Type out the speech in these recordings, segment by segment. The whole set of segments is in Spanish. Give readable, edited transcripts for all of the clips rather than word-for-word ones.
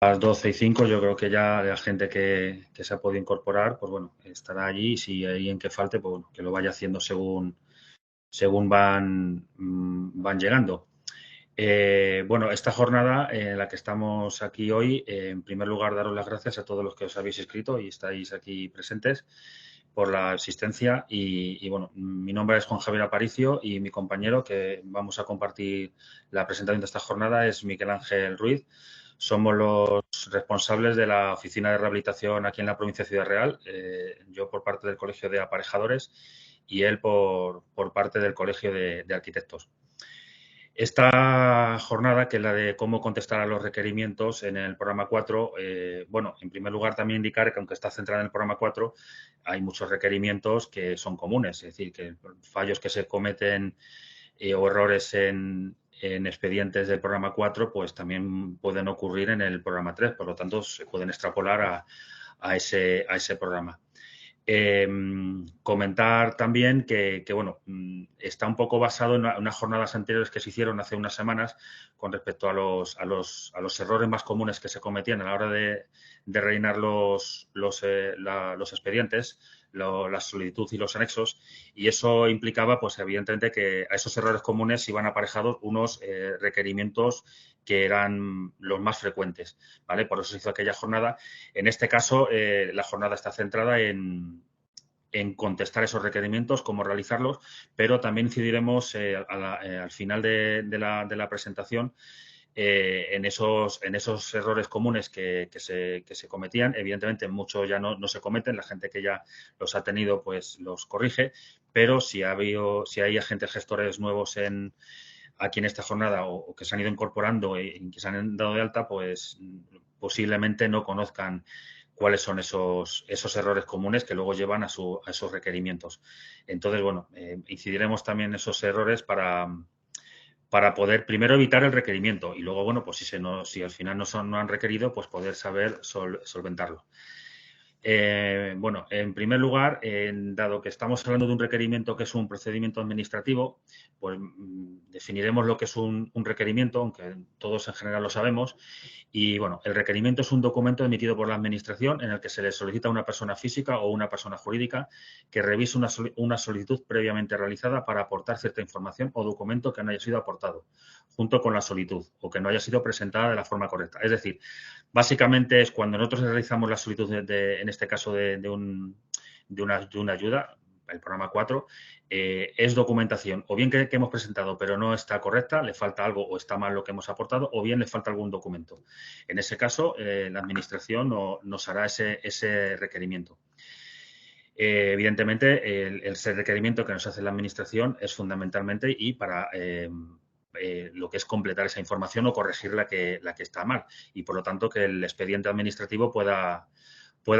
las 12:05 yo creo que ya la gente que se ha podido incorporar, pues bueno, estará allí y si hay en que falte, pues bueno, que lo vaya haciendo según van llegando. Bueno, esta jornada en la que estamos aquí hoy, en primer lugar, daros las gracias a todos los que os habéis inscrito y estáis aquí presentes por la asistencia. Bueno, mi nombre es Juan Javier Aparicio y mi compañero que vamos a compartir la presentación de esta jornada es Miguel Ángel Ruiz. Somos los responsables de la oficina de rehabilitación aquí en la provincia de Ciudad Real, yo por parte del Colegio de Aparejadores y él por parte del Colegio de Arquitectos. Esta jornada, que es la de cómo contestar a los requerimientos en el programa 4, bueno, en primer lugar también indicar que aunque está centrada en el programa 4, hay muchos requerimientos que son comunes, es decir, que fallos que se cometen o errores en expedientes del programa 4, pues también pueden ocurrir en el programa 3, por lo tanto, se pueden extrapolar a ese programa. Comentar también que, bueno, está un poco basado en unas jornadas anteriores que se hicieron hace unas semanas con respecto a los errores más comunes que se cometían a la hora de rellenar los expedientes, la solicitud y los anexos, y eso implicaba, pues evidentemente, que a esos errores comunes iban aparejados unos requerimientos que eran los más frecuentes, ¿vale? Por eso se hizo aquella jornada. En este caso, la jornada está centrada en contestar esos requerimientos, cómo realizarlos, pero también incidiremos al final de la presentación en esos errores comunes que se cometían. Evidentemente, muchos ya no se cometen, la gente que ya los ha tenido pues los corrige, pero si hay agentes gestores nuevos aquí en esta jornada o que se han ido incorporando y que se han dado de alta, pues posiblemente no conozcan cuáles son esos errores comunes que luego llevan a esos requerimientos. Entonces, bueno, incidiremos también en esos errores para poder primero evitar el requerimiento y luego, bueno, pues si al final no han requerido, pues poder saber solventarlo. Bueno, en primer lugar, dado que estamos hablando de un requerimiento que es un procedimiento administrativo, pues definiremos lo que es un requerimiento, aunque todos en general lo sabemos. Y bueno, el requerimiento es un documento emitido por la Administración en el que se le solicita a una persona física o una persona jurídica que revise una solicitud previamente realizada para aportar cierta información o documento que no haya sido aportado, junto con la solicitud, o que no haya sido presentada de la forma correcta. Es decir, básicamente es cuando nosotros realizamos la solicitud, en este caso, de una ayuda, el programa 4, es documentación, o bien que hemos presentado pero no está correcta, le falta algo o está mal lo que hemos aportado, o bien le falta algún documento. En ese caso, la Administración nos hará ese requerimiento. Evidentemente, el requerimiento que nos hace la Administración es fundamentalmente y para lo que es completar esa información o corregir la que está mal y, por lo tanto, que el expediente administrativo pueda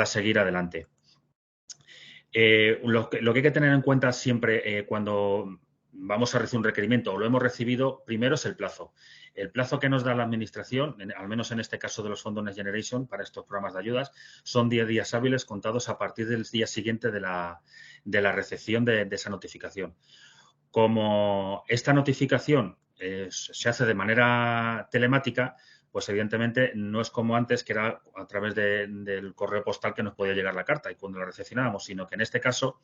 seguir adelante. Lo que hay que tener en cuenta siempre cuando vamos a recibir un requerimiento o lo hemos recibido, primero es el plazo. El plazo que nos da la Administración, al menos en este caso de los fondos Next Generation, para estos programas de ayudas, son 10 días hábiles contados a partir del día siguiente de la recepción de esa notificación. Como esta notificación se hace de manera telemática, pues evidentemente no es como antes, que era a través del correo postal que nos podía llegar la carta y cuando la recepcionábamos, sino que en este caso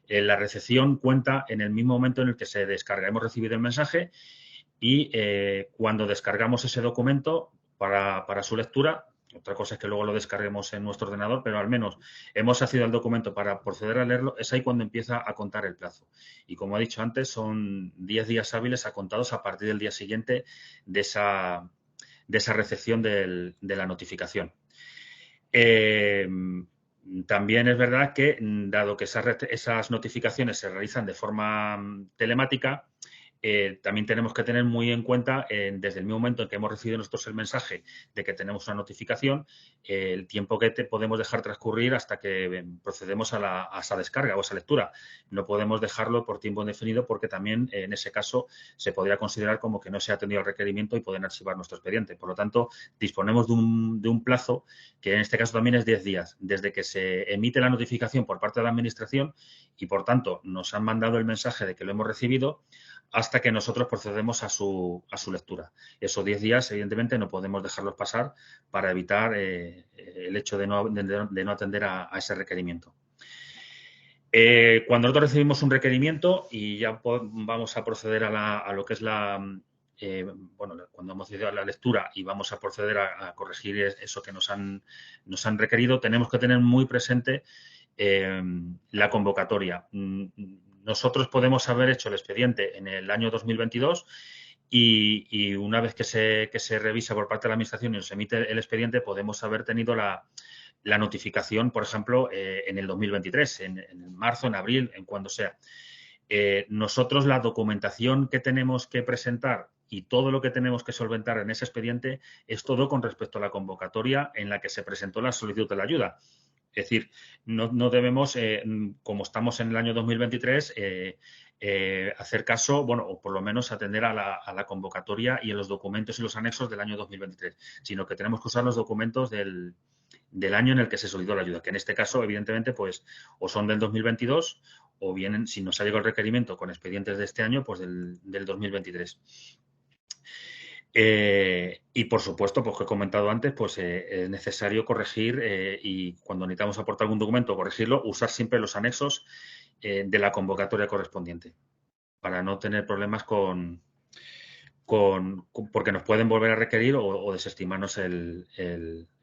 la recepción cuenta en el mismo momento en el que se descarga. Hemos recibido el mensaje y cuando descargamos ese documento para su lectura, otra cosa es que luego lo descarguemos en nuestro ordenador, pero al menos hemos accedido al documento para proceder a leerlo, es ahí cuando empieza a contar el plazo. Y como he dicho antes, son 10 días hábiles contados a partir del día siguiente de esa recepción de la notificación. También es verdad que, dado que esas notificaciones se realizan de forma telemática, también tenemos que tener muy en cuenta, desde el mismo momento en que hemos recibido nosotros el mensaje de que tenemos una notificación, el tiempo que podemos dejar transcurrir hasta que procedemos a esa descarga o a esa lectura. No podemos dejarlo por tiempo indefinido porque también, en ese caso, se podría considerar como que no se ha atendido el requerimiento y pueden archivar nuestro expediente. Por lo tanto, disponemos de un plazo que en este caso también es 10 días, desde que se emite la notificación por parte de la Administración y, por tanto, nos han mandado el mensaje de que lo hemos recibido hasta que nosotros procedemos a su lectura. Esos 10 días, evidentemente, no podemos dejarlos pasar para evitar el hecho de no atender a ese requerimiento. Cuando nosotros recibimos un requerimiento y ya vamos a proceder a lo que es cuando hemos decidido la lectura y vamos a proceder a corregir eso que nos han requerido, tenemos que tener muy presente la convocatoria. Nosotros podemos haber hecho el expediente en el año 2022 y una vez que se revisa por parte de la Administración y nos emite el expediente, podemos haber tenido la notificación, por ejemplo, en el 2023, en marzo, en abril, en cuando sea. Nosotros la documentación que tenemos que presentar y todo lo que tenemos que solventar en ese expediente es todo con respecto a la convocatoria en la que se presentó la solicitud de la ayuda. Es decir, no debemos, como estamos en el año 2023, hacer caso, o por lo menos atender a la convocatoria y a los documentos y los anexos del año 2023, sino que tenemos que usar los documentos del año en el que se solicitó la ayuda, que en este caso, evidentemente, pues o son del 2022 o bien, si nos ha llegado el requerimiento con expedientes de este año, pues del 2023. Y, por supuesto, pues que he comentado antes, pues es necesario corregir y cuando necesitamos aportar algún documento, corregirlo, usar siempre los anexos de la convocatoria correspondiente para no tener problemas porque nos pueden volver a requerir o desestimarnos el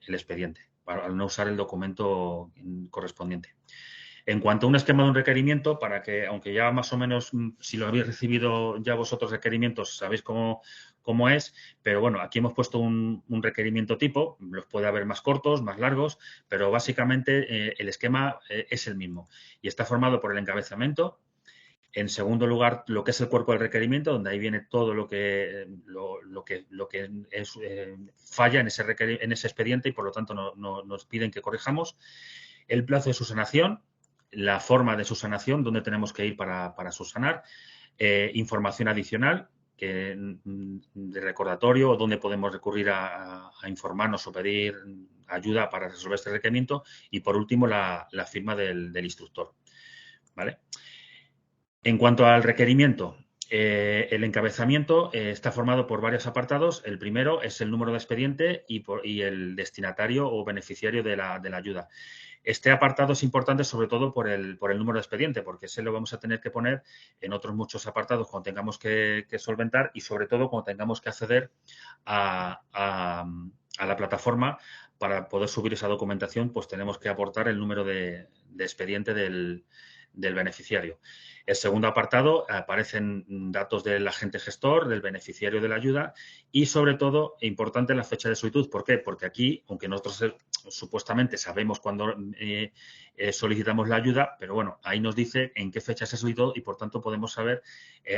expediente al no usar el documento correspondiente. En cuanto a un esquema de un requerimiento, para que, aunque ya más o menos, si lo habéis recibido ya vosotros requerimientos, sabéis cómo es, pero bueno, aquí hemos puesto un requerimiento tipo, los puede haber más cortos, más largos, pero básicamente el esquema es el mismo y está formado por el encabezamiento. En segundo lugar, lo que es el cuerpo del requerimiento, donde ahí viene todo lo que es, falla en ese expediente y, por lo tanto, nos piden que corrijamos. El plazo de subsanación, la forma de subsanación, dónde tenemos que ir para subsanar, información adicional de recordatorio o dónde podemos recurrir a informarnos o pedir ayuda para resolver este requerimiento y, por último, la firma del instructor. ¿Vale? En cuanto al requerimiento, el encabezamiento está formado por varios apartados. El primero es el número de expediente y el destinatario o beneficiario de la ayuda. Este apartado es importante sobre todo por el número de expediente, porque ese lo vamos a tener que poner en otros muchos apartados cuando tengamos que solventar y sobre todo cuando tengamos que acceder a la plataforma para poder subir esa documentación, pues tenemos que aportar el número de expediente del beneficiario. El segundo apartado aparecen datos del agente gestor, del beneficiario de la ayuda y, sobre todo, importante, la fecha de solicitud. ¿Por qué? Porque aquí, aunque nosotros supuestamente sabemos cuándo solicitamos la ayuda, pero bueno, ahí nos dice en qué fecha se solicitó y, por tanto, podemos saber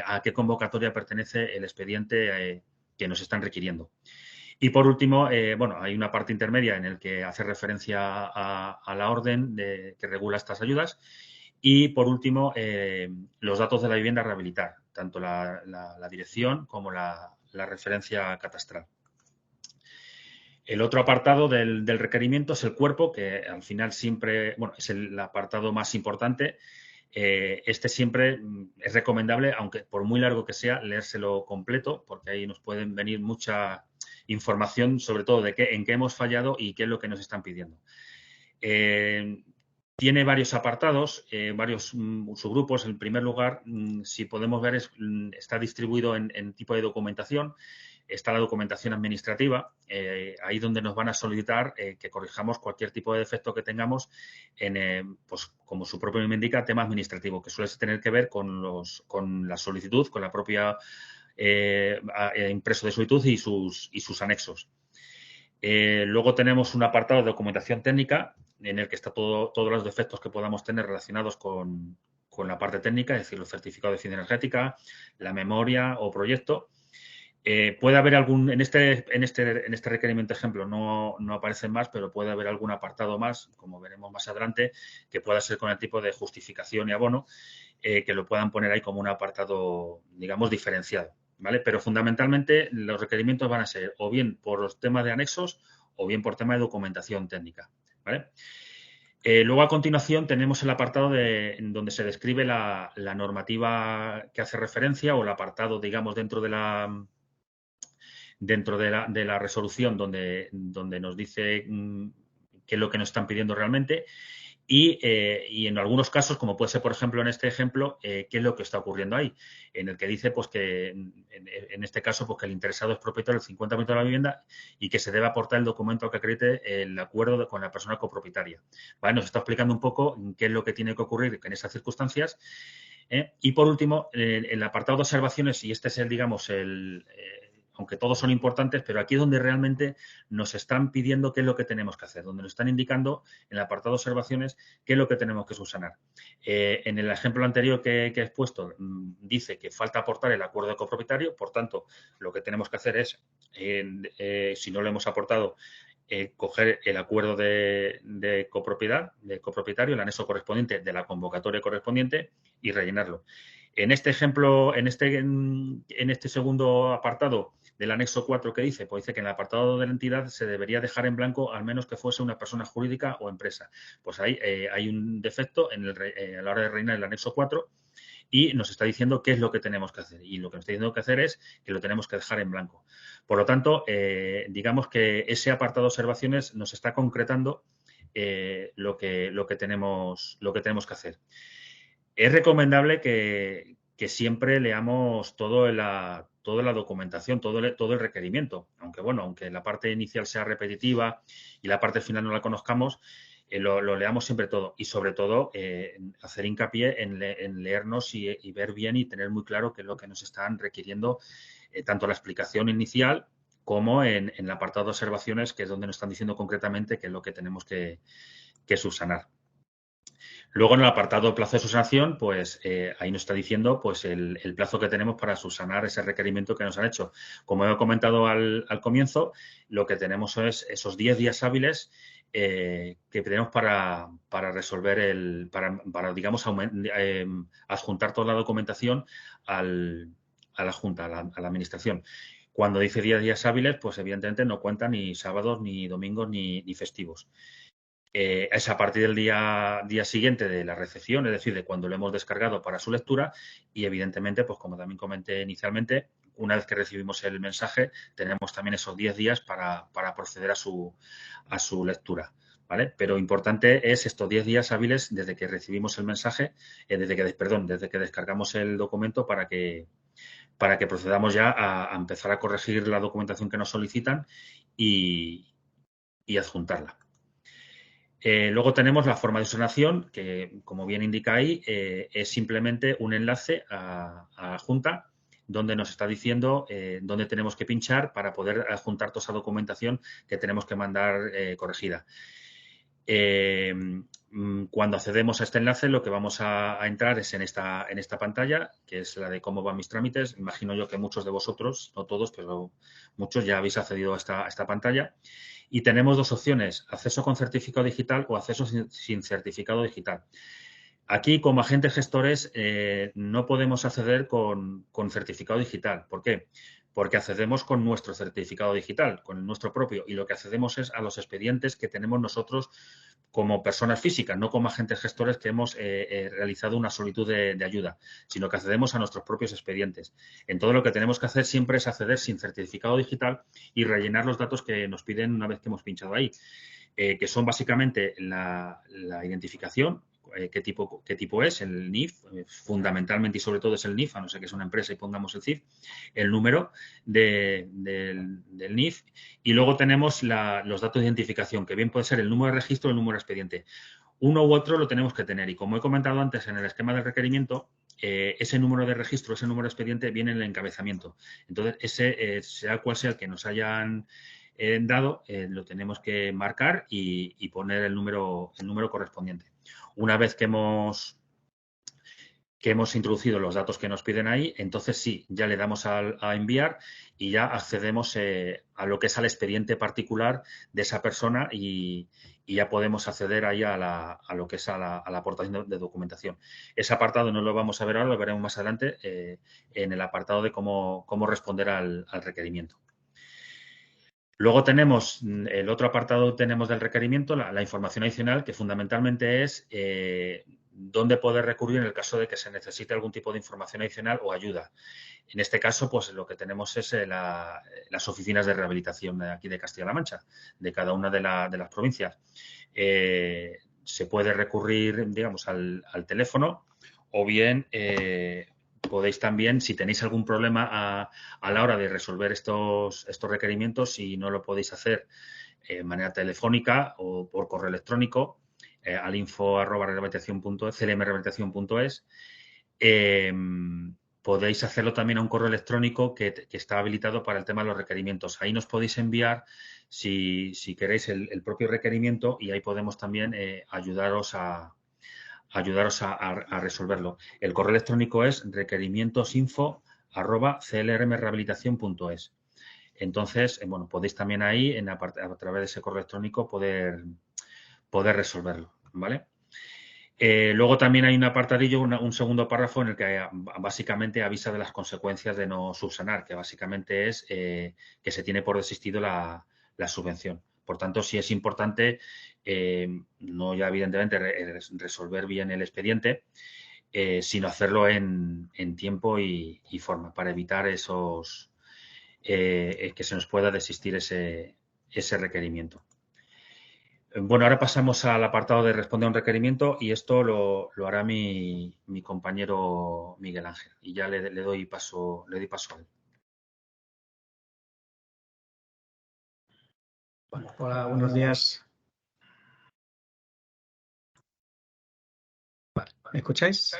a qué convocatoria pertenece el expediente que nos están requiriendo. Y, por último, hay una parte intermedia en la que hace referencia a la orden que regula estas ayudas. Y, por último, los datos de la vivienda a rehabilitar, tanto la dirección como la referencia catastral. El otro apartado del requerimiento es el cuerpo, que al final siempre, es el apartado más importante. Este siempre es recomendable, aunque por muy largo que sea, leérselo completo, porque ahí nos pueden venir mucha información, sobre todo de en qué hemos fallado y qué es lo que nos están pidiendo. Tiene varios apartados, varios subgrupos. En primer lugar, si podemos ver, está distribuido en tipo de documentación. Está la documentación administrativa, ahí donde nos van a solicitar que corrijamos cualquier tipo de defecto que tengamos en, pues como su propio nombre indica, tema administrativo, que suele tener que ver con la solicitud, con la propia impreso de solicitud y sus anexos. Luego tenemos un apartado de documentación técnica en el que está todos los defectos que podamos tener relacionados con la parte técnica, es decir, los certificados de eficiencia energética, la memoria o proyecto. Puede haber en este requerimiento ejemplo no aparecen más, pero puede haber algún apartado más, como veremos más adelante, que pueda ser con el tipo de justificación y abono, que lo puedan poner ahí como un apartado, digamos, diferenciado. ¿Vale? Pero fundamentalmente los requerimientos van a ser o bien por los temas de anexos o bien por tema de documentación técnica. ¿Vale? Luego, a continuación, tenemos el apartado en donde se describe la normativa que hace referencia o el apartado, digamos, dentro de la resolución donde nos dice qué es lo que nos están pidiendo realmente y en algunos casos, como puede ser, por ejemplo, en este ejemplo, qué es lo que está ocurriendo ahí, en el que dice pues que en este caso pues que el interesado es propietario del 50% de la vivienda y que se debe aportar el documento que acredite el acuerdo con la persona copropietaria. ¿Vale? Nos está explicando un poco qué es lo que tiene que ocurrir en esas circunstancias. Y por último, en el apartado de observaciones, y este es el, digamos, aunque todos son importantes, pero aquí es donde realmente nos están pidiendo qué es lo que tenemos que hacer, donde nos están indicando en el apartado de observaciones qué es lo que tenemos que subsanar. En el ejemplo anterior que he expuesto, dice que falta aportar el acuerdo de copropietario, por tanto, lo que tenemos que hacer es, si no lo hemos aportado, coger el acuerdo de copropiedad, de copropietario, el anexo correspondiente de la convocatoria correspondiente y rellenarlo. En este ejemplo, en este segundo apartado del anexo 4 que dice, pues dice que en el apartado de la entidad se debería dejar en blanco al menos que fuese una persona jurídica o empresa. Pues ahí hay un defecto a la hora de rellenar el anexo 4 y nos está diciendo qué es lo que tenemos que hacer. Y lo que nos está diciendo que hacer es que lo tenemos que dejar en blanco. Por lo tanto, digamos que ese apartado de observaciones nos está concretando lo que tenemos que hacer. Es recomendable que siempre leamos toda la documentación, todo el requerimiento. Aunque la parte inicial sea repetitiva y la parte final no la conozcamos, lo leamos siempre todo. Y sobre todo, hacer hincapié en leernos y ver bien y tener muy claro qué es lo que nos están requiriendo, tanto la explicación inicial como en el apartado de observaciones, que es donde nos están diciendo concretamente qué es lo que tenemos que subsanar. Luego, en el apartado de plazo de subsanación, pues ahí nos está diciendo pues el plazo que tenemos para subsanar ese requerimiento que nos han hecho. Como he comentado al comienzo, lo que tenemos es esos 10 días hábiles que tenemos para resolver para digamos, adjuntar toda la documentación a la Junta, a la Administración. Cuando dice 10 días hábiles, pues evidentemente no cuentan ni sábados, ni domingos, ni festivos. Es a partir del día siguiente de la recepción, es decir, de cuando lo hemos descargado para su lectura y, evidentemente, pues como también comenté inicialmente, una vez que recibimos el mensaje, tenemos también esos 10 días para proceder a su lectura. ¿Vale? Pero importante es estos 10 días hábiles desde que recibimos el mensaje, desde que descargamos el documento para que procedamos ya a empezar a corregir la documentación que nos solicitan y adjuntarla. Luego tenemos la forma de subsanación, que como bien indica ahí, es simplemente un enlace a Junta donde nos está diciendo dónde tenemos que pinchar para poder adjuntar toda esa documentación que tenemos que mandar corregida. Cuando accedemos a este enlace, lo que vamos a entrar es en esta pantalla, que es la de cómo van mis trámites. Imagino yo que muchos de vosotros, no todos, pero muchos ya habéis accedido a esta pantalla. Y tenemos dos opciones, acceso con certificado digital o acceso sin certificado digital. Aquí, como agentes gestores, no podemos acceder con certificado digital. ¿Por qué? Porque accedemos con nuestro certificado digital, con el nuestro propio, y lo que accedemos es a los expedientes que tenemos nosotros como personas físicas, no como agentes gestores que hemos realizado una solicitud de ayuda, sino que accedemos a nuestros propios expedientes. Entonces, lo que tenemos que hacer siempre es acceder sin certificado digital y rellenar los datos que nos piden una vez que hemos pinchado ahí, que son básicamente la identificación, qué tipo es, el NIF, fundamentalmente y sobre todo es el NIF, a no ser que es una empresa y pongamos el CIF, el número del NIF, y luego tenemos los datos de identificación, que bien puede ser el número de registro o el número de expediente. Uno u otro lo tenemos que tener y, como he comentado antes en el esquema del requerimiento, ese número de registro, ese número de expediente viene en el encabezamiento. Entonces, ese, sea cual sea el que nos hayan dado, lo tenemos que marcar y poner el número correspondiente. Una vez que hemos introducido los datos que nos piden ahí, entonces sí, ya le damos a enviar y ya accedemos a lo que es al expediente particular de esa persona y ya podemos acceder ahí a lo que es a la aportación de documentación. Ese apartado no lo vamos a ver ahora, lo veremos más adelante en el apartado de cómo responder al requerimiento. Luego tenemos el otro apartado tenemos del requerimiento, la información adicional, que fundamentalmente es dónde poder recurrir en el caso de que se necesite algún tipo de información adicional o ayuda. En este caso, pues lo que tenemos es las oficinas de rehabilitación de aquí de Castilla-La Mancha, de cada una de las provincias. Se puede recurrir, digamos, al teléfono o bien podéis también, si tenéis algún problema a la hora de resolver estos requerimientos, si no lo podéis hacer de manera telefónica o por correo electrónico, al info@rehabilitación.es, clmrehabilitación.es, podéis hacerlo también a un correo electrónico que está habilitado para el tema de los requerimientos. Ahí nos podéis enviar, si queréis, el propio requerimiento y ahí podemos también ayudaros a resolverlo. El correo electrónico es requerimientosinfo@clrmrehabilitación.es. Entonces, bueno, podéis también ahí, a través de ese correo electrónico, poder resolverlo, ¿vale? Luego también hay un apartadillo, un segundo párrafo en el que básicamente avisa de las consecuencias de no subsanar, que básicamente es que se tiene por desistido la subvención. Por tanto, sí es importante, no ya evidentemente resolver bien el expediente, sino hacerlo en tiempo y forma para evitar esos que se nos pueda desistir ese requerimiento. Bueno, ahora pasamos al apartado de responder a un requerimiento y esto lo hará mi compañero Miguel Ángel y ya le doy paso a él. Bueno, hola, buenos días. Vale, ¿me escucháis?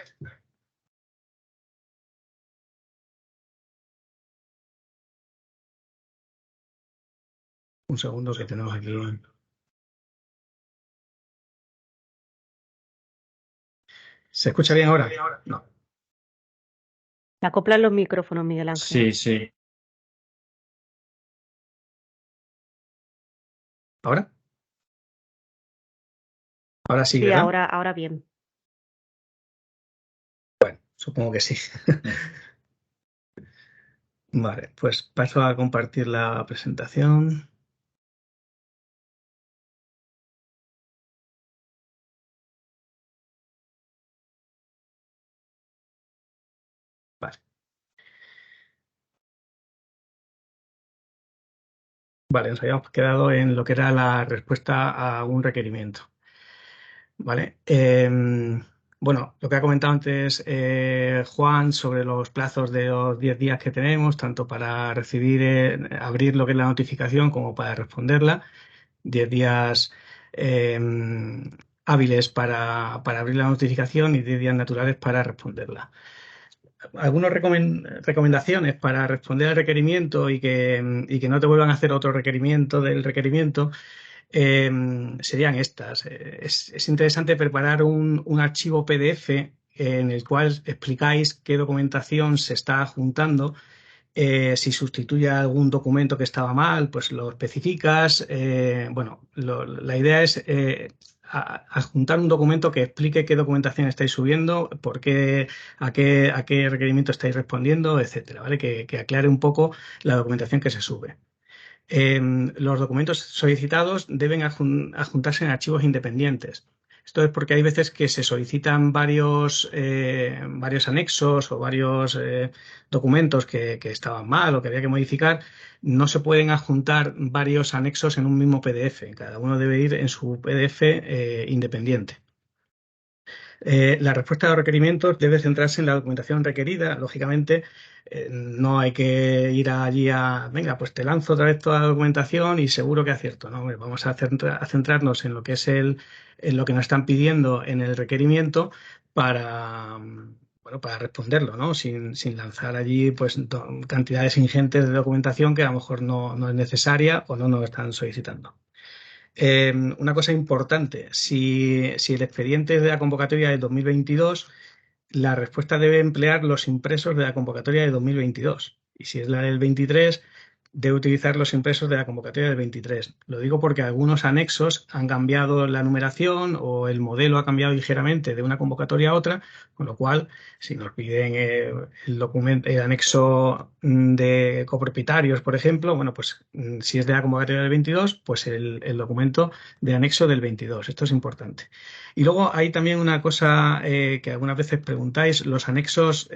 Un segundo que tenemos aquí. ¿Se escucha bien ahora? No. Acoplar los micrófonos, Miguel Ángel. Sí. ¿Ahora? Ahora sí, Sí, ¿verdad? ahora bien. Bueno, supongo que sí. Vale, pues paso a compartir la presentación. Vale. Vale, nos habíamos quedado en lo que era la respuesta a un requerimiento. Vale. Bueno, lo que ha comentado antes Juan sobre los plazos de los 10 días que tenemos, tanto para recibir, abrir lo que es la notificación como para responderla. 10 días eh, hábiles para abrir la notificación y 10 días naturales para responderla. Algunas recomendaciones para responder al requerimiento y que no te vuelvan a hacer otro requerimiento del requerimiento serían estas. Es interesante preparar un archivo PDF en el cual explicáis qué documentación se está juntando. Si sustituye algún documento que estaba mal, pues lo especificas. Bueno, la idea es adjuntar un documento que explique qué documentación estáis subiendo, por qué, a qué requerimiento estáis respondiendo, etcétera, ¿vale? Que aclare un poco la documentación que se sube. Los documentos solicitados deben adjuntarse en archivos independientes. Esto es porque hay veces que se solicitan varios anexos o varios documentos que estaban mal o que había que modificar. No se pueden adjuntar varios anexos en un mismo PDF. Cada uno debe ir en su PDF independiente. La respuesta a los requerimientos debe centrarse en la documentación requerida. Lógicamente, no hay que ir allí venga, pues te lanzo otra vez toda la documentación y seguro que acierto. No, vamos a centrarnos en lo que es en lo que nos están pidiendo en el requerimiento para, bueno, para responderlo, ¿no? Sin lanzar allí pues cantidades ingentes de documentación que a lo mejor no es necesaria o no nos están solicitando. Una cosa importante, si el expediente es de la convocatoria de 2022, la respuesta debe emplear los impresos de la convocatoria de 2022. Y si es la del 23, de utilizar los impresos de la convocatoria del 23. Lo digo porque algunos anexos han cambiado la numeración o el modelo ha cambiado ligeramente de una convocatoria a otra, con lo cual, si nos piden el documento, el anexo de copropietarios, por ejemplo, bueno, pues si es de la convocatoria del 22, pues el documento de anexo del 22. Esto es importante. Y luego hay también una cosa que algunas veces preguntáis, los anexos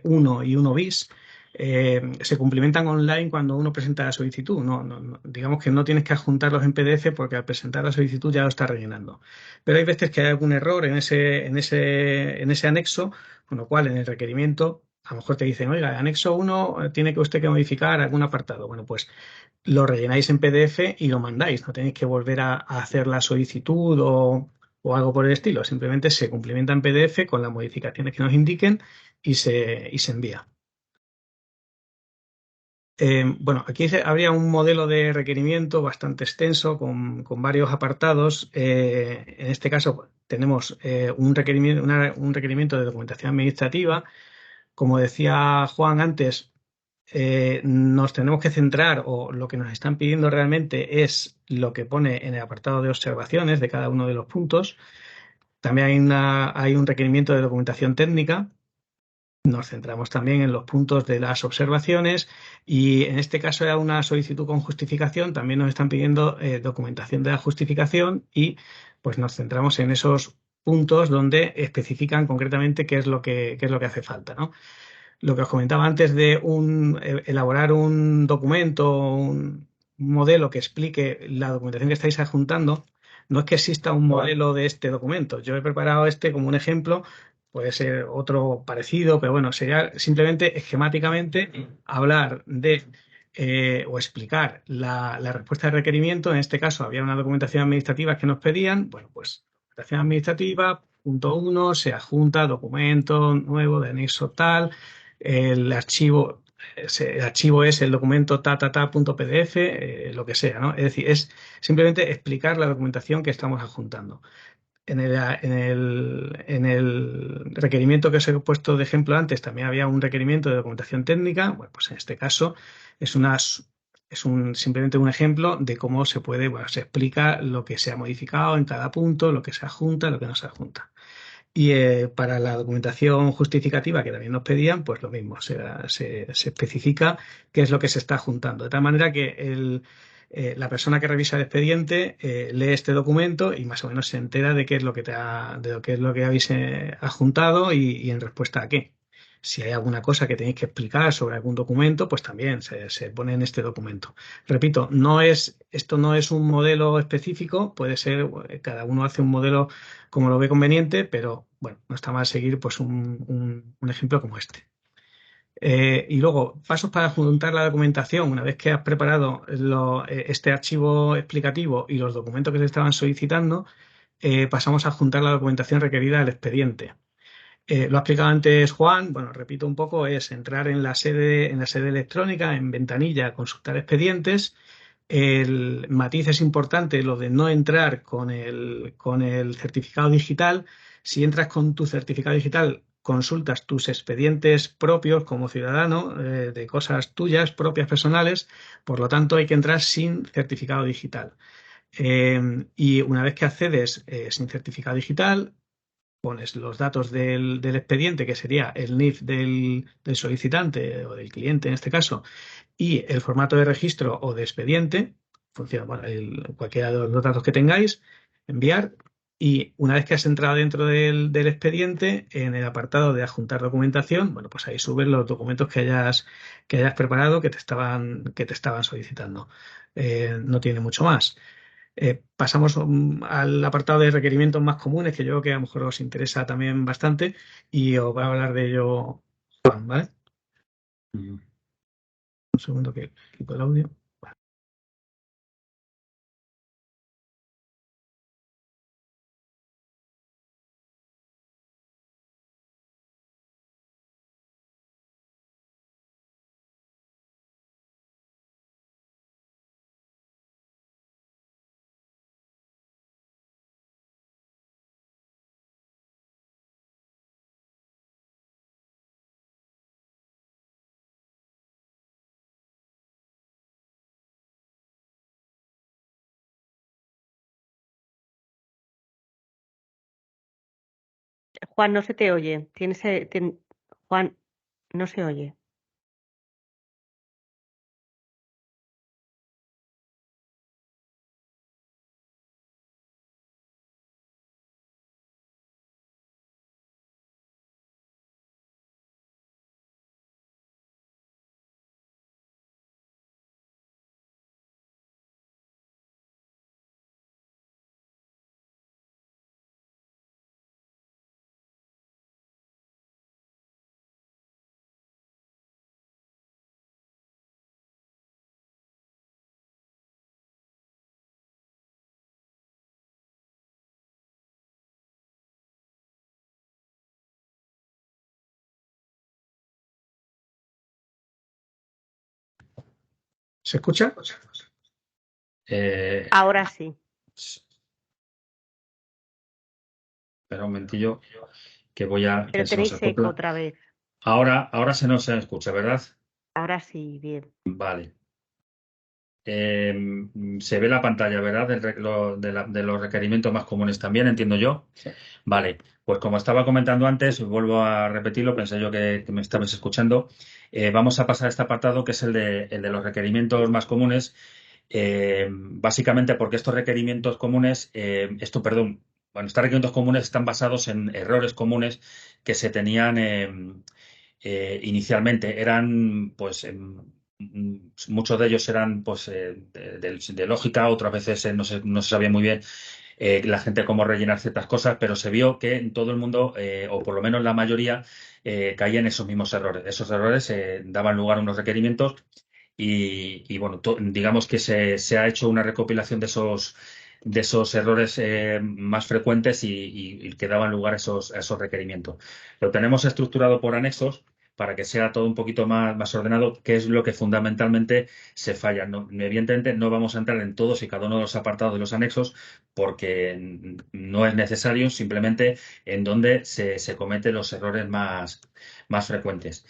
1 y 1 bis se cumplimentan online cuando uno presenta la solicitud. Digamos que no tienes que adjuntarlos en PDF porque al presentar la solicitud ya lo está rellenando. Pero hay veces que hay algún error en ese anexo, con lo cual en el requerimiento a lo mejor te dicen, oiga, el anexo 1 tiene que usted que modificar algún apartado. Bueno, pues lo rellenáis en PDF y lo mandáis. No tenéis que volver a hacer la solicitud o algo por el estilo. Simplemente se cumplimenta en PDF con las modificaciones que nos indiquen y se envía. Bueno, aquí habría un modelo de requerimiento bastante extenso con varios apartados. En este caso tenemos un requerimiento de documentación administrativa. Como decía Juan antes, nos tenemos que centrar o lo que nos están pidiendo realmente es lo que pone en el apartado de observaciones de cada uno de los puntos. También hay un requerimiento de documentación técnica. Nos centramos también en los puntos de las observaciones y en este caso era una solicitud con justificación. También nos están pidiendo documentación de la justificación y pues nos centramos en esos puntos donde especifican concretamente qué es lo que hace falta, ¿no? Lo que os comentaba antes de elaborar un documento, un modelo que explique la documentación que estáis adjuntando, no es que exista un modelo de este documento. Yo he preparado este como un ejemplo, puede ser otro parecido, pero bueno, sería simplemente esquemáticamente hablar de o explicar la respuesta de requerimiento. En este caso había una documentación administrativa que nos pedían. Bueno, pues documentación administrativa, punto 1, se adjunta documento nuevo de anexo tal. El archivo es el documento ta.pdf, lo que sea, ¿no? Es decir, es simplemente explicar la documentación que estamos adjuntando. En el requerimiento que os he puesto de ejemplo antes, también había un requerimiento de documentación técnica. Bueno, pues en este caso simplemente un ejemplo de cómo se explica lo que se ha modificado en cada punto, lo que se adjunta, lo que no se adjunta. Y para la documentación justificativa que también nos pedían, pues lo mismo, se especifica qué es lo que se está juntando. De tal manera que la persona que revisa el expediente lee este documento y más o menos se entera de qué es lo que habéis adjuntado y en respuesta a qué. Si hay alguna cosa que tenéis que explicar sobre algún documento, pues también se pone en este documento. Repito, esto no es un modelo específico, puede ser, cada uno hace un modelo como lo ve conveniente, pero bueno, no está mal seguir pues un ejemplo como este. Y luego, pasos para juntar la documentación. Una vez que has preparado este archivo explicativo y los documentos que se estaban solicitando, pasamos a juntar la documentación requerida del expediente. Lo ha explicado antes Juan, bueno, repito un poco, es entrar en la sede electrónica, en ventanilla, consultar expedientes. El matiz es importante, lo de no entrar con el certificado digital. Si entras con tu certificado digital, consultas tus expedientes propios como ciudadano, de cosas tuyas, propias, personales. Por lo tanto, hay que entrar sin certificado digital. Y una vez que accedes sin certificado digital, pones los datos del expediente, que sería el NIF del solicitante o del cliente en este caso, y el formato de registro o de expediente, funciona, bueno, cualquiera de los dos datos que tengáis, enviar. Y una vez que has entrado dentro del expediente, en el apartado de adjuntar documentación, bueno, pues ahí subes los documentos que hayas preparado que te estaban solicitando. No tiene mucho más. Pasamos al apartado de requerimientos más comunes, que yo creo que a lo mejor os interesa también bastante, y os va a hablar de ello Juan, ¿vale? Un segundo que quito el audio. Juan, no se te oye. Juan, no se oye. ¿Se escucha? Ahora sí. Espera un momentillo que voy a... Pero que se nos tenéis eco acopla. otra vez. Ahora se nos escucha, ¿verdad? Ahora sí, bien. Vale. Se ve la pantalla, ¿verdad? De los requerimientos más comunes también, entiendo yo. Vale, pues como estaba comentando antes, vuelvo a repetirlo, pensé yo que me estabais escuchando. Vamos a pasar a este apartado que es el de los requerimientos más comunes. Básicamente porque estos requerimientos comunes, bueno, estos requerimientos comunes están basados en errores comunes que se tenían inicialmente. Eran, pues, muchos de ellos eran, pues, de lógica, otras veces no se sabía muy bien la gente cómo rellenar ciertas cosas, pero se vio que en todo el mundo, o por lo menos la mayoría, caían esos mismos errores. Esos errores daban lugar a unos requerimientos y bueno, digamos que se ha hecho una recopilación de esos errores más frecuentes y que daban lugar a esos requerimientos. Lo tenemos estructurado por anexos para que sea todo un poquito más ordenado, que es lo que fundamentalmente se falla. Evidentemente no vamos a entrar en todos y cada uno de los apartados de los anexos porque no es necesario, simplemente en donde se cometen los errores más frecuentes.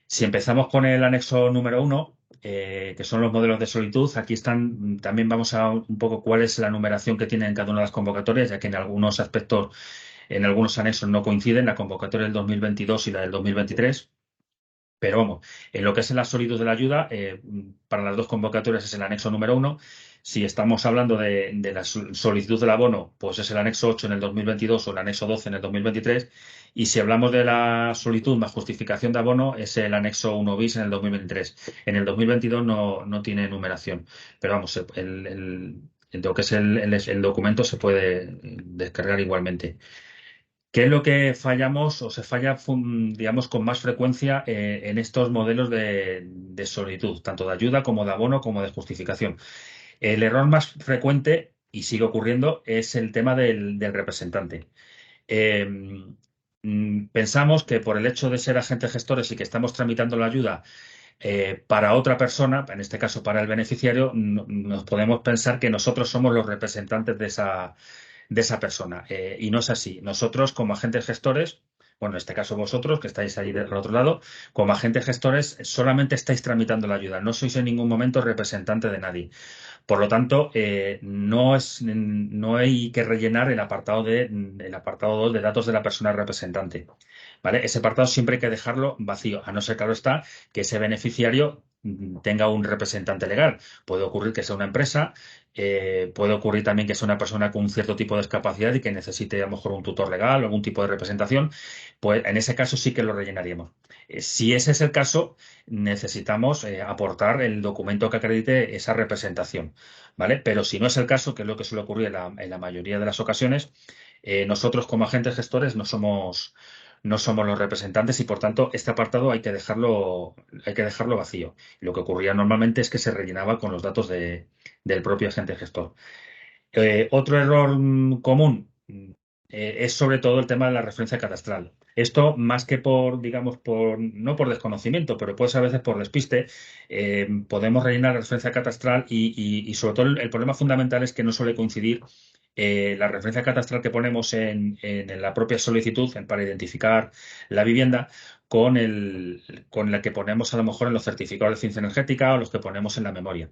Si empezamos con el anexo número 1, que son los modelos de solitud, aquí están, también vamos a un poco cuál es la numeración que tienen cada una de las convocatorias, ya que en algunos aspectos, en algunos anexos no coinciden, la convocatoria del 2022 y la del 2023. Pero vamos, en lo que es la solitud de la ayuda, para las dos convocatorias es el anexo número 1. Si estamos hablando de la solicitud del abono, pues es el anexo 8 en el 2022 o el anexo 12 en el 2023. Y si hablamos de la solitud más justificación de abono, es el anexo 1 bis en el 2023. En el 2022 no tiene numeración. Pero vamos, lo que es el documento se puede descargar igualmente. ¿Qué es lo que fallamos o se falla, digamos, con más frecuencia en estos modelos de solitud, tanto de ayuda como de abono como de justificación? El error más frecuente, y sigue ocurriendo, es el tema del representante. Eh, Pensamos que por el hecho de ser agentes gestores y que estamos tramitando la ayuda para otra persona, en este caso para el beneficiario, nos podemos pensar que nosotros somos los representantes de esa persona. Y no es así. Nosotros, como agentes gestores, bueno, en este caso vosotros, que estáis ahí del otro lado, como agentes gestores, solamente estáis tramitando la ayuda. No sois en ningún momento representante de nadie. Por lo tanto, no hay que rellenar el apartado 2 de datos de la persona representante. ¿Vale? Ese apartado siempre hay que dejarlo vacío, a no ser, claro está, que ese beneficiario tenga un representante legal. Puede ocurrir que sea una empresa, puede ocurrir también que sea una persona con un cierto tipo de discapacidad y que necesite a lo mejor un tutor legal o algún tipo de representación, pues en ese caso sí que lo rellenaríamos. Si ese es el caso, necesitamos aportar el documento que acredite esa representación, ¿vale? Pero si no es el caso, que es lo que suele ocurrir en la mayoría de las ocasiones, nosotros como agentes gestores no somos los representantes y por tanto este apartado hay que dejarlo vacío. Lo que ocurría normalmente es que se rellenaba con los datos del propio agente gestor. Otro error común es sobre todo el tema de la referencia catastral. Esto, más que digamos, no por desconocimiento, pero puede ser a veces por despiste, podemos rellenar la referencia catastral y sobre todo el problema fundamental es que no suele coincidir la referencia catastral que ponemos en la propia solicitud para identificar la vivienda con la que ponemos a lo mejor en los certificados de eficiencia energética o los que ponemos en la memoria.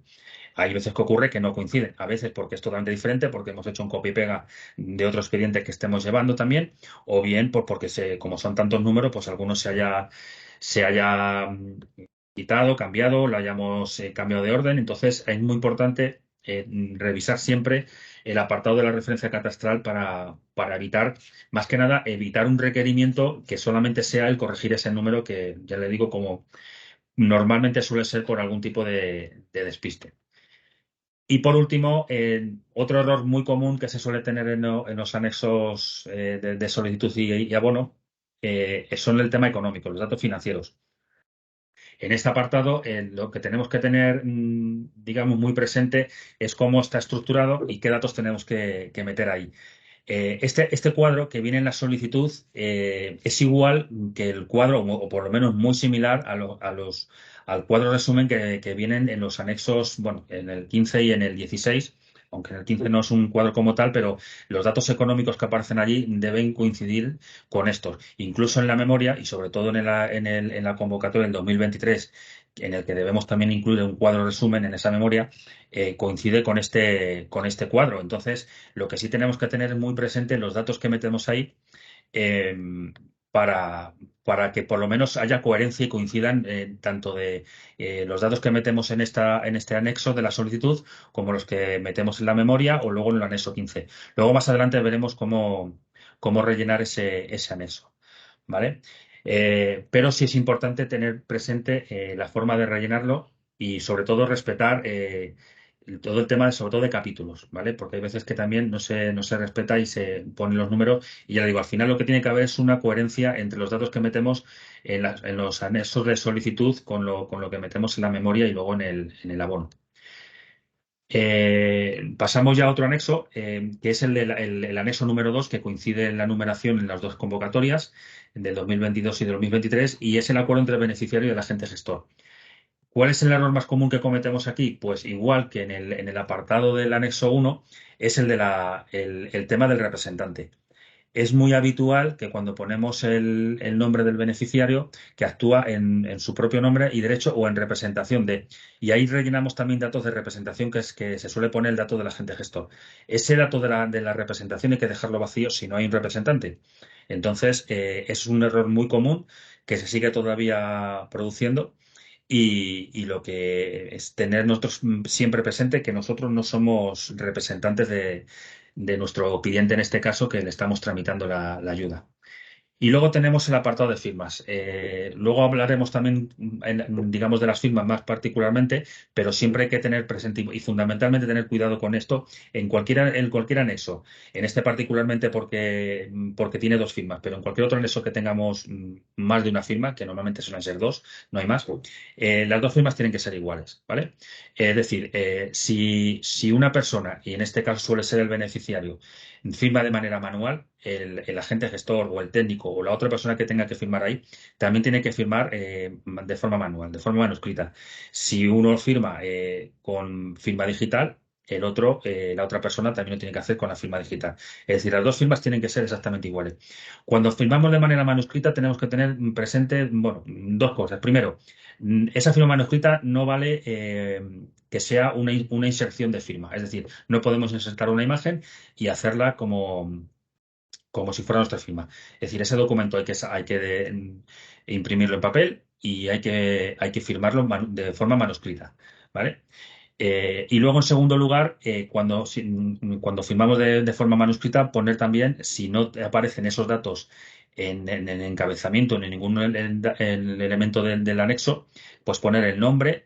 Hay veces que ocurre que no coinciden, a veces porque es totalmente diferente, porque hemos hecho un copia y pega de otro expediente que estemos llevando también, o bien porque como son tantos números, pues algunos se haya quitado, cambiado, lo hayamos cambiado de orden. Entonces es muy importante revisar siempre el apartado de la referencia catastral para evitar, más que nada, evitar un requerimiento que solamente sea el corregir ese número que, ya le digo, como normalmente suele ser por algún tipo de despiste. Y por último, otro error muy común que se suele tener en los anexos de solicitud y abono son el tema económico, los datos financieros. En este apartado, lo que tenemos que tener, digamos, muy presente es cómo está estructurado y qué datos tenemos que meter ahí. Este cuadro que viene en la solicitud es igual que el cuadro, o por lo menos muy similar al cuadro resumen que vienen en los anexos, bueno, en el 15 y en el 16, aunque en el 15 no es un cuadro como tal, pero los datos económicos que aparecen allí deben coincidir con estos. Incluso en la memoria y sobre todo en la convocatoria del 2023, en el que debemos también incluir un cuadro resumen en esa memoria, coincide con este cuadro. Entonces, lo que sí tenemos que tener muy presente los datos que metemos ahí eh, para, para que por lo menos haya coherencia y coincidan tanto de los datos que metemos en este anexo de la solicitud como los que metemos en la memoria o luego en el anexo 15. Luego más adelante veremos cómo rellenar ese anexo. ¿Vale? Pero sí es importante tener presente la forma de rellenarlo y sobre todo respetar todo el tema, sobre todo de capítulos, ¿vale? Porque hay veces que también no se respeta y se ponen los números. Y ya le digo, al final lo que tiene que haber es una coherencia entre los datos que metemos en los anexos de solicitud con lo que metemos en la memoria y luego en el abono. Pasamos ya a otro anexo, que es el anexo número 2, que coincide en la numeración en las dos convocatorias, del 2022 y del 2023, y es el acuerdo entre el beneficiario y el agente gestor. ¿Cuál es el error más común que cometemos aquí? Pues igual que en el apartado del anexo 1, es el tema del representante. Es muy habitual que cuando ponemos el nombre del beneficiario, que actúa en su propio nombre y derecho o en representación de. Y ahí rellenamos también datos de representación, que es que se suele poner el dato del agente gestor. Ese dato de la representación hay que dejarlo vacío si no hay un representante. Entonces, es un error muy común que se sigue todavía produciendo. Y lo que es tener nosotros siempre presente que nosotros no somos representantes de nuestro cliente en este caso, que le estamos tramitando la ayuda. Y luego tenemos el apartado de firmas. Luego hablaremos también, digamos, de las firmas más particularmente, pero siempre hay que tener presente y fundamentalmente tener cuidado con esto en cualquier anexo. En este particularmente porque tiene dos firmas, pero en cualquier otro anexo que tengamos más de una firma, que normalmente suelen ser dos, no hay más, las dos firmas tienen que ser iguales, ¿vale? Es decir, si una persona, y en este caso suele ser el beneficiario, firma de manera manual, el agente gestor o el técnico o la otra persona que tenga que firmar ahí también tiene que firmar de forma manual, de forma manuscrita. Si uno firma con firma digital, la otra persona también lo tiene que hacer con la firma digital. Es decir, las dos firmas tienen que ser exactamente iguales. Cuando firmamos de manera manuscrita tenemos que tener presente, bueno, dos cosas. Primero, esa firma manuscrita no vale que sea una inserción de firma. Es decir, no podemos insertar una imagen y hacerla como si fuera nuestra firma. Es decir, ese documento hay que imprimirlo en papel y hay que firmarlo de forma manuscrita, ¿vale? Y luego, en segundo lugar, cuando firmamos de forma manuscrita, poner también, si no te aparecen esos datos en el encabezamiento ni en ningún el elemento del anexo, pues poner el nombre,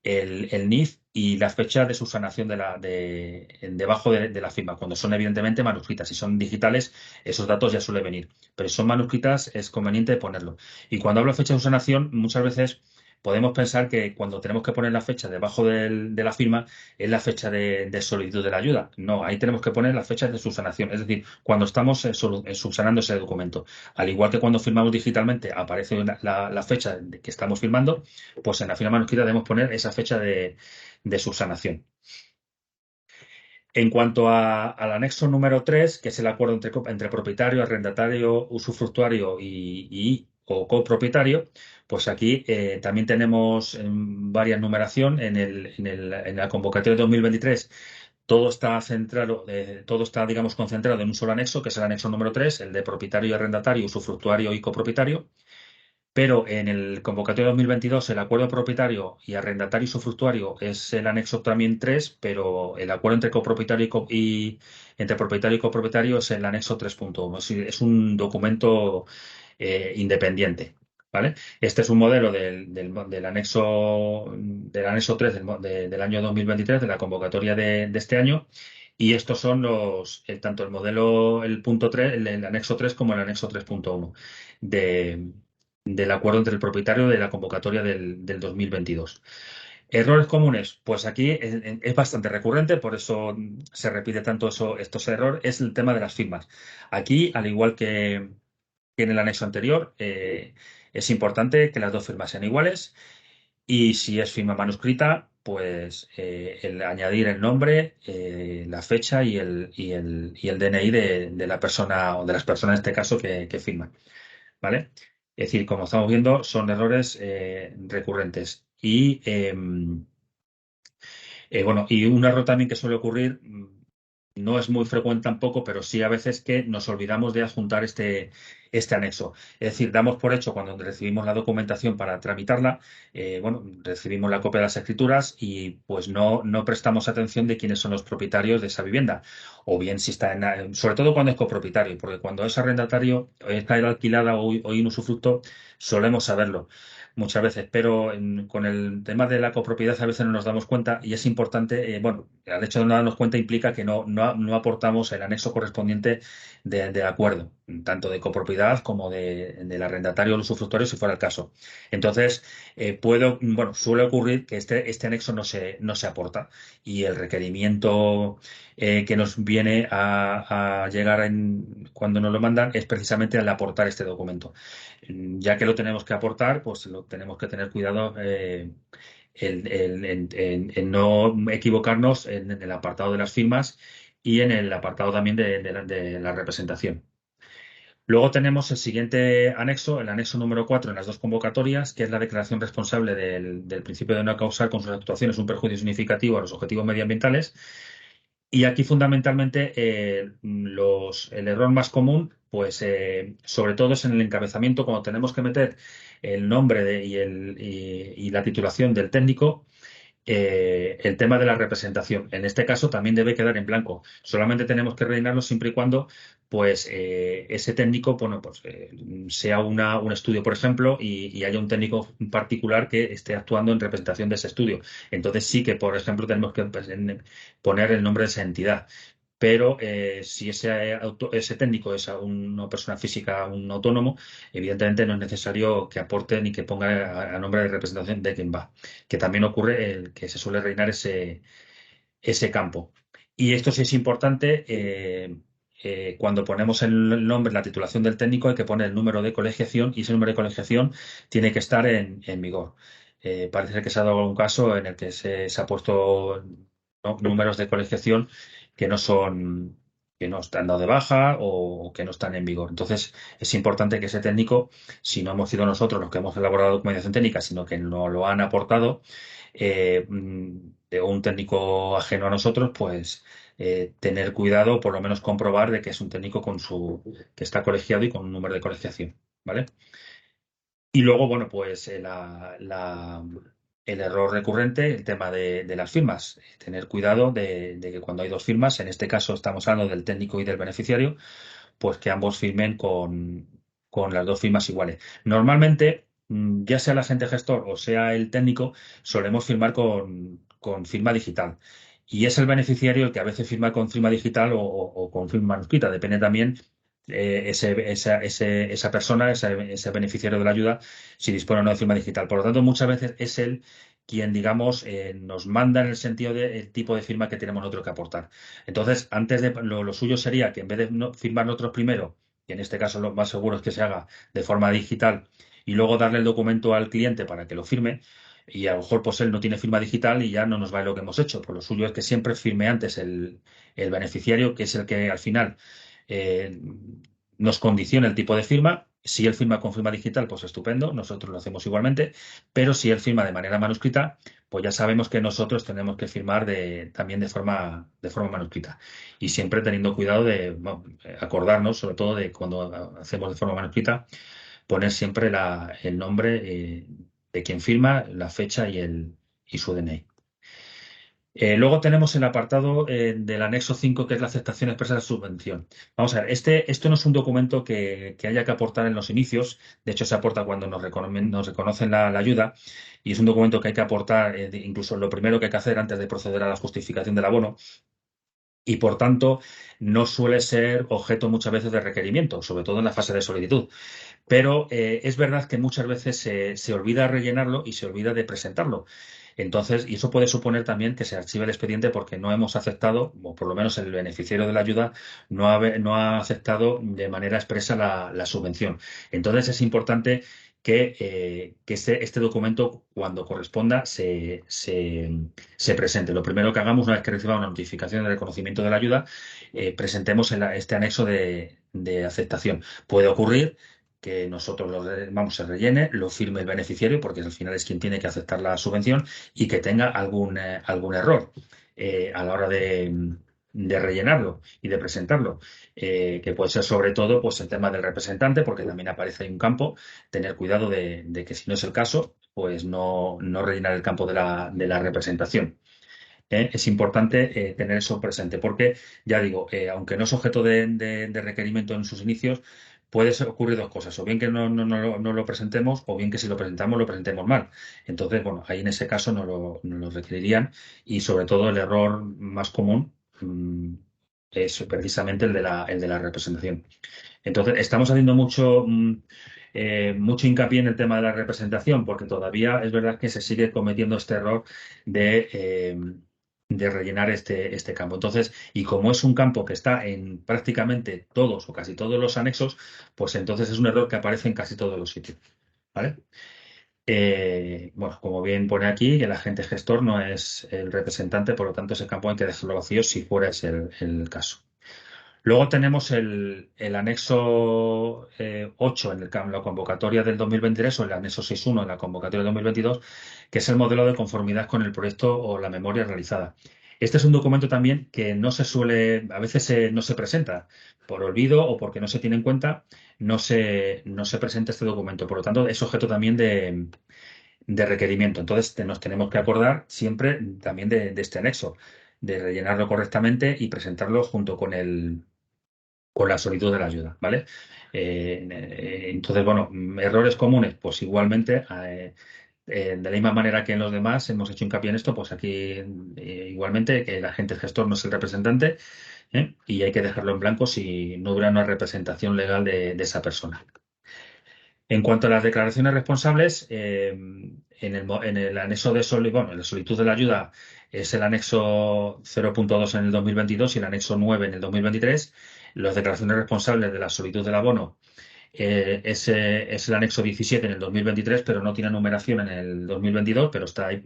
el NIF y la fecha de subsanación debajo de la firma. Cuando son evidentemente manuscritas, si son digitales, esos datos ya suelen venir. Pero si son manuscritas, es conveniente ponerlo. Y cuando hablo de fecha de subsanación, muchas veces podemos pensar que cuando tenemos que poner la fecha debajo de la firma es la fecha de solicitud de la ayuda. No, ahí tenemos que poner la fecha de subsanación, es decir, cuando estamos subsanando ese documento. Al igual que cuando firmamos digitalmente aparece la fecha de que estamos firmando, pues en la firma manuscrita debemos poner esa fecha de subsanación. En cuanto al anexo número 3, que es el acuerdo entre propietario, arrendatario, usufructuario o copropietario, pues aquí también tenemos varias numeración en la convocatoria de 2023. Todo está centrado, todo está, digamos, concentrado en un solo anexo, que es el anexo número 3, el de propietario y arrendatario, usufructuario y copropietario. Pero en el convocatorio 2022 el acuerdo propietario y arrendatario y usufructuario es el anexo también 3, pero el acuerdo entre copropietario entre propietario y copropietario es el anexo 3.1. Es un documento independiente. ¿Vale? Este es un modelo del anexo 3 del año 2023, de la convocatoria de este año. Y estos son tanto el modelo, el punto 3, el anexo 3 como el anexo 3.1 del acuerdo entre el propietario de la convocatoria del 2022. Errores comunes, pues aquí es bastante recurrente, por eso se repite tanto estos errores, es el tema de las firmas. Aquí, al igual que en el anexo anterior, es importante que las dos firmas sean iguales y si es firma manuscrita, pues el añadir el nombre, la fecha y el DNI de la persona o de las personas en este caso que firman. ¿Vale? Es decir, como estamos viendo, son errores recurrentes. Bueno, y un error también que suele ocurrir, no es muy frecuente tampoco, pero sí a veces que nos olvidamos de adjuntar este anexo. Es decir, damos por hecho cuando recibimos la documentación para tramitarla, bueno, recibimos la copia de las escrituras y pues no prestamos atención de quiénes son los propietarios de esa vivienda. O bien si está sobre todo cuando es copropietario, porque cuando es arrendatario, está alquilada o en usufructo, solemos saberlo muchas veces, pero con el tema de la copropiedad a veces no nos damos cuenta y es importante, bueno, el hecho de no darnos cuenta implica que no aportamos el anexo correspondiente del acuerdo, tanto de copropiedad como del arrendatario o el usufructuario, si fuera el caso. Entonces, bueno, suele ocurrir que este anexo no se aporta y el requerimiento que nos viene a llegar cuando nos lo mandan es precisamente el aportar este documento. Ya que lo tenemos que aportar, pues lo tenemos que tener cuidado en no equivocarnos en el apartado de las firmas y en el apartado también de la representación. Luego tenemos el siguiente anexo, el anexo número 4 en las dos convocatorias, que es la declaración responsable del principio de no causar con sus actuaciones un perjuicio significativo a los objetivos medioambientales. Y aquí fundamentalmente el error más común, pues sobre todo es en el encabezamiento, cuando tenemos que meter el nombre y la titulación del técnico, el tema de la representación. En este caso también debe quedar en blanco. Solamente tenemos que rellenarlo siempre y cuando pues ese técnico, bueno, pues sea un estudio, por ejemplo, y haya un técnico particular que esté actuando en representación de ese estudio. Entonces sí que, por ejemplo, tenemos que pues, poner el nombre de esa entidad. Pero si ese técnico es una persona física, un autónomo, evidentemente no es necesario que aporte ni que ponga a nombre de representación de quien va, que también ocurre que se suele reinar ese campo. Y esto sí es importante, cuando ponemos el nombre, la titulación del técnico, hay que poner el número de colegiación y ese número de colegiación tiene que estar en vigor. Parece ser que se ha dado algún caso en el que se ha puesto números de colegiación que no están dado de baja o que no están en vigor. Entonces, es importante que ese técnico, si no hemos sido nosotros los que hemos elaborado la documentación técnica, sino que nos lo han aportado, de un técnico ajeno a nosotros, pues tener cuidado, por lo menos comprobar de que es un técnico que está colegiado y con un número de colegiación, ¿vale? Y luego, bueno, pues el error recurrente, el tema de las firmas. Tener cuidado de que cuando hay dos firmas, en este caso estamos hablando del técnico y del beneficiario, pues que ambos firmen con las dos firmas iguales. Normalmente, ya sea el agente gestor o sea el técnico, solemos firmar con firma digital. Y es el beneficiario el que a veces firma con firma digital o con firma manuscrita. Depende también esa persona, ese beneficiario de la ayuda, si dispone o no de firma digital. Por lo tanto, muchas veces es él quien, digamos, nos manda en el sentido del tipo de firma que tenemos nosotros que aportar. Entonces, antes lo suyo sería que en vez de firmar nosotros primero, y en este caso lo más seguro es que se haga de forma digital, y luego darle el documento al cliente para que lo firme, y a lo mejor pues él no tiene firma digital y ya no nos vale lo que hemos hecho. Pues lo suyo es que siempre firme antes el beneficiario, que es el que al final eh, nos condiciona el tipo de firma, Si él firma con firma digital, pues estupendo, nosotros lo hacemos igualmente, pero si él firma de manera manuscrita, pues ya sabemos que nosotros tenemos que firmar también de forma manuscrita. Y siempre teniendo cuidado de acordarnos, sobre todo de cuando hacemos de forma manuscrita, poner siempre el nombre de quien firma, la fecha y su DNI. Luego tenemos el apartado del anexo 5, que es la aceptación expresa de subvención. Vamos a ver, esto no es un documento que haya que aportar en los inicios, de hecho se aporta cuando nos reconocen la ayuda, y es un documento que hay que aportar, incluso lo primero que hay que hacer antes de proceder a la justificación del abono, y por tanto no suele ser objeto muchas veces de requerimiento, sobre todo en la fase de solicitud. Pero es verdad que muchas veces se olvida rellenarlo y se olvida de presentarlo. Entonces, y eso puede suponer también que se archive el expediente porque no hemos aceptado, o por lo menos el beneficiario de la ayuda no ha aceptado de manera expresa la subvención. Entonces, es importante que este documento, cuando corresponda, se presente. Lo primero que hagamos, una vez que recibamos una notificación de reconocimiento de la ayuda, presentemos este anexo de aceptación. Puede ocurrir que nosotros se rellene, lo firme el beneficiario, porque al final es quien tiene que aceptar la subvención, y que tenga algún error a la hora de rellenarlo y de presentarlo, que puede ser sobre todo pues el tema del representante, porque también aparece ahí un campo, tener cuidado de que si no es el caso, pues no rellenar el campo de la representación. Es importante tener eso presente porque, ya digo, aunque no es objeto de requerimiento en sus inicios, ocurrir dos cosas, o bien que no lo presentemos, o bien que si lo presentemos mal. Entonces, bueno, ahí en ese caso no lo requerirían, y sobre todo el error más común es precisamente el de la representación. Entonces, estamos haciendo mucho hincapié en el tema de la representación, porque todavía es verdad que se sigue cometiendo este error de rellenar este campo. Entonces, y como es un campo que está en prácticamente todos o casi todos los anexos, pues entonces es un error que aparece en casi todos los sitios. ¿Vale? Bueno, como bien pone aquí, el agente gestor no es el representante, por lo tanto ese campo hay que dejarlo vacío si fuera ese el caso. Luego tenemos el anexo 8 en la convocatoria del 2023, o el anexo 6.1 en la convocatoria del 2022, que es el modelo de conformidad con el proyecto o la memoria realizada. Este es un documento también que a veces no se presenta por olvido o porque no se tiene en cuenta, no se presenta este documento. Por lo tanto, es objeto también de requerimiento. Entonces, nos tenemos que acordar siempre también de este anexo, de rellenarlo correctamente y presentarlo junto con la solicitud de la ayuda, ¿vale? Entonces, bueno, errores comunes, pues igualmente, de la misma manera que en los demás hemos hecho hincapié en esto, pues aquí igualmente que el agente gestor no es el representante, y hay que dejarlo en blanco si no hubiera una representación legal de esa persona. En cuanto a las declaraciones responsables, en el anexo en la solicitud de la ayuda es el anexo 0.2 en el 2022 y el anexo 9 en el 2023. Las declaraciones responsables de la solicitud del abono es el anexo 17 en el 2023, pero no tiene numeración en el 2022, pero está ahí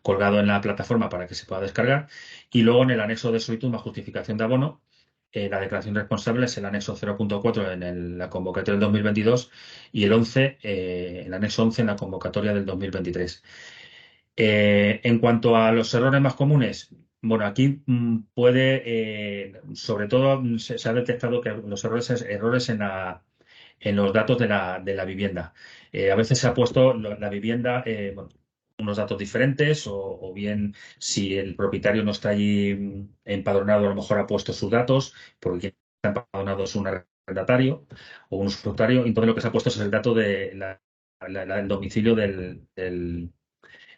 colgado en la plataforma para que se pueda descargar. Y luego en el anexo de solicitud más justificación de abono, la declaración responsable es el anexo 0.4 en la convocatoria del 2022 y el anexo 11 en la convocatoria del 2023. En cuanto a los errores más comunes, bueno, aquí sobre todo se ha detectado que los errores en los datos de la vivienda. A veces se ha puesto la vivienda, bueno, unos datos diferentes, o bien si el propietario no está allí empadronado, a lo mejor ha puesto sus datos, porque quien está empadronado es un arrendatario o un usufructuario, entonces lo que se ha puesto es el dato de el domicilio del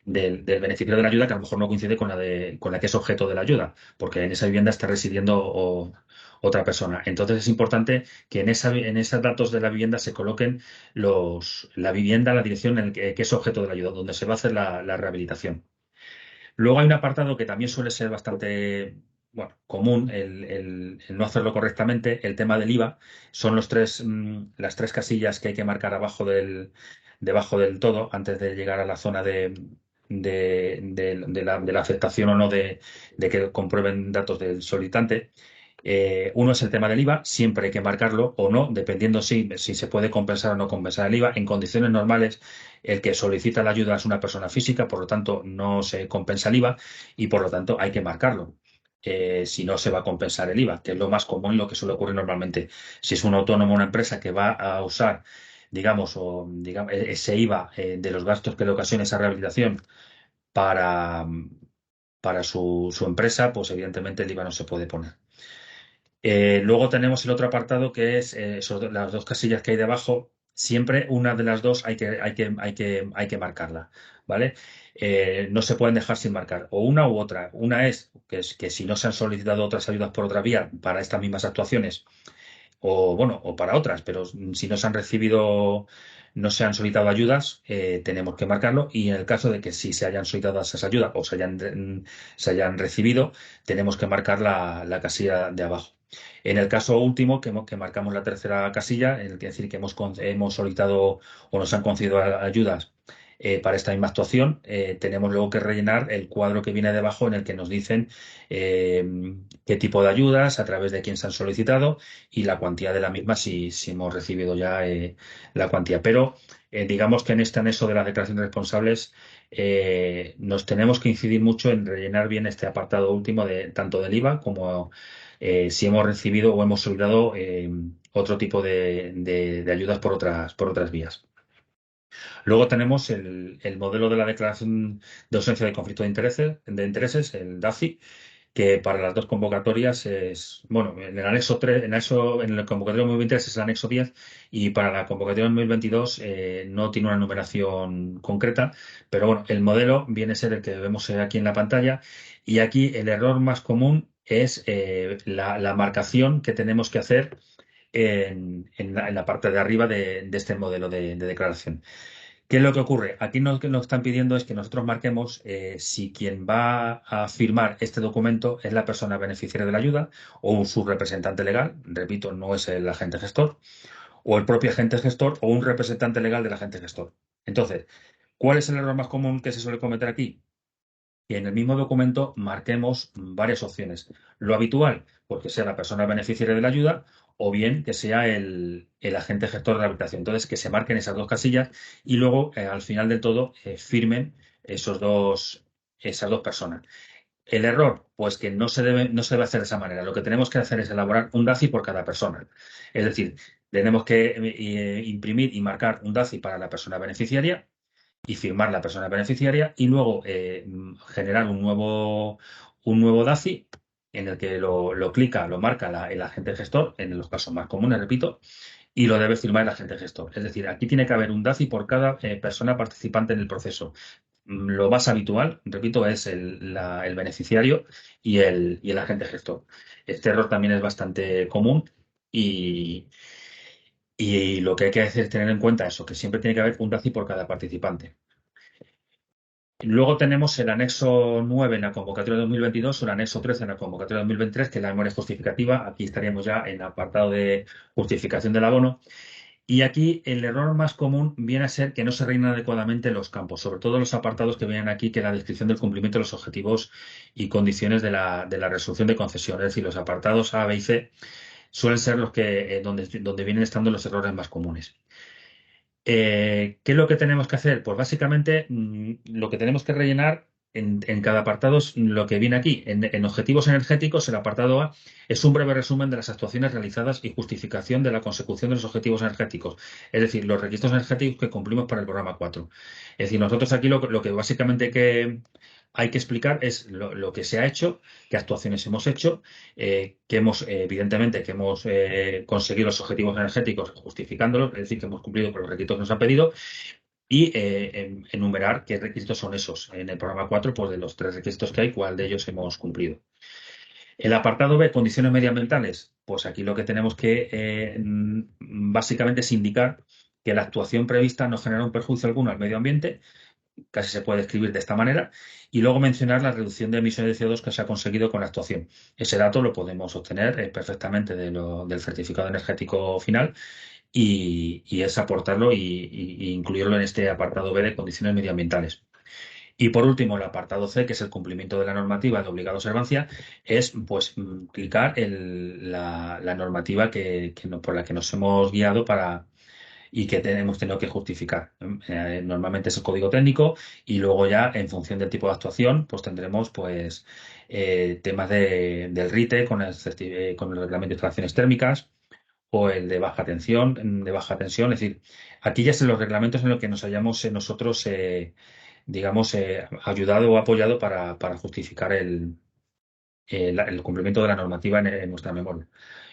beneficiario de la ayuda, que a lo mejor no coincide con la que es objeto de la ayuda, porque en esa vivienda está residiendo otra persona. Entonces es importante que en esos datos de la vivienda se coloquen la vivienda, la dirección en que es objeto de la ayuda, donde se va a hacer la rehabilitación. Luego hay un apartado que también suele ser bastante, bueno, común, el no hacerlo correctamente, el tema del IVA. Son las tres casillas que hay que marcar debajo del todo, antes de llegar a la zona de la aceptación o no de que comprueben datos del solicitante. Uno es el tema del IVA, siempre hay que marcarlo o no, dependiendo si se puede compensar o no compensar el IVA. En condiciones normales, el que solicita la ayuda es una persona física, por lo tanto no se compensa el IVA y por lo tanto hay que marcarlo. Si no se va a compensar el IVA, que es lo más común, lo que suele ocurrir normalmente. Si es un autónomo o una empresa que va a usar, digamos, ese IVA de los gastos que le ocasiona esa rehabilitación para, para su empresa, pues evidentemente el IVA no se puede poner. Luego tenemos el otro apartado que es las dos casillas que hay debajo. Siempre una de las dos hay que marcarla, ¿vale? No se pueden dejar sin marcar, o una u otra. Una es que si no se han solicitado otras ayudas por otra vía para estas mismas actuaciones, o bueno, o para otras, pero si no se han recibido, no se han solicitado ayudas, tenemos que marcarlo. Y en el caso de que sí se hayan solicitado esas ayudas o se hayan recibido, tenemos que marcar la casilla de abajo. En el caso último, que marcamos la tercera casilla, es decir, que hemos solicitado o nos han concedido ayudas para esta misma actuación, tenemos luego que rellenar el cuadro que viene debajo en el que nos dicen qué tipo de ayudas, a través de quién se han solicitado y la cuantía de la misma si hemos recibido ya la cuantía. Pero digamos que en este anexo de la declaración de responsables nos tenemos que incidir mucho en rellenar bien este apartado último de tanto del IVA como si hemos recibido o hemos solicitado otro tipo de ayudas por otras vías. Luego tenemos el modelo de la declaración de ausencia de conflicto de intereses, el DACI, que para las dos convocatorias es, bueno, en el anexo 3, en la convocatoria 2023 es el anexo 10 y para la convocatoria 2022 no tiene una numeración concreta, pero bueno, el modelo viene a ser el que vemos aquí en la pantalla y aquí el error más común es la marcación que tenemos que hacer en la parte de arriba de este modelo de declaración. ¿Qué es lo que ocurre? Aquí lo que nos están pidiendo es que nosotros marquemos si quien va a firmar este documento es la persona beneficiaria de la ayuda o su representante legal, repito, no es el agente gestor, o el propio agente gestor o un representante legal del agente gestor. Entonces, ¿cuál es el error más común que se suele cometer aquí? Que en el mismo documento marquemos varias opciones. Lo habitual, pues que sea la persona beneficiaria de la ayuda o bien que sea el agente gestor de la habitación. Entonces, que se marquen esas dos casillas y luego, al final del todo, firmen esas dos personas. El error, pues que no se debe hacer de esa manera. Lo que tenemos que hacer es elaborar un DACI por cada persona. Es decir, tenemos que imprimir y marcar un DACI para la persona beneficiaria y firmar la persona beneficiaria y luego generar un nuevo DACI en el que lo clica, lo marca el agente gestor, en los casos más comunes, repito, y lo debe firmar el agente gestor. Es decir, aquí tiene que haber un DACI por cada persona participante en el proceso. Lo más habitual, repito, es el beneficiario y el agente gestor. Este error también es bastante común y lo que hay que hacer es tener en cuenta eso, que siempre tiene que haber un DACI por cada participante. Luego tenemos el anexo 9 en la convocatoria 2022 o el anexo 13 en la convocatoria 2023, que es la memoria justificativa. Aquí estaríamos ya en el apartado de justificación del abono. Y aquí el error más común viene a ser que no se rellenan adecuadamente los campos, sobre todo los apartados que vienen aquí, que es la descripción del cumplimiento de los objetivos y condiciones de la resolución de concesión. Es decir, los apartados A, B y C suelen ser los que donde vienen estando los errores más comunes. ¿Qué es lo que tenemos que hacer? Pues básicamente lo que tenemos que rellenar en cada apartado es lo que viene aquí. En objetivos energéticos, el apartado A es un breve resumen de las actuaciones realizadas y justificación de la consecución de los objetivos energéticos, es decir, los requisitos energéticos que cumplimos para el programa 4. Es decir, nosotros aquí lo que básicamente hay que explicar es lo que se ha hecho, qué actuaciones hemos hecho, evidentemente, que hemos conseguido los objetivos energéticos justificándolos, es decir, que hemos cumplido con los requisitos que nos han pedido, y enumerar qué requisitos son esos. En el programa 4, pues de los 3 requisitos que hay, cuál de ellos hemos cumplido. El apartado B, condiciones medioambientales, pues aquí lo que tenemos que básicamente es indicar que la actuación prevista no genera un perjuicio alguno al medio ambiente, casi se puede escribir de esta manera, y luego mencionar la reducción de emisiones de CO2 que se ha conseguido con la actuación. Ese dato lo podemos obtener perfectamente del certificado energético final y es aportarlo y incluirlo en este apartado B de condiciones medioambientales. Y por último, el apartado C, que es el cumplimiento de la normativa de obligada observancia, es pues clicar la normativa por la que nos hemos guiado y que hemos tenido que justificar. Normalmente es el código técnico y luego ya en función del tipo de actuación pues tendremos pues temas del RITE con el reglamento de instalaciones térmicas o el de baja tensión. Es decir, aquí ya son los reglamentos en los que nos hayamos nosotros, digamos, ayudado o apoyado para justificar el cumplimiento de la normativa en nuestra memoria.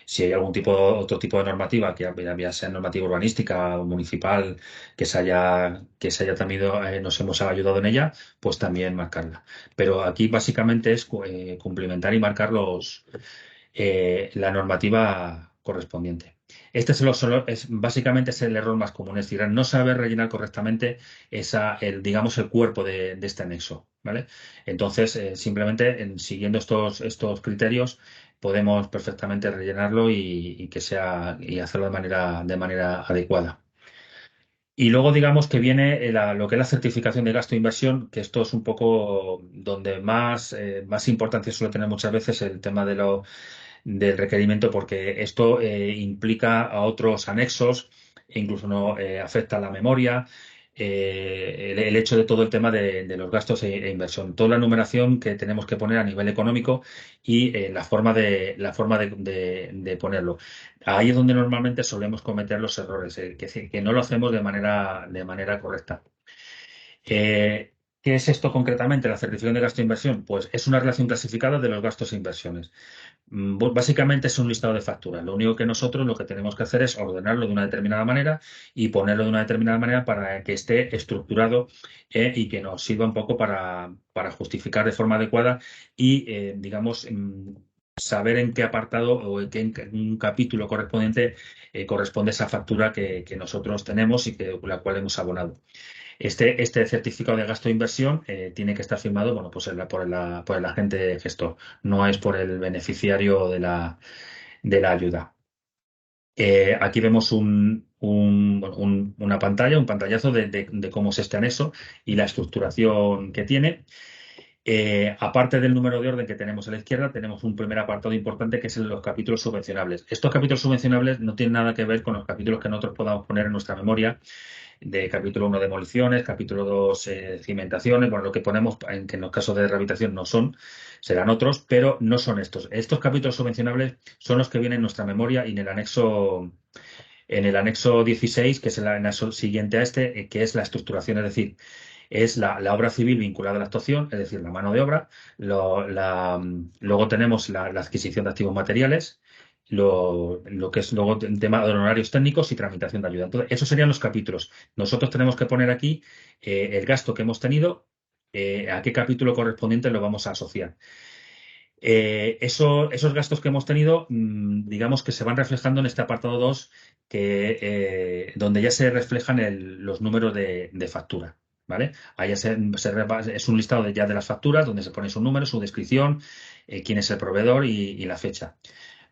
Si hay otro tipo de normativa, que ya sea normativa urbanística o municipal, que se haya también, nos hemos ayudado en ella, pues también marcarla. Pero aquí básicamente es cumplimentar y marcar la normativa correspondiente. Este básicamente es el error más común, es decir, no saber rellenar correctamente digamos, el cuerpo de este anexo, ¿vale? Entonces, simplemente siguiendo estos criterios, podemos perfectamente rellenarlo y hacerlo de manera adecuada. Y luego digamos que viene lo que es la certificación de gasto e inversión, que esto es un poco donde más importancia suele tener muchas veces el tema del requerimiento, porque esto implica a otros anexos e incluso no afecta a la memoria. El hecho de todo el tema de los gastos e inversión, toda la numeración que tenemos que poner a nivel económico y la forma de ponerlo. Ahí es donde normalmente solemos cometer los errores, que no lo hacemos de manera correcta. ¿Qué es esto concretamente? La certificación de gasto e inversión. Pues es una relación clasificada de los gastos e inversiones. Básicamente es un listado de facturas. Lo único que nosotros lo que tenemos que hacer es ordenarlo de una determinada manera y ponerlo de una determinada manera para que esté estructurado y que nos sirva un poco para justificar de forma adecuada y, digamos, saber en qué apartado o en un capítulo correspondiente corresponde esa factura que nosotros tenemos y la cual hemos abonado. Este certificado de gasto de inversión tiene que estar firmado, bueno, pues por el agente gestor, no es por el beneficiario de la ayuda. Aquí vemos una pantalla, un pantallazo de cómo es este anexo y la estructuración que tiene. Aparte del número de orden que tenemos a la izquierda, tenemos un primer apartado importante que es el de los capítulos subvencionables. Estos capítulos subvencionables no tienen nada que ver con los capítulos que nosotros podamos poner en nuestra memoria de capítulo 1 demoliciones, capítulo 2 cimentaciones, bueno, lo que ponemos, que en los casos de rehabilitación no serán otros, pero no son estos. Estos capítulos subvencionables son los que vienen en nuestra memoria y en el anexo 16, que es el anexo siguiente a este, que es la estructuración, es decir, es la obra civil vinculada a la actuación, es decir, la mano de obra. Luego tenemos la adquisición de activos materiales, lo que es luego el tema de honorarios técnicos y tramitación de ayuda. Entonces, esos serían los capítulos. Nosotros tenemos que poner aquí el gasto que hemos tenido, a qué capítulo correspondiente lo vamos a asociar. Esos gastos que hemos tenido, digamos que se van reflejando en este apartado 2, donde ya se reflejan los números de factura. ¿Vale? Ahí es un listado ya de las facturas, donde se pone su número, su descripción, quién es el proveedor y la fecha.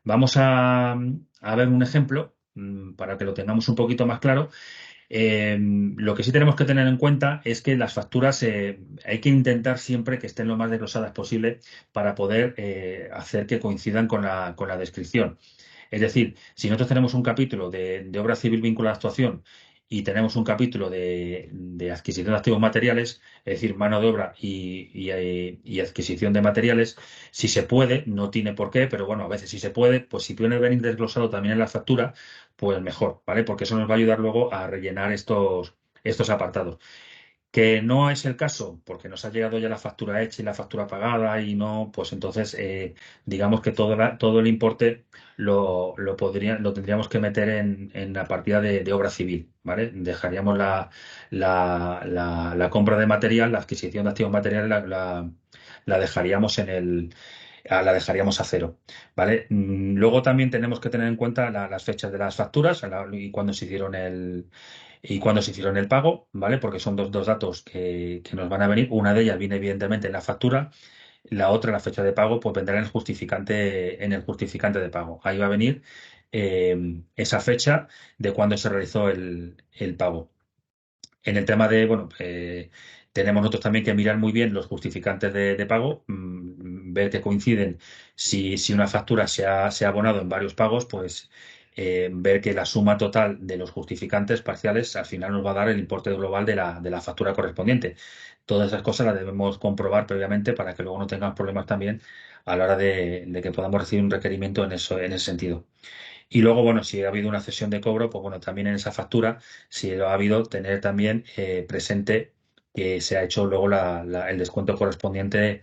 Vamos a ver un ejemplo para que lo tengamos un poquito más claro. Lo que sí tenemos que tener en cuenta es que las facturas hay que intentar siempre que estén lo más desglosadas posible para poder hacer que coincidan con la descripción. Es decir, si nosotros tenemos un capítulo de obra civil vinculada a actuación y tenemos un capítulo de adquisición de activos materiales, es decir, mano de obra y adquisición de materiales, si se puede, no tiene por qué, pero bueno, a veces si se puede, pues si puede venir desglosado también en la factura, pues mejor, ¿vale? Porque eso nos va a ayudar luego a rellenar estos apartados. Que no es el caso, porque nos ha llegado ya la factura hecha y la factura pagada y no, pues entonces digamos que todo el importe lo tendríamos que meter en la partida de obra civil, ¿vale? Dejaríamos la compra de material, la adquisición de activos materiales, la dejaríamos la dejaríamos a cero, ¿vale? Luego también tenemos que tener en cuenta las fechas de las facturas y cuando se hicieron el pago, ¿vale? Porque son dos datos que nos van a venir. Una de ellas viene evidentemente en la factura, la otra, la fecha de pago, pues vendrá en el justificante de pago. Ahí va a venir esa fecha de cuando se realizó el pago. En el tema Tenemos nosotros también que mirar muy bien los justificantes de pago, ver que coinciden. Si una factura se ha abonado en varios pagos, pues ver que la suma total de los justificantes parciales al final nos va a dar el importe global de la factura correspondiente. Todas esas cosas las debemos comprobar previamente para que luego no tengamos problemas también a la hora de que podamos recibir un requerimiento en eso, en ese sentido. Y luego, bueno, si ha habido una cesión de cobro, pues bueno, también en esa factura, si lo ha habido, tener también presente que se ha hecho luego el descuento correspondiente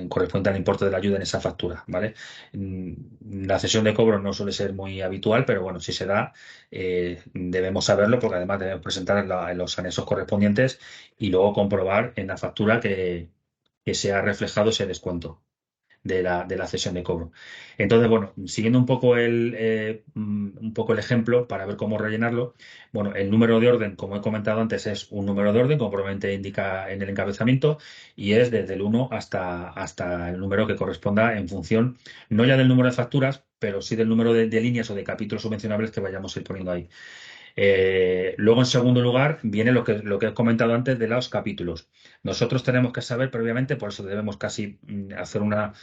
correspondiente al importe de la ayuda en esa factura, ¿vale? La cesión de cobro no suele ser muy habitual, pero bueno, si se da, debemos saberlo porque además debemos presentar en los anexos correspondientes y luego comprobar en la factura que se ha reflejado ese descuento de la cesión de cobro. Entonces, bueno, siguiendo un poco el ejemplo para ver cómo rellenarlo, bueno, el número de orden, como he comentado antes, es un número de orden, como probablemente indica en el encabezamiento, y es desde el 1 hasta el número que corresponda en función, no ya del número de facturas, pero sí del número de líneas o de capítulos subvencionables que vayamos a ir poniendo ahí. Luego, en segundo lugar, viene lo que he comentado antes de los capítulos. Nosotros tenemos que saber previamente, por eso debemos casi hacer una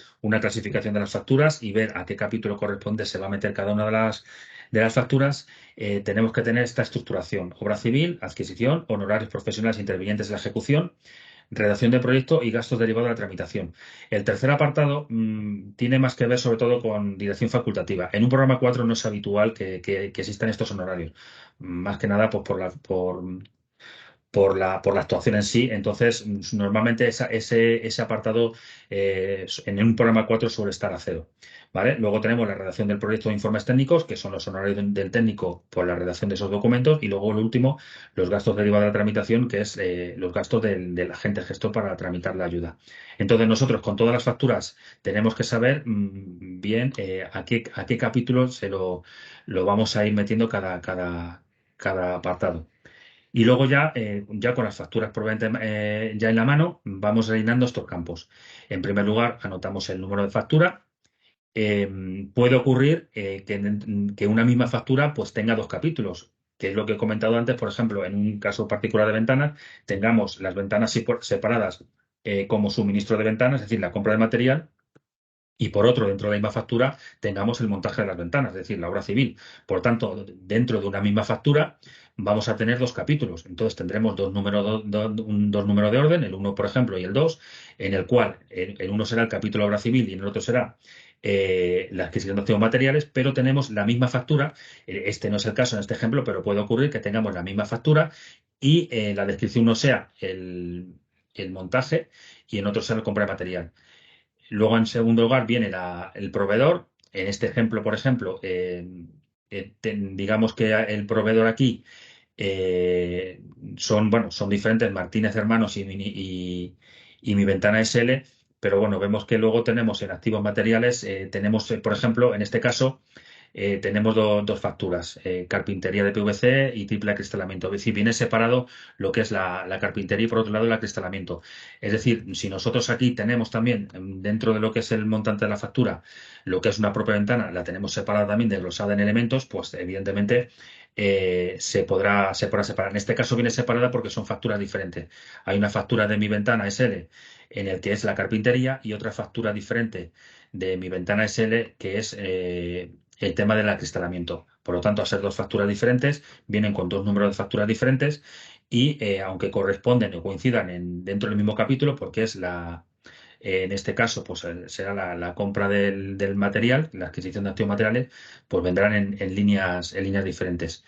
clasificación de las facturas y ver a qué capítulo corresponde se va a meter cada una de las facturas. Tenemos que tener esta estructuración: obra civil, adquisición, honorarios profesionales intervinientes en la ejecución, redacción de proyecto y gastos derivados de la tramitación. El tercer apartado tiene más que ver sobre todo con dirección facultativa. En un programa 4 no es habitual que existan estos honorarios. Más que nada pues, por la actuación en sí. Entonces, normalmente ese apartado en un programa 4 suele estar a cero. ¿Vale? Luego tenemos la redacción del proyecto de informes técnicos, que son los honorarios del técnico por la redacción de esos documentos, y luego, lo último, los gastos derivados de la tramitación, que es los gastos del agente gestor para tramitar la ayuda. Entonces, nosotros con todas las facturas tenemos que saber bien a qué capítulo lo vamos a ir metiendo cada apartado. Y luego ya con las facturas probablemente ya en la mano, vamos rellenando estos campos. En primer lugar, anotamos el número de factura. Puede ocurrir que una misma factura pues tenga dos capítulos, que es lo que he comentado antes. Por ejemplo, en un caso particular de ventanas, tengamos las ventanas separadas como suministro de ventanas, es decir, la compra de material, y por otro, dentro de la misma factura, tengamos el montaje de las ventanas, es decir, la obra civil. Por tanto, dentro de una misma factura vamos a tener dos capítulos. Entonces tendremos dos números, dos números de orden, el 1, por ejemplo, y el 2, en el cual el uno será el capítulo obra civil y en el otro será la adquisición de activos materiales, pero tenemos la misma factura. Este no es el caso en este ejemplo, pero puede ocurrir que tengamos la misma factura y la descripción no sea el montaje y en otro sea la compra de material. Luego, en segundo lugar, viene el proveedor. En este ejemplo, por ejemplo, digamos que el proveedor aquí son diferentes, Martínez Hermanos y Mi Ventana SL, pero bueno, vemos que luego tenemos en activos materiales, tenemos, por ejemplo, en este caso, tenemos dos facturas, carpintería de PVC y triple acristalamiento. Es decir, viene separado lo que es la carpintería y por otro lado el acristalamiento. Es decir, si nosotros aquí tenemos también dentro de lo que es el montante de la factura, lo que es una propia ventana, la tenemos separada también, desglosada en elementos, pues evidentemente se podrá separar. En este caso viene separada porque son facturas diferentes. Hay una factura de Mi Ventana SL en el que es la carpintería y otra factura diferente de Mi Ventana SL que es el tema del acristalamiento. Por lo tanto, al ser dos facturas diferentes, vienen con dos números de facturas diferentes y aunque corresponden o coincidan dentro del mismo capítulo, porque es en este caso, pues será la compra del material, la adquisición de activos materiales, pues vendrán en líneas diferentes.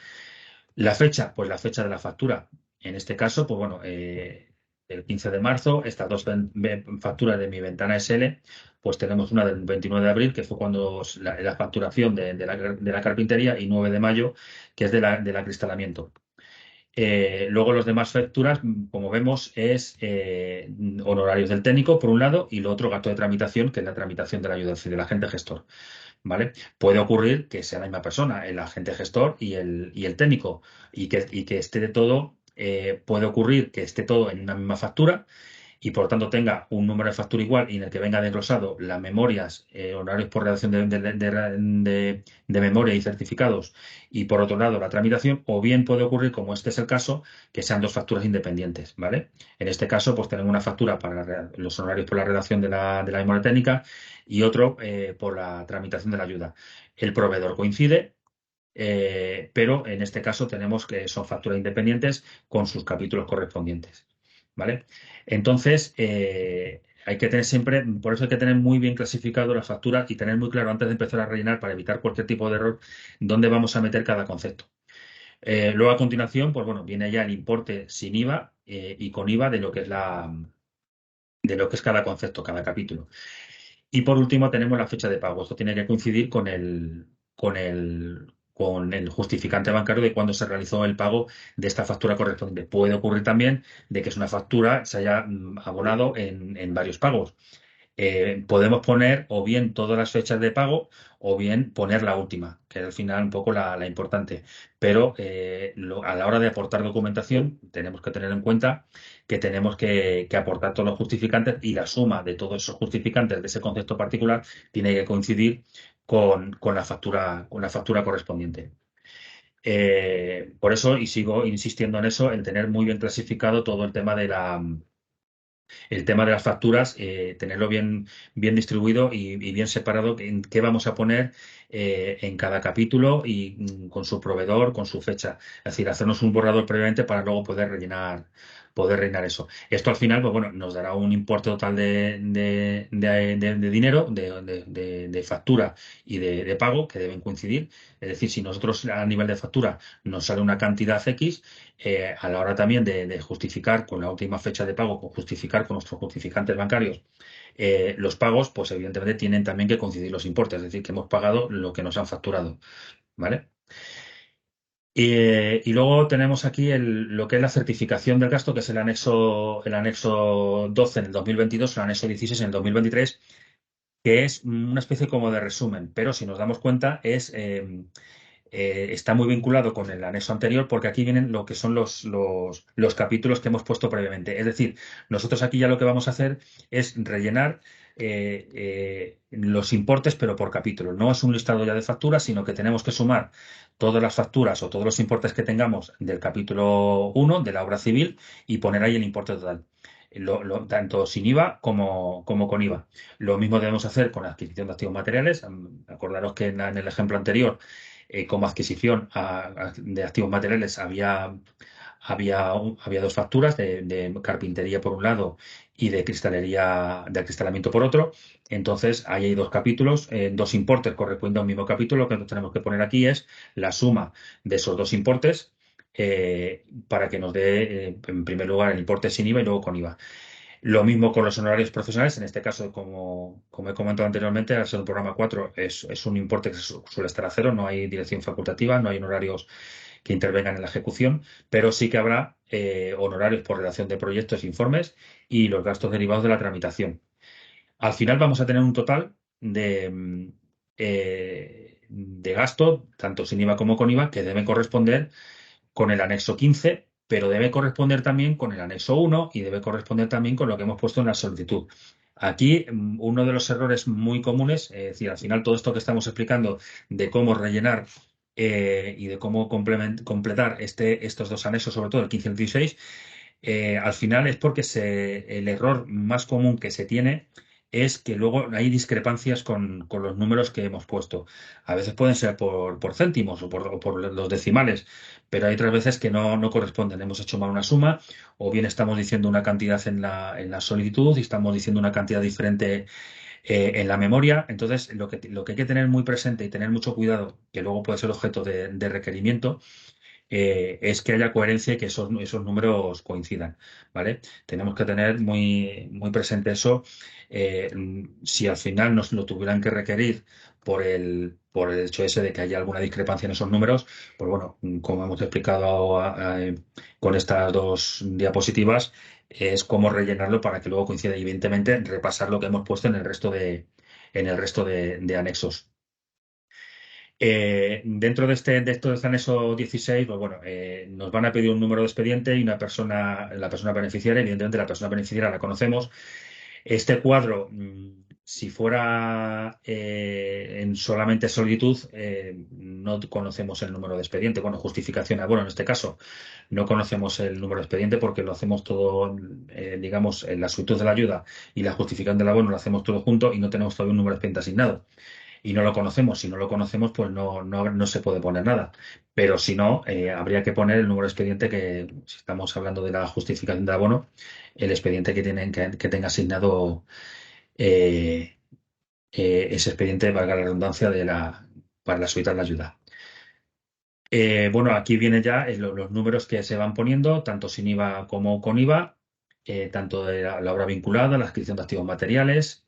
La fecha, pues la fecha de la factura. En este caso, pues bueno, el 15 de marzo, estas dos facturas de Mi Ventana SL, pues tenemos una del 29 de abril, que fue cuando la facturación de la carpintería, y 9 de mayo, que es del acristalamiento. Luego los demás facturas, como vemos, es honorarios del técnico, por un lado, y lo otro, gasto de tramitación, que es la tramitación de la ayuda, es decir, del agente gestor. ¿Vale? Puede ocurrir que sea la misma persona, el agente gestor y el técnico, y que esté de todo, puede ocurrir que esté todo en una misma factura y por lo tanto tenga un número de factura igual y en el que venga desglosado las memorias, honorarios por redacción de memoria y certificados, y por otro lado la tramitación, o bien puede ocurrir, como este es el caso, que sean dos facturas independientes, ¿vale? En este caso, pues tenemos una factura para los honorarios por la redacción de la memoria técnica y otro por la tramitación de la ayuda. El proveedor coincide, pero en este caso tenemos que son facturas independientes con sus capítulos correspondientes, ¿vale? Entonces, hay que tener siempre, por eso hay que tener muy bien clasificado la factura y tener muy claro antes de empezar a rellenar para evitar cualquier tipo de error dónde vamos a meter cada concepto. Luego a continuación, pues bueno, viene ya el importe sin IVA y con IVA de lo que es de lo que es cada concepto, cada capítulo. Y por último tenemos la fecha de pago. Esto tiene que coincidir con el justificante bancario de cuándo se realizó el pago de esta factura correspondiente. Puede ocurrir también de que es una factura se haya abonado en varios pagos. Podemos poner o bien todas las fechas de pago o bien poner la última, que es al final un poco la importante. Pero a la hora de aportar documentación tenemos que tener en cuenta que tenemos que aportar todos los justificantes y la suma de todos esos justificantes de ese concepto particular tiene que coincidir con la factura correspondiente. Por eso, y sigo insistiendo en eso, en tener muy bien clasificado todo el tema de las facturas, tenerlo bien distribuido y bien separado en qué vamos a poner en cada capítulo y con su proveedor, con su fecha. Es decir, hacernos un borrador previamente para luego poder rellenar eso. Esto al final, pues bueno, nos dará un importe total de dinero, de factura y de pago que deben coincidir. Es decir, si nosotros a nivel de factura nos sale una cantidad X, a la hora también de justificar con la última fecha de pago, con justificar con nuestros justificantes bancarios los pagos, pues evidentemente tienen también que coincidir los importes, es decir, que hemos pagado lo que nos han facturado, ¿vale? Y luego tenemos aquí lo que es la certificación del gasto, que es el anexo 12 en el 2022, el anexo 16 en el 2023, que es una especie como de resumen, pero si nos damos cuenta está muy vinculado con el anexo anterior porque aquí vienen lo que son los capítulos que hemos puesto previamente. Es decir, nosotros aquí ya lo que vamos a hacer es rellenar los importes, pero por capítulo. No es un listado ya de facturas, sino que tenemos que sumar todas las facturas o todos los importes que tengamos del capítulo 1 de la obra civil y poner ahí el importe total. Tanto sin IVA como con IVA. Lo mismo debemos hacer con la adquisición de activos materiales. Acordaros que en el ejemplo anterior como adquisición de activos materiales había dos facturas de carpintería por un lado y de cristalería, de acristalamiento por otro. Entonces, ahí hay dos capítulos, dos importes corresponden a un mismo capítulo. Lo que tenemos que poner aquí es la suma de esos dos importes para que nos dé, en primer lugar, el importe sin IVA y luego con IVA. Lo mismo con los honorarios profesionales, en este caso, como he comentado anteriormente, al ser un programa 4 es un importe que suele estar a cero, no hay dirección facultativa, no hay honorarios que intervengan en la ejecución, pero sí que habrá honorarios por redacción de proyectos e informes y los gastos derivados de la tramitación. Al final vamos a tener un total de gasto, tanto sin IVA como con IVA, que deben corresponder con el anexo 15, pero debe corresponder también con el anexo 1 y debe corresponder también con lo que hemos puesto en la solicitud. Aquí, uno de los errores muy comunes, es decir, al final todo esto que estamos explicando de cómo rellenar y de cómo completar estos dos anexos, sobre todo el 15 y el 16, al final es porque el error más común que se tiene es que luego hay discrepancias con los números que hemos puesto. A veces pueden ser por céntimos o por los decimales, pero hay otras veces que no corresponden. Hemos hecho mal una suma o bien estamos diciendo una cantidad en la solicitud y estamos diciendo una cantidad diferente en la memoria. Entonces, lo que hay que tener muy presente y tener mucho cuidado, que luego puede ser objeto de requerimiento, es que haya coherencia y que esos números coincidan, ¿vale? Tenemos que tener muy, muy presente eso. Si al final nos lo tuvieran que requerir por el hecho ese de que haya alguna discrepancia en esos números, pues bueno, como hemos explicado con estas dos diapositivas, es cómo rellenarlo para que luego coincida y evidentemente repasar lo que hemos puesto en el resto de anexos. Dentro de esto del anexo 16, pues bueno, nos van a pedir un número de expediente y la persona beneficiaria, evidentemente la persona beneficiaria la conocemos. Este cuadro, si fuera en solamente solicitud, no conocemos el número de expediente. Bueno, justificación, bueno, en este caso no conocemos el número de expediente porque lo hacemos todo, digamos, en la solicitud de la ayuda y la justificación del abono lo hacemos todo junto y no tenemos todavía un número de expediente asignado y no lo conocemos. Si no lo conocemos, pues no se puede poner nada. Pero si no, habría que poner el número de expediente que, si estamos hablando de la justificación de abono, el expediente que tenga asignado eh, ese expediente, valga la redundancia, para la solicitar la ayuda. Bueno, aquí vienen ya los números que se van poniendo, tanto sin IVA como con IVA, tanto de la obra vinculada, la adquisición de activos materiales,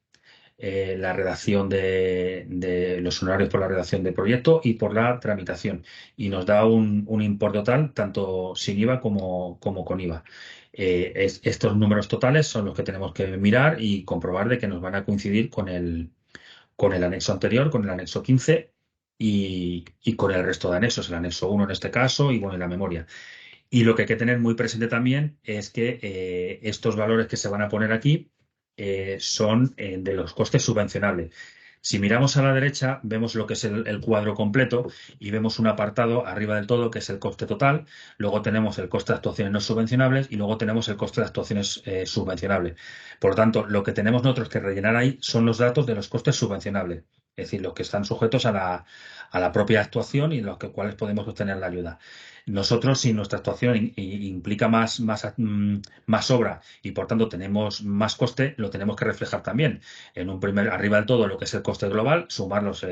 la redacción de los honorarios por la redacción del proyecto y por la tramitación. Y nos da un importe total, tanto sin IVA como con IVA. Estos números totales son los que tenemos que mirar y comprobar de que nos van a coincidir con el anexo anterior, con el anexo 15 y con el resto de anexos, el anexo 1 en este caso y bueno, y la memoria. Y lo que hay que tener muy presente también es que estos valores que se van a poner aquí son de los costes subvencionables. Si miramos a la derecha, vemos lo que es el cuadro completo y vemos un apartado arriba del todo que es el coste total. Luego tenemos el coste de actuaciones no subvencionables y luego tenemos el coste de actuaciones subvencionables. Por lo tanto, lo que tenemos nosotros que rellenar ahí son los datos de los costes subvencionables, es decir, los que están sujetos a la propia actuación y en los cuales podemos obtener la ayuda. Nosotros, si nuestra actuación implica más obra y por tanto tenemos más coste, lo tenemos que reflejar también. Arriba del todo, lo que es el coste global, sumarlos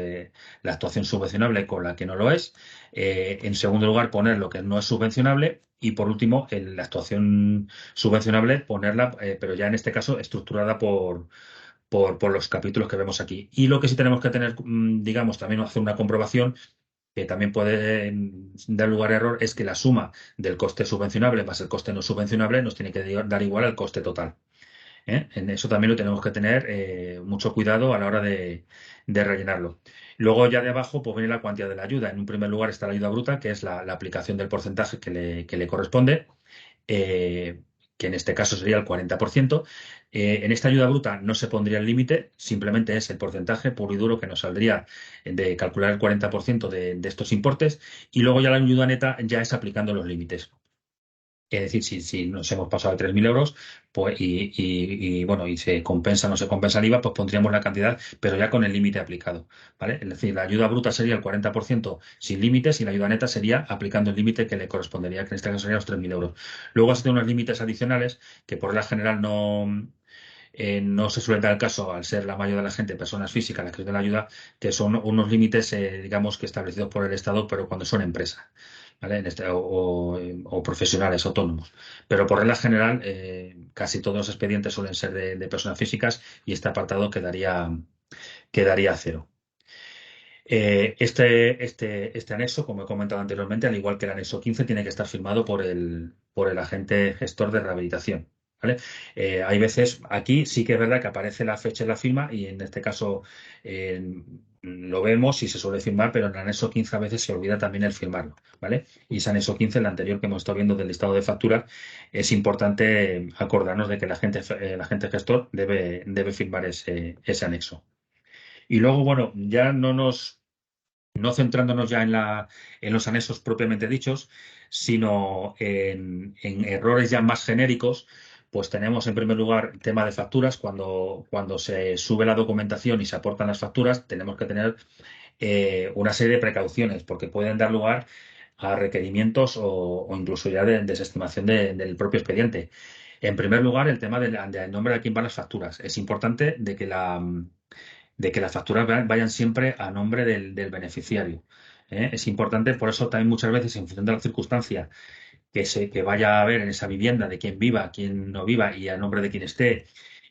la actuación subvencionable con la que no lo es. En segundo lugar, poner lo que no es subvencionable. Y por último, la actuación subvencionable, ponerla, pero ya en este caso estructurada por los capítulos que vemos aquí. Y lo que sí tenemos que tener, digamos, también hacer una comprobación que también puede dar lugar a error, es que la suma del coste subvencionable más el coste no subvencionable nos tiene que dar igual al coste total. En eso también lo tenemos que tener mucho cuidado a la hora de rellenarlo. Luego ya de abajo pues viene la cuantía de la ayuda. En un primer lugar está la ayuda bruta, que es la aplicación del porcentaje que le corresponde. eh, que en este caso sería el 40%. En esta ayuda bruta no se pondría el límite, simplemente es el porcentaje puro y duro que nos saldría de calcular el 40% de estos importes, y luego ya la ayuda neta ya es aplicando los límites. Es decir, si nos hemos pasado de 3.000 euros pues, bueno, y se compensa o no se compensa el IVA, pues pondríamos la cantidad, pero ya con el límite aplicado. ¿Vale? Es decir, la ayuda bruta sería el 40% sin límites y la ayuda neta sería aplicando el límite que le correspondería, que en este caso serían los 3.000 euros. Luego se tienen unos límites adicionales que por la general no se suele dar el caso, al ser la mayoría de la gente personas físicas las que den la ayuda, que son unos límites, digamos, que establecidos por el Estado, pero cuando son empresas, ¿vale? O profesionales autónomos. Pero por regla general, casi todos los expedientes suelen ser de personas físicas y este apartado quedaría a cero. Este anexo, como he comentado anteriormente, al igual que el anexo 15, tiene que estar firmado por el agente gestor de rehabilitación. ¿Vale? Hay veces, aquí sí que es verdad que aparece la fecha en la firma y en este caso lo vemos y se suele firmar, pero en el anexo 15 a veces se olvida también el firmarlo. ¿Vale? Y ese anexo 15, el anterior que hemos estado viendo del listado de facturas, es importante acordarnos de que el agente gestor debe firmar ese anexo. Y luego, bueno, ya no centrándonos ya en los anexos propiamente dichos, sino en errores ya más genéricos, pues tenemos en primer lugar el tema de facturas. Cuando se sube la documentación y se aportan las facturas, tenemos que tener una serie de precauciones, porque pueden dar lugar a requerimientos o incluso ya de desestimación del propio expediente. En primer lugar, el tema del nombre de quién van las facturas. Es importante de que las facturas vayan siempre a nombre del beneficiario. Es importante, por eso también muchas veces, en función de la circunstancia que vaya a haber en esa vivienda, de quién viva, quién no viva y a nombre de quién esté,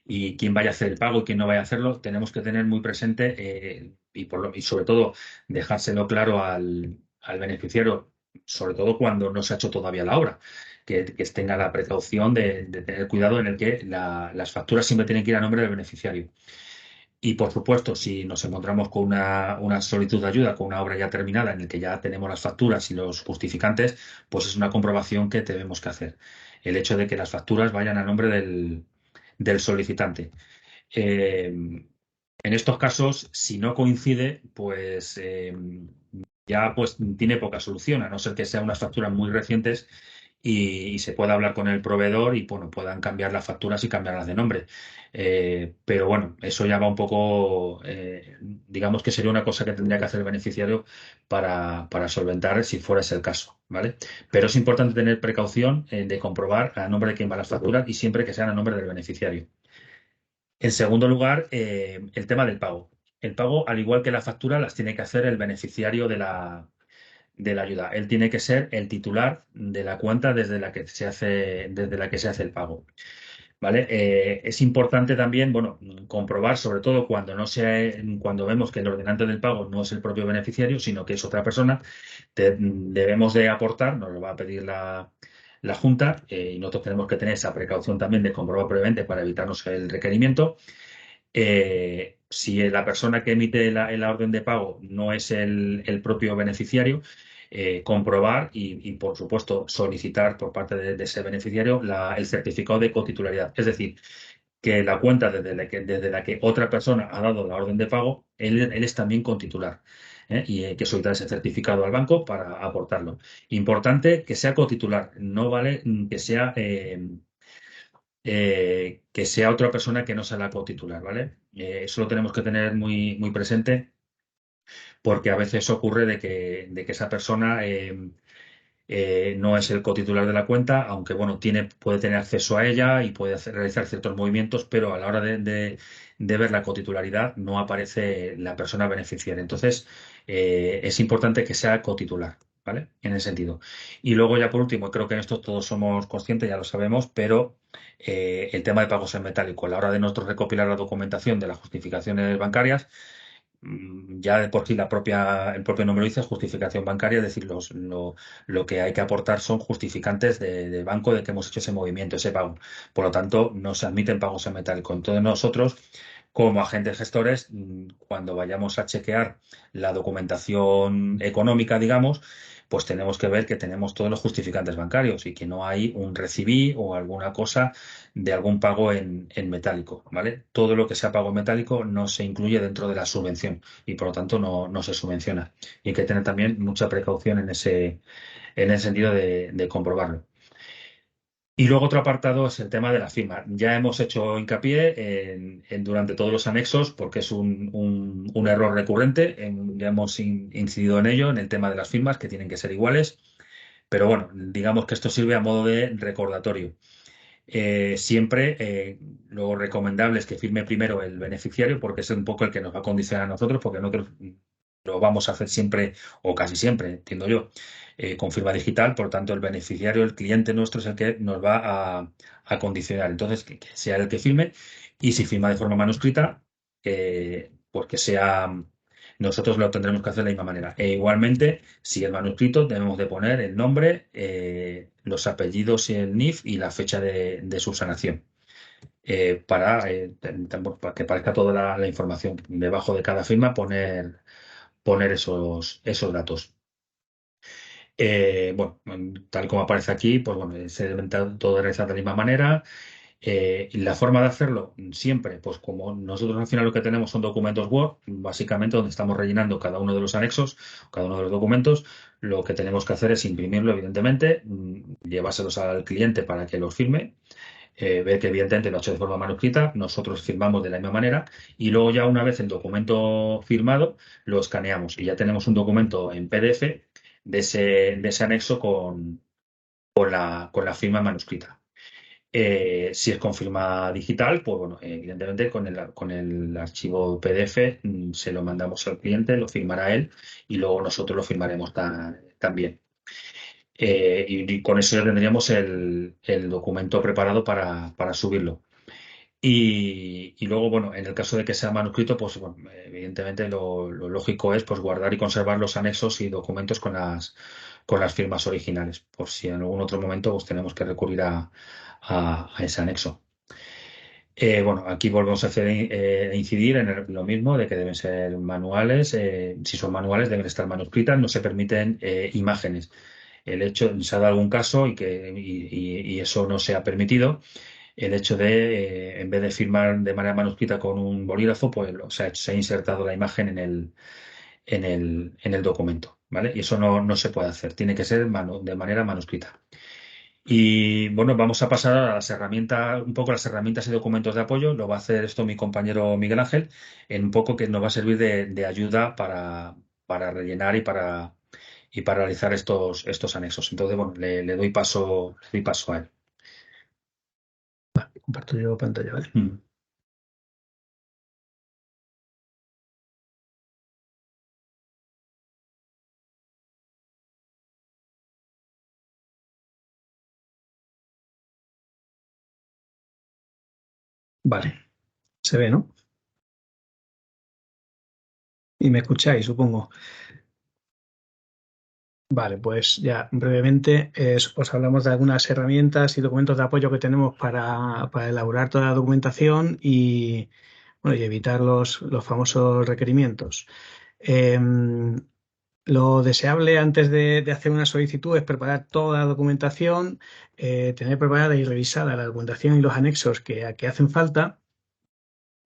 y quién vaya a hacer el pago y quién no vaya a hacerlo, tenemos que tener muy presente y sobre todo dejárselo claro al beneficiario, sobre todo cuando no se ha hecho todavía la obra. Que tenga la precaución de tener cuidado en el que las facturas siempre tienen que ir a nombre del beneficiario. Y, por supuesto, si nos encontramos con una solicitud de ayuda, con una obra ya terminada en el que ya tenemos las facturas y los justificantes, pues es una comprobación que tenemos que hacer. El hecho de que las facturas vayan a nombre del solicitante. En estos casos, si no coincide, pues ya pues tiene poca solución, a no ser que sean unas facturas muy recientes y se pueda hablar con el proveedor y bueno, puedan cambiar las facturas y cambiarlas de nombre. Pero bueno, eso ya va un poco, digamos que sería una cosa que tendría que hacer el beneficiario para solventar si fuera ese el caso, ¿vale? Pero es importante tener precaución de comprobar a nombre de quién van las facturas y siempre que sean a nombre del beneficiario. En segundo lugar, el tema del pago. El pago, al igual que la factura, las tiene que hacer el beneficiario de la ayuda. Él tiene que ser el titular de la cuenta desde la que se hace el pago. ¿Vale? Es importante también, bueno, comprobar, sobre todo cuando vemos que el ordenante del pago no es el propio beneficiario, sino que es otra persona, debemos de aportar, nos lo va a pedir la Junta, y nosotros tenemos que tener esa precaución también de comprobar previamente para evitarnos el requerimiento. Si la persona que emite la orden de pago no es el propio beneficiario, comprobar y, por supuesto, solicitar por parte de ese beneficiario el certificado de cotitularidad. Es decir, que la cuenta desde la que otra persona ha dado la orden de pago, él es también cotitular. Y hay que solicitar ese certificado al banco para aportarlo. Importante que sea cotitular, no vale que sea otra persona que no sea la cotitular, ¿vale? Eso lo tenemos que tener muy, muy presente porque a veces ocurre de que esa persona no es el cotitular de la cuenta, aunque bueno, puede tener acceso a ella y puede realizar ciertos movimientos, pero a la hora de ver la cotitularidad no aparece la persona beneficiaria. Entonces, es importante que sea cotitular, ¿vale? En ese sentido. Y luego ya por último, creo que en esto todos somos conscientes, ya lo sabemos, pero el tema de pagos en metálico. A la hora de nosotros recopilar la documentación de las justificaciones bancarias, ya de por sí el propio nombre lo dice, es justificación bancaria, es decir, lo que hay que aportar son justificantes de banco de que hemos hecho ese movimiento, ese pago. Por lo tanto, no se admiten pagos en metálico. Entonces, nosotros, como agentes gestores, cuando vayamos a chequear la documentación económica, digamos, pues tenemos que ver que tenemos todos los justificantes bancarios y que no hay un recibí o alguna cosa de algún pago en metálico, ¿vale? Todo lo que sea pago en metálico no se incluye dentro de la subvención y por lo tanto no se subvenciona. Y hay que tener también mucha precaución en ese sentido de comprobarlo. Y luego otro apartado es el tema de la firma. Ya hemos hecho hincapié durante todos los anexos porque es un error recurrente. Ya hemos incidido en ello, en el tema de las firmas, que tienen que ser iguales. Pero bueno, digamos que esto sirve a modo de recordatorio. Siempre lo recomendable es que firme primero el beneficiario porque es un poco el que nos va a condicionar a nosotros porque nosotros lo vamos a hacer siempre o casi siempre, entiendo yo, con firma digital. Por tanto, el beneficiario, el cliente nuestro es el que nos va a condicionar. Entonces, que sea el que firme y si firma de forma manuscrita, pues que sea... Nosotros lo tendremos que hacer de la misma manera. E igualmente, si el manuscrito debemos de poner el nombre, los apellidos y el NIF y la fecha de subsanación. Para que parezca toda la información. Debajo de cada firma poner esos datos. Bueno, tal como aparece aquí, pues bueno, se debe todo realizar de la misma manera. Y la forma de hacerlo, siempre, pues como nosotros al final lo que tenemos son documentos Word, básicamente donde estamos rellenando cada uno de los anexos, cada uno de los documentos, lo que tenemos que hacer es imprimirlo, evidentemente, llevárselos al cliente para que los firme, ver que evidentemente lo ha hecho de forma manuscrita, nosotros firmamos de la misma manera y luego ya una vez el documento firmado, lo escaneamos y ya tenemos un documento en PDF de ese anexo con la firma manuscrita. Si es con firma digital, pues bueno, evidentemente con el archivo PDF se lo mandamos al cliente, lo firmará él y luego nosotros lo firmaremos también. Y con eso ya tendríamos el documento preparado para subirlo. Y luego, bueno, en el caso de que sea manuscrito, pues bueno, evidentemente lo lógico es pues guardar y conservar los anexos y documentos con las firmas originales, por si en algún otro momento pues tenemos que recurrir a ese anexo. Bueno, aquí volvemos a incidir en lo mismo, de que deben ser manuales. Si son manuales, deben estar manuscritas, no se permiten imágenes. El hecho, se ha dado algún caso y eso no se ha permitido. El hecho de, en vez de firmar de manera manuscrita con un bolígrafo, pues se ha insertado la imagen en el documento, ¿vale? Y eso no se puede hacer, tiene que ser de manera manuscrita. Y bueno, vamos a pasar a las herramientas, un poco las herramientas y documentos de apoyo. Lo va a hacer esto mi compañero Miguel Ángel, en un poco que nos va a servir de ayuda para rellenar y para realizar estos anexos. Entonces, bueno, le doy paso a él. Comparto yo pantalla, ¿vale? Vale, se ve, ¿no? Y me escucháis, supongo. Vale, pues ya brevemente os hablamos de algunas herramientas y documentos de apoyo que tenemos para elaborar toda la documentación y, bueno, y evitar los famosos requerimientos. Lo deseable antes de hacer una solicitud es preparar toda la documentación, tener preparada y revisada la documentación y los anexos que hacen falta.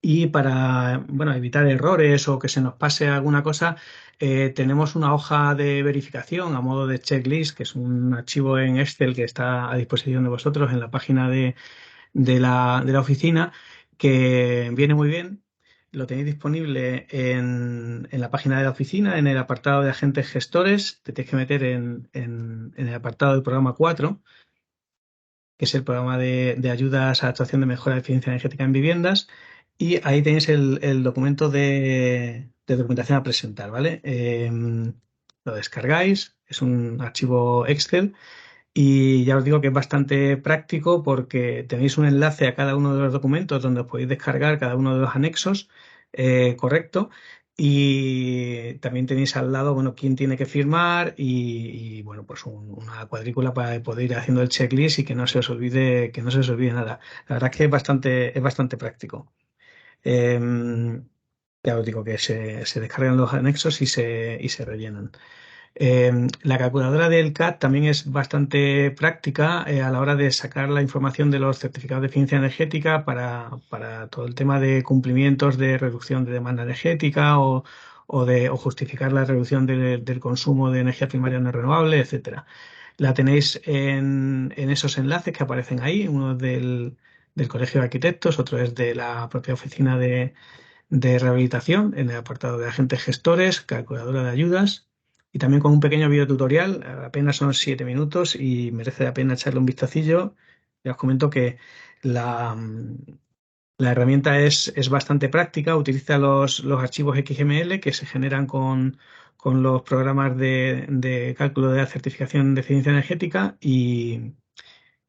Y para, bueno, evitar errores o que se nos pase alguna cosa, tenemos una hoja de verificación a modo de checklist, que es un archivo en Excel que está a disposición de vosotros en la página de la oficina, que viene muy bien. Lo tenéis disponible en la página de la oficina, en el apartado de agentes gestores. Te tienes que meter en el apartado del programa 4, que es el programa de ayudas a actuación de mejora de eficiencia energética en viviendas. Y ahí tenéis el documento de documentación a presentar, ¿vale? Lo descargáis, es un archivo Excel y ya os digo que es bastante práctico porque tenéis un enlace a cada uno de los documentos donde os podéis descargar cada uno de los anexos, correcto. Y también tenéis al lado, bueno, quién tiene que firmar y, bueno, pues una cuadrícula para poder ir haciendo el checklist y que no se os olvide nada. La verdad es que es bastante práctico. Ya os digo que se descargan los anexos y se rellenan. La calculadora del CAD también es bastante práctica a la hora de sacar la información de los certificados de eficiencia energética para todo el tema de cumplimientos de reducción de demanda energética o justificar la reducción del consumo de energía primaria no renovable, etcétera. La tenéis en esos enlaces que aparecen ahí, uno es del Colegio de Arquitectos, otro es de la propia oficina de rehabilitación en el apartado de agentes gestores, calculadora de ayudas y también con un pequeño videotutorial, apenas son 7 minutos y merece la pena echarle un vistacillo. Ya os comento que la, la herramienta es bastante práctica, utiliza los archivos XML que se generan con los programas de cálculo de la certificación de eficiencia energética y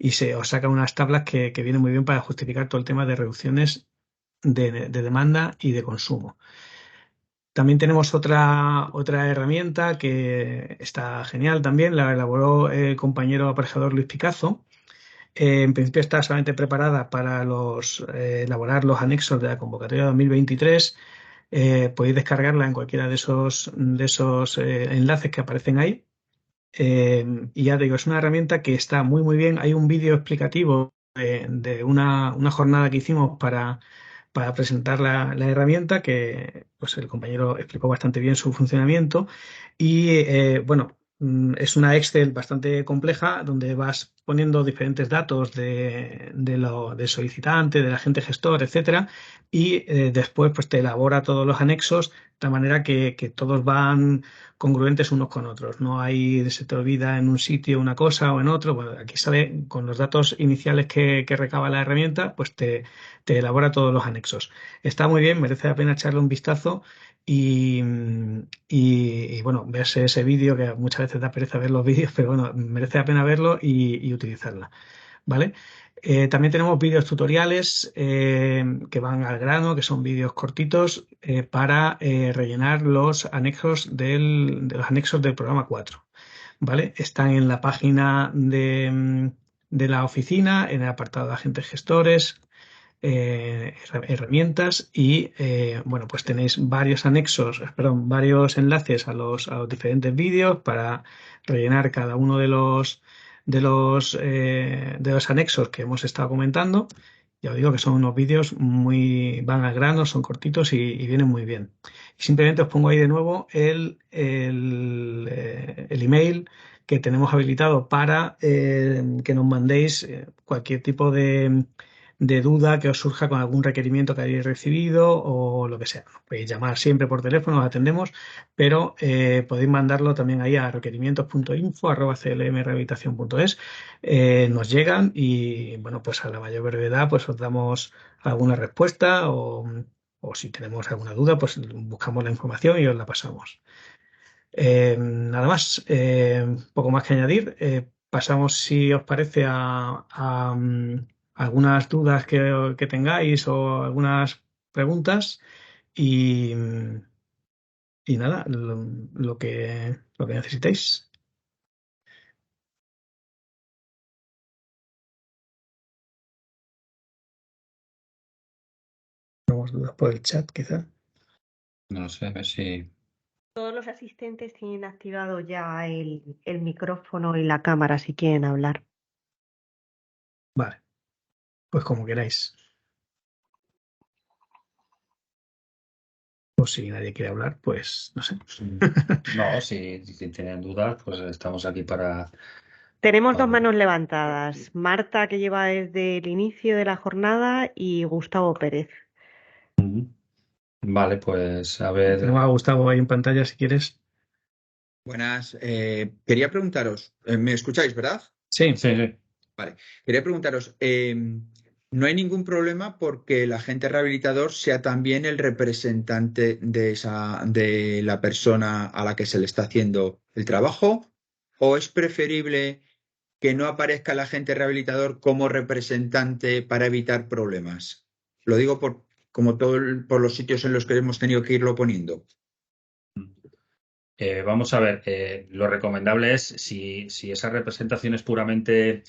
se os saca unas tablas que vienen muy bien para justificar todo el tema de reducciones de demanda y de consumo. También tenemos otra herramienta que está genial también, la elaboró el compañero aparejador Luis Picazo. En principio está solamente preparada para elaborar los anexos de la convocatoria 2023. Podéis descargarla en cualquiera de esos enlaces que aparecen ahí. Y ya te digo, es una herramienta que está muy, muy bien. Hay un vídeo explicativo de una jornada que hicimos para presentar la herramienta que pues el compañero explicó bastante bien su funcionamiento y bueno, es una Excel bastante compleja donde vas poniendo diferentes datos del solicitante, del agente gestor, etcétera, y después pues te elabora todos los anexos de tal manera que todos van congruentes unos con otros. No hay, se te olvida en un sitio una cosa o en otro. Bueno, aquí sale con los datos iniciales que recaba la herramienta, pues te elabora todos los anexos. Está muy bien, merece la pena echarle un vistazo y, bueno, verse ese vídeo, que muchas veces da pereza ver los vídeos, pero bueno, merece la pena verlo y utilizarla, ¿vale? También tenemos vídeos tutoriales que van al grano, que son vídeos cortitos para rellenar los anexos de los anexos del programa 4, ¿vale? Están en la página de la oficina, en el apartado de agentes gestores, herramientas y bueno, pues tenéis varios anexos, perdón, varios enlaces a los diferentes vídeos para rellenar cada uno de los anexos que hemos estado comentando. Ya os digo que son unos vídeos van al grano, son cortitos y vienen muy bien. Simplemente os pongo ahí de nuevo el email que tenemos habilitado para que nos mandéis cualquier tipo de duda que os surja con algún requerimiento que hayáis recibido o lo que sea. Podéis llamar siempre por teléfono, os atendemos, pero podéis mandarlo también ahí a requerimientos.info@clmrehabilitación.es. Nos llegan y bueno, pues a la mayor brevedad pues os damos alguna respuesta o si tenemos alguna duda, pues buscamos la información y os la pasamos. Nada más, poco más que añadir. Pasamos, si os parece, algunas dudas que tengáis o algunas preguntas y, y nada, lo que necesitéis. Tenemos dudas por el chat, quizá. No sé, a ver si... Todos los asistentes tienen activado ya el micrófono y la cámara si quieren hablar. Vale, pues como queráis. O si nadie quiere hablar, pues no sé. No, si tienen dudas, pues estamos aquí para... Tenemos dos para- manos levantadas. Marta, que lleva desde el inicio de la jornada, y Gustavo Pérez. Ujú. Vale, pues a Tenemos ver... a Gustavo ahí en pantalla si quieres. Buenas. Quería preguntaros, ¿me escucháis, verdad? Sí. Sí, sí. Vale. Quería preguntaros, no hay ningún problema porque el agente rehabilitador sea también el representante de la persona a la que se le está haciendo el trabajo, ¿o es preferible que no aparezca el agente rehabilitador como representante para evitar problemas? Lo digo como por los sitios en los que hemos tenido que irlo poniendo. Vamos a ver, lo recomendable es, si esa representación es puramente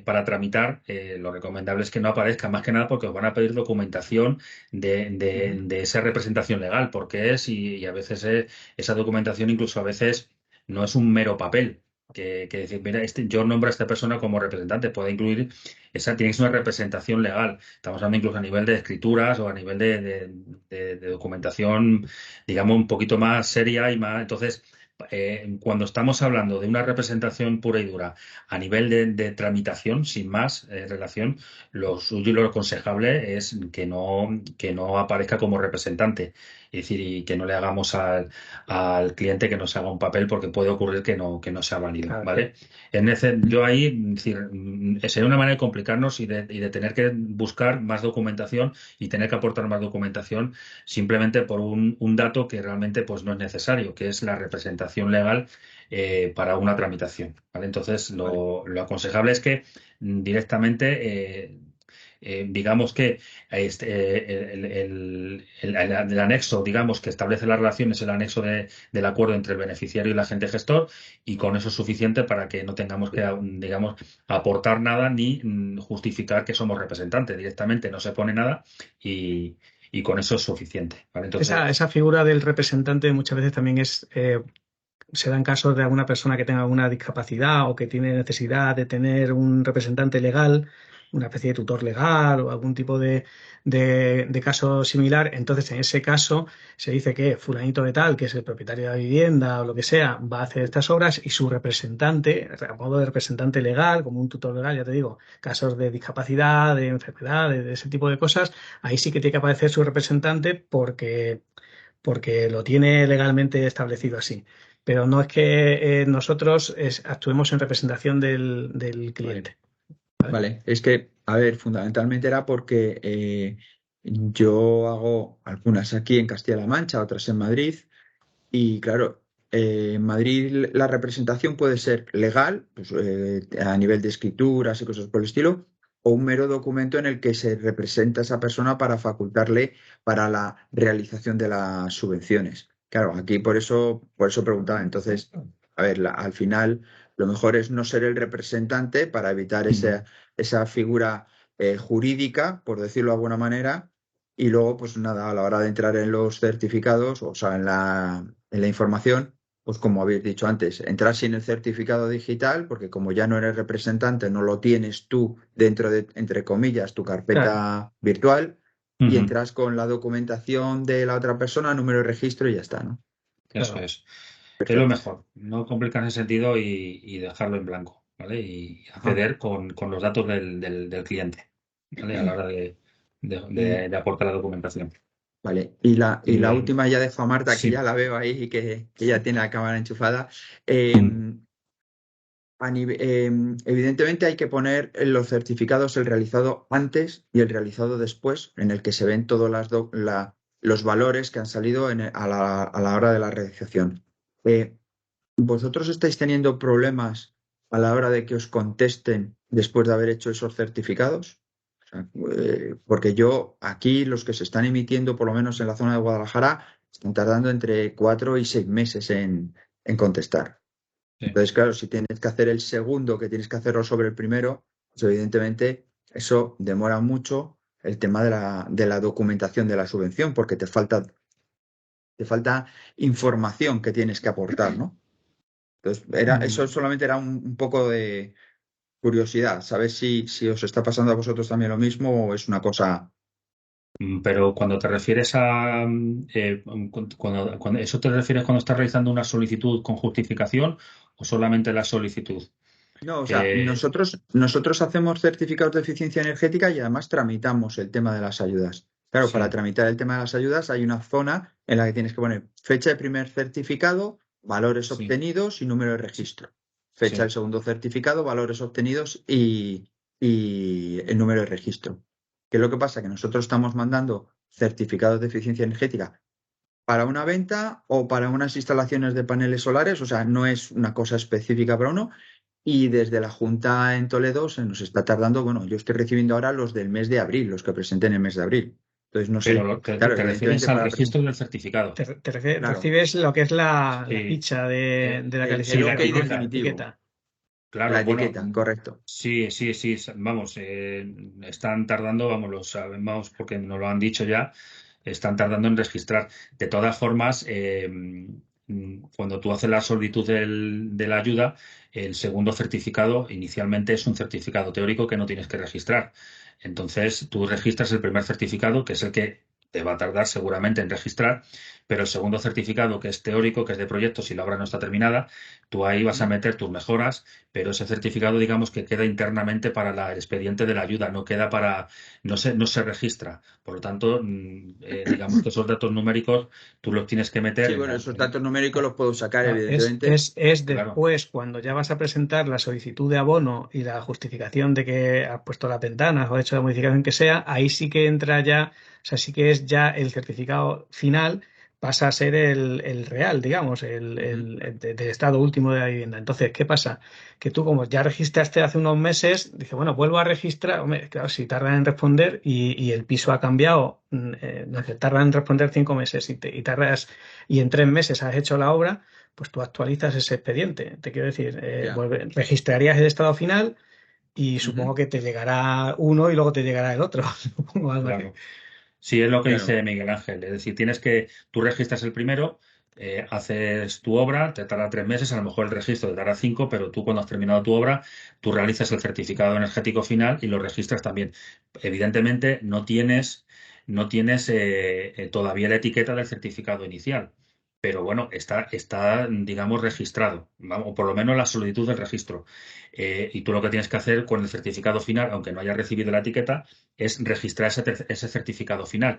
para tramitar, lo recomendable es que no aparezca, más que nada porque os van a pedir documentación de esa representación legal, porque y a veces esa documentación incluso a veces no es un mero papel. Que decir, mira, yo nombro a esta persona como representante, puede incluir tienes una representación legal. Estamos hablando incluso a nivel de escrituras o a nivel de documentación, digamos, un poquito más seria y más. Entonces, cuando estamos hablando de una representación pura y dura a nivel de tramitación, sin más relación, lo suyo y lo aconsejable es que no aparezca como representante. Es decir, y que no le hagamos al cliente que nos haga un papel porque puede ocurrir que no sea válido, Claro. ¿vale? Yo ahí, es decir, sería una manera de complicarnos y de tener que buscar más documentación y tener que aportar más documentación simplemente por un dato que realmente pues, no es necesario, que es la representación legal para una tramitación, ¿vale? Entonces, lo aconsejable es que directamente, digamos que el anexo, digamos, que establece las relaciones, el anexo del acuerdo entre el beneficiario y el agente gestor, y con eso es suficiente para que no tengamos que, digamos, aportar nada ni justificar que somos representantes. Directamente no se pone nada y con eso es suficiente, ¿vale? Entonces, Esa figura del representante muchas veces también se dan casos de alguna persona que tenga alguna discapacidad o que tiene necesidad de tener un representante legal, una especie de tutor legal o algún tipo de caso similar. Entonces, en ese caso, se dice que fulanito de tal, que es el propietario de la vivienda o lo que sea, va a hacer estas obras y su representante, a modo de representante legal, como un tutor legal, ya te digo, casos de discapacidad, de enfermedad, de ese tipo de cosas, ahí sí que tiene que aparecer su representante porque lo tiene legalmente establecido así. Pero no es que nosotros actuemos en representación del cliente. Vale, es que, a ver, fundamentalmente era porque yo hago algunas aquí en Castilla-La Mancha, otras en Madrid, y claro, en Madrid la representación puede ser legal, pues, a nivel de escrituras y cosas por el estilo, o un mero documento en el que se representa a esa persona para facultarle para la realización de las subvenciones. Claro, aquí por eso preguntaba. Entonces, a ver, al final lo mejor es no ser el representante para evitar esa figura jurídica, por decirlo de alguna manera, y luego, pues nada, a la hora de entrar en los certificados, o sea, en la información, pues como habéis dicho antes, entrar sin el certificado digital, porque como ya no eres representante, no lo tienes tú dentro de, entre comillas, tu Claro. carpeta virtual, y Ujú. entras con la documentación de la otra persona, número de registro y ya está, ¿no? Eso Claro. es lo Perfecto. mejor. No complicar en ese sentido y dejarlo en blanco, ¿vale? Y Ajá. acceder con los datos del cliente, ¿vale? A la hora de Y, aportar la documentación. vale, y la Y, última ya dejo a Marta, que sí. ya la veo ahí y que ya tiene la cámara enchufada. Mm. Evidentemente hay que poner en los certificados el realizado antes y el realizado después, en el que se ven todos los valores que han salido a la hora de la realización. ¿Vosotros estáis teniendo problemas a la hora de que os contesten después de haber hecho esos certificados? O sea, porque yo aquí los que se están emitiendo, por lo menos en la zona de Guadalajara, están tardando entre 4 y 6 meses en contestar. Sí. Entonces, claro, si tienes que hacer el segundo, que tienes que hacerlo sobre el primero, pues evidentemente eso demora mucho el tema de la documentación de la subvención, porque te falta información que tienes que aportar, ¿no? Entonces, eso solamente era un poco de curiosidad, ¿sabes si os está pasando a vosotros también lo mismo o es una cosa... Pero cuando te refieres a cuando eso te refieres cuando estás realizando una solicitud con justificación o solamente la solicitud. No, o sea, Eh, nosotros hacemos certificados de eficiencia energética y además tramitamos el tema de las ayudas. Claro, para sí, tramitar el tema de las ayudas hay una zona en la que tienes que poner fecha de primer certificado, valores sí, obtenidos y número de registro. Fecha del sí. segundo certificado, valores obtenidos y el número de registro. ¿Qué es lo que pasa? Que nosotros estamos mandando certificados de eficiencia energética para una venta o para unas instalaciones de paneles solares, o sea, no es una cosa específica para uno. Y desde la Junta en Toledo se nos está tardando, bueno, yo estoy recibiendo ahora los del mes de abril, los que presenté en el mes de abril. Entonces, no Pero sé, claro, te refieres evidentemente al para registro presentar, del certificado. claro, Recibes lo que es la Sí, ficha de la el, sí, el la calificación, OK ¿no? La etiqueta. definitivo, etiqueta. la Claro, bueno, etiqueta, correcto. sí, sí, sí, vamos, están tardando, vamos, lo sabemos porque nos lo han dicho ya, están tardando en registrar. De todas formas, cuando tú haces la solicitud de la ayuda, el segundo certificado inicialmente es un certificado teórico que no tienes que registrar. Entonces, tú registras el primer certificado, que es el que te va a tardar seguramente en registrar, pero el segundo certificado, que es teórico, que es de proyecto, si la obra no está terminada, tú ahí vas a meter tus mejoras, pero ese certificado, digamos que queda internamente para el expediente de la ayuda, no queda para, no se registra. Por lo tanto, digamos que esos datos numéricos tú los tienes que meter Sí, bueno, esos datos numéricos los puedo sacar, Claro, evidentemente. es claro, después, cuando ya vas a presentar la solicitud de abono y la justificación de que has puesto las ventanas o hecho la modificación que sea, ahí sí que entra ya, o sea, sí que es ya el certificado final, pasa a ser el real, digamos, Ujú. del estado último de la vivienda. Entonces, ¿qué pasa? Que tú, como ya registraste hace unos meses, dices, bueno, vuelvo a registrar, hombre, claro, si tardan en responder y el piso ha cambiado, no sé, tardan en responder 5 meses y tardas y en 3 meses has hecho la obra, pues tú actualizas ese expediente. Te quiero decir, Ya. registrarías el estado final y Ujú. supongo que te llegará uno y luego te llegará el otro. Supongo algo así. claro. Sí, es lo que Claro. dice Miguel Ángel. Es decir, tú registras el primero, haces tu obra, te tarda 3 meses, a lo mejor el registro te tarda 5, pero tú cuando has terminado tu obra, tú realizas el certificado energético final y lo registras también. Evidentemente, no tienes todavía la etiqueta del certificado inicial, pero bueno, está, digamos, registrado, vamos, o por lo menos la solicitud del registro. Y tú lo que tienes que hacer con el certificado final, aunque no hayas recibido la etiqueta, es registrar ese certificado final.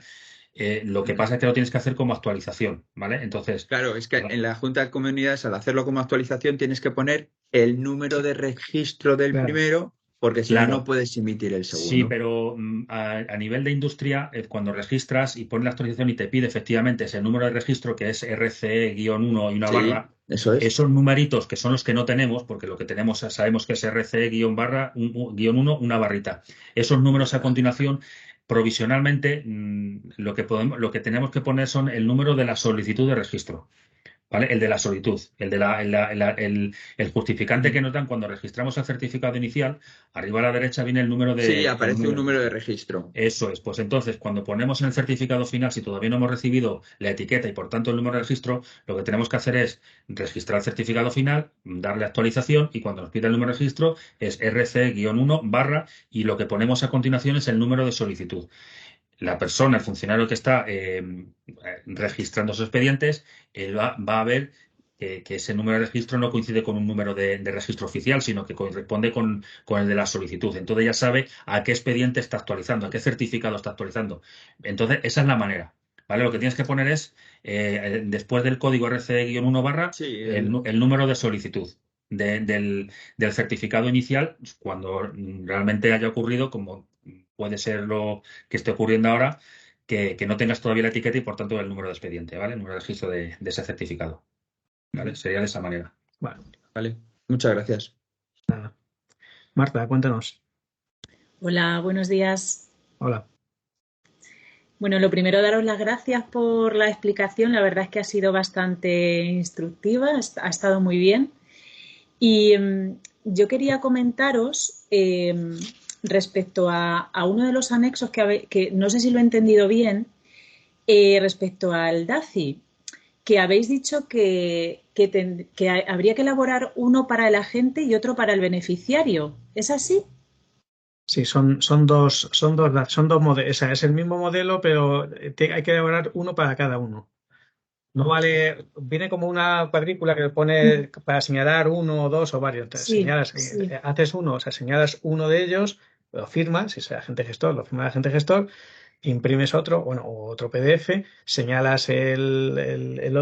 Lo que Ujú. pasa es que lo tienes que hacer como actualización, ¿vale? Entonces, Claro, es que en la Junta de Comunidades, al hacerlo como actualización, tienes que poner el número de registro del Claro, primero, porque si no, no claro, puedes emitir el sí, segundo. pero a nivel de industria, cuando registras y pones la actualización y te pide efectivamente ese número de registro, que es RCE-1 y una Sí, barra, eso es. esos numeritos que son los que no tenemos, porque lo que tenemos sabemos que es RCE-barra, guión 1, una barrita. Esos números a continuación, provisionalmente, lo que tenemos que poner son el número de la solicitud de registro. ¿vale? El de la solitud, el justificante que nos dan cuando registramos el certificado inicial, arriba a la derecha viene el número Sí, el aparece número un de número de registro. registro. Eso es, pues entonces cuando ponemos en el certificado final, si todavía no hemos recibido la etiqueta y por tanto el número de registro, lo que tenemos que hacer es registrar el certificado final, darle actualización y cuando nos pida el número de registro es RC-1 barra y lo que ponemos a continuación es el número de solicitud. La persona, el funcionario que está registrando esos expedientes, él va a ver que ese número de registro no coincide con un número de registro oficial, sino que corresponde con el de la solicitud. Entonces ya sabe a qué expediente está actualizando, a qué certificado está actualizando. Entonces, esa es la manera. ¿Vale? Lo que tienes que poner es, después del código RC-1 barra, Sí, el número de solicitud del certificado inicial, cuando realmente haya ocurrido, como puede ser lo que esté ocurriendo ahora, que no tengas todavía la etiqueta y por tanto el número de expediente, ¿vale? El número de registro de ese certificado, ¿vale? Sería de esa manera. Vale, vale. Muchas gracias. nada. Marta, cuéntanos. Hola, buenos días. Hola. Bueno, lo primero, daros las gracias por la explicación. La verdad es que ha sido bastante instructiva, ha estado muy bien. Y yo quería comentaros respecto a uno de los anexos que no sé si lo he entendido bien, respecto al DACI, que habéis dicho que habría que elaborar uno para el agente y otro para el beneficiario. ¿Es así? Sí, son dos modelos. O sea, es el mismo modelo, pero hay que elaborar uno para cada uno. No vale, viene como una cuadrícula que pone para señalar uno o dos o varios. Entonces, Sí, sí. haces uno, o sea, señalas uno de ellos, lo firmas, si es el agente gestor, lo firma el agente gestor, imprimes otro, bueno, o otro PDF, señalas la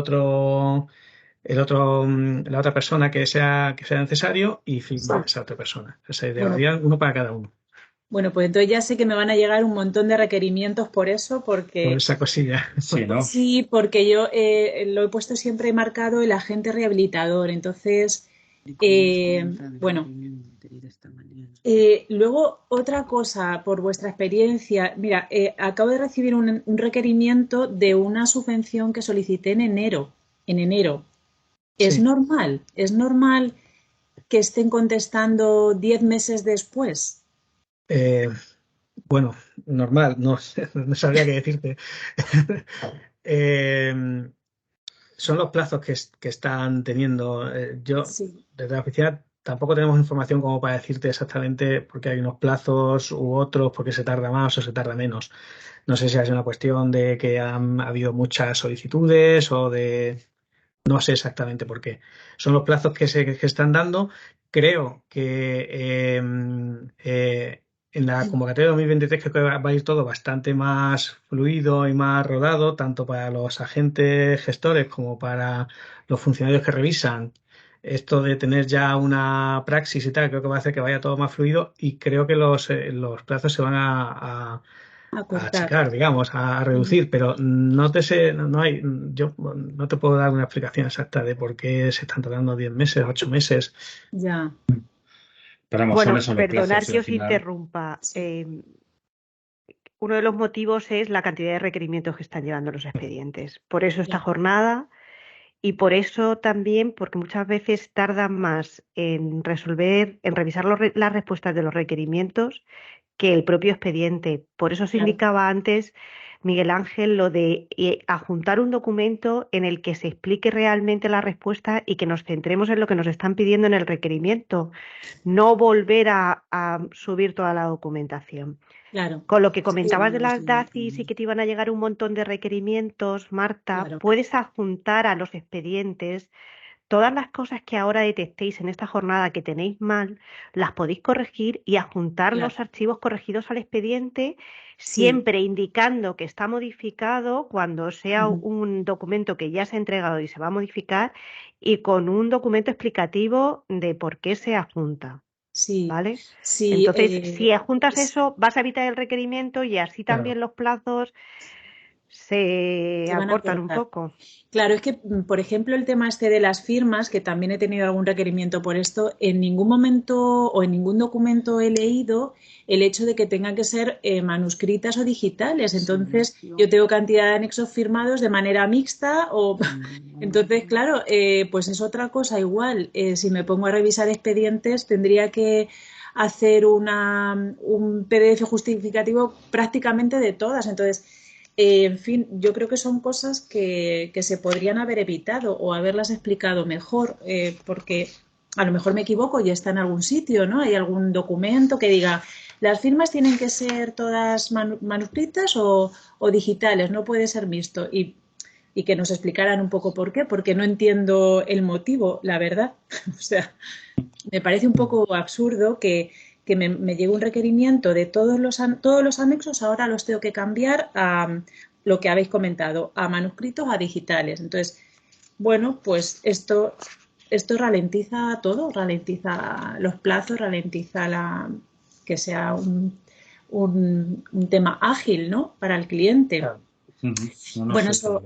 otra persona que sea necesario y firma Sí. esa otra persona. O sea, Bueno, idearía uno para cada uno. Bueno, pues entonces ya sé que me van a llegar un montón de requerimientos por eso, Por porque esa cosilla. Sí, ¿no? sí, porque yo lo he puesto siempre marcado el agente rehabilitador. Entonces, bueno, luego otra cosa por vuestra experiencia. Mira, acabo de recibir un requerimiento de una subvención que solicité en enero. En enero. ¿Es Sí. normal? ¿Es normal que estén contestando 10 meses después? Bueno, normal, no, no sabría qué decirte. Eh, son los plazos que están teniendo. Yo, Sí. desde la oficina, tampoco tenemos información como para decirte exactamente porque hay unos plazos u otros, porque se tarda más o se tarda menos. No sé si es una cuestión de que han habido muchas solicitudes o de... No sé exactamente por qué. Son los plazos que están dando. Creo que en la convocatoria de 2023 creo que va a ir todo bastante más fluido y más rodado, tanto para los agentes gestores como para los funcionarios que revisan. Esto de tener ya una praxis y tal, creo que va a hacer que vaya todo más fluido y creo que los plazos se van A a cortar. achicar, digamos, a reducir, pero no te sé, no hay, yo no te puedo dar una explicación exacta de por qué se están tardando 10 meses, 8 meses. Ya. Pero a lo mejor Bueno, son los perdonad plazos y que al os final. interrumpa. Sí. Uno de los motivos es la cantidad de requerimientos que están llevando los expedientes. Por eso esta Ya. jornada y por eso también, porque muchas veces tardan más en resolver, en revisar las respuestas de los requerimientos que el propio expediente. Por eso se Claro. indicaba antes, Miguel Ángel, lo de adjuntar un documento en el que se explique realmente la respuesta y que nos centremos en lo que nos están pidiendo en el requerimiento, no volver a subir toda la documentación. Claro. Con lo que Sí, comentabas de las DACIs y que te iban a llegar un montón de requerimientos, Marta, claro. puedes adjuntar a los expedientes todas las cosas que ahora detectéis en esta jornada que tenéis mal, las podéis corregir y adjuntar Claro. los archivos corregidos al expediente, Sí. siempre indicando que está modificado cuando sea Ujú. un documento que ya se ha entregado y se va a modificar y con un documento explicativo de por qué se adjunta. Sí. ¿Vale? Sí. Entonces, si adjuntas eso, vas a evitar el requerimiento y así Claro. también los plazos se se van a acortan un cortar. poco. Claro, es que, por ejemplo, el tema este de las firmas, que también he tenido algún requerimiento por esto, en ningún momento o en ningún documento he leído el hecho de que tengan que ser manuscritas o digitales. Entonces, yo tengo cantidad de anexos firmados de manera mixta o... Entonces, claro, pues es otra cosa igual. Si me pongo a revisar expedientes, tendría que hacer un PDF justificativo prácticamente de todas. Entonces, en fin, yo creo que son cosas que se podrían haber evitado o haberlas explicado mejor, porque a lo mejor me equivoco y está en algún sitio, ¿no? Hay algún documento que diga, las firmas tienen que ser todas manuscritas o digitales, no puede ser mixto. Y que nos explicaran un poco por qué, porque no entiendo el motivo, la verdad. O sea, me parece un poco absurdo que me llegue un requerimiento de todos los anexos, ahora los tengo que cambiar a lo que habéis comentado, a manuscritos, a digitales. Entonces, bueno, pues esto ralentiza todo, ralentiza los plazos, ralentiza que sea un tema ágil, ¿no? Para el cliente. Claro. No, no Bueno, sé. eso,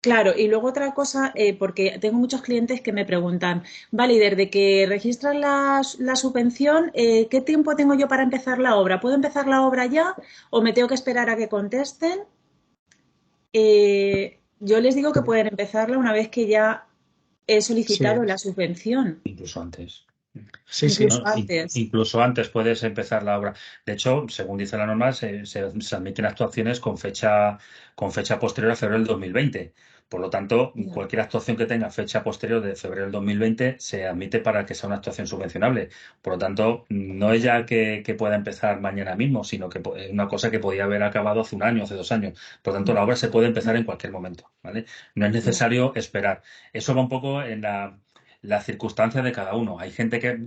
claro, y luego otra cosa, porque tengo muchos clientes que me preguntan, vale, y desde que registran la subvención, ¿qué tiempo tengo yo para empezar la obra? ¿Puedo empezar la obra ya o me tengo que esperar a que contesten? Yo les digo que pueden empezarla una vez que ya he Sí, solicitado la subvención, Incluso antes. sí, sí. incluso No, antes. incluso antes puedes empezar la obra. De hecho, según dice la norma, se admiten actuaciones con fecha posterior a febrero del 2020. Por lo tanto, Ya. cualquier actuación que tenga fecha posterior de febrero del 2020 se admite para que sea una actuación subvencionable. Por lo tanto, no es ya que pueda empezar mañana mismo, sino que es una cosa que podía haber acabado hace un año, hace 2 años. Por lo tanto, la obra se puede empezar en cualquier momento, ¿vale? No es necesario esperar. Eso va un poco en las circunstancias de cada uno. Hay gente que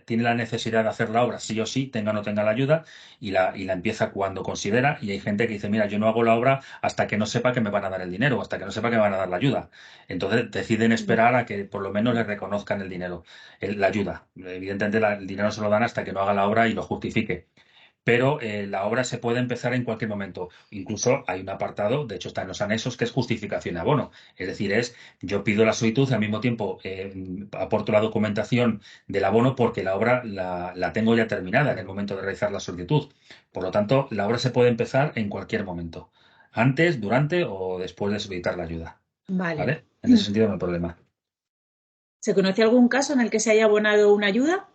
tiene la necesidad de hacer la obra sí o sí, tenga o no tenga la ayuda, y la empieza cuando considera, y hay gente que dice, mira, yo no hago la obra hasta que no sepa que me van a dar el dinero, hasta que no sepa que me van a dar la ayuda. Entonces deciden esperar a que por lo menos les reconozcan el dinero, la ayuda. Evidentemente el dinero se lo dan hasta que no haga la obra y lo justifique, pero la obra se puede empezar en cualquier momento. Incluso hay un apartado, de hecho está en los anexos, que es justificación de abono. Es decir, yo pido la solicitud y al mismo tiempo aporto la documentación del abono porque la obra la tengo ya terminada en el momento de realizar la solicitud. Por lo tanto, la obra se puede empezar en cualquier momento, antes, durante o después de solicitar la ayuda. Vale. ¿Vale? En ese sentido no hay problema. ¿Se conoce algún caso en el que se haya abonado una ayuda?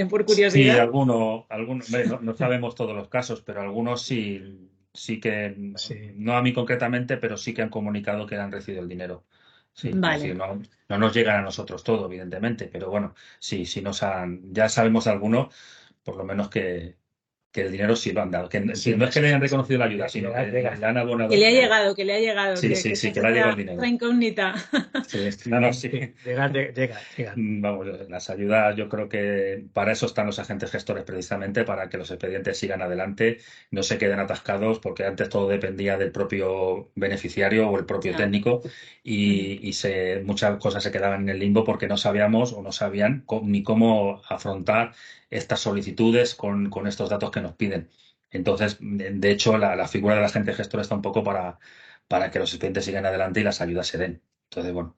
Por Sí, curiosidad. hombre, no sabemos todos los casos, pero algunos sí que, Sí. no a mí concretamente, pero sí que han comunicado que han recibido el dinero. Sí, es Vale. decir, no nos llegan a nosotros todo, evidentemente, pero bueno, sí, ya sabemos algunos, por lo menos que el dinero sí lo han dado. Que no es Sí, que le hayan sí. reconocido la ayuda, sino que Llega. le han abonado Que el le ha dinero. llegado, que le ha llegado, Sí, que sí, esa sí, es que le ha llegado el otra dinero. incógnita. Sí, no, no, sí. Sí, llega. Vamos, las ayudas, yo creo que para eso están los agentes gestores, precisamente, para que los expedientes sigan adelante, no se queden atascados, porque antes todo dependía del propio beneficiario o el propio Ya. técnico, y muchas cosas se quedaban en el limbo porque no sabíamos o no sabían ni cómo afrontar estas solicitudes con estos datos que nos piden. Entonces, de hecho, la figura del agente gestor está un poco para que los expedientes sigan adelante y las ayudas se den. Entonces, bueno.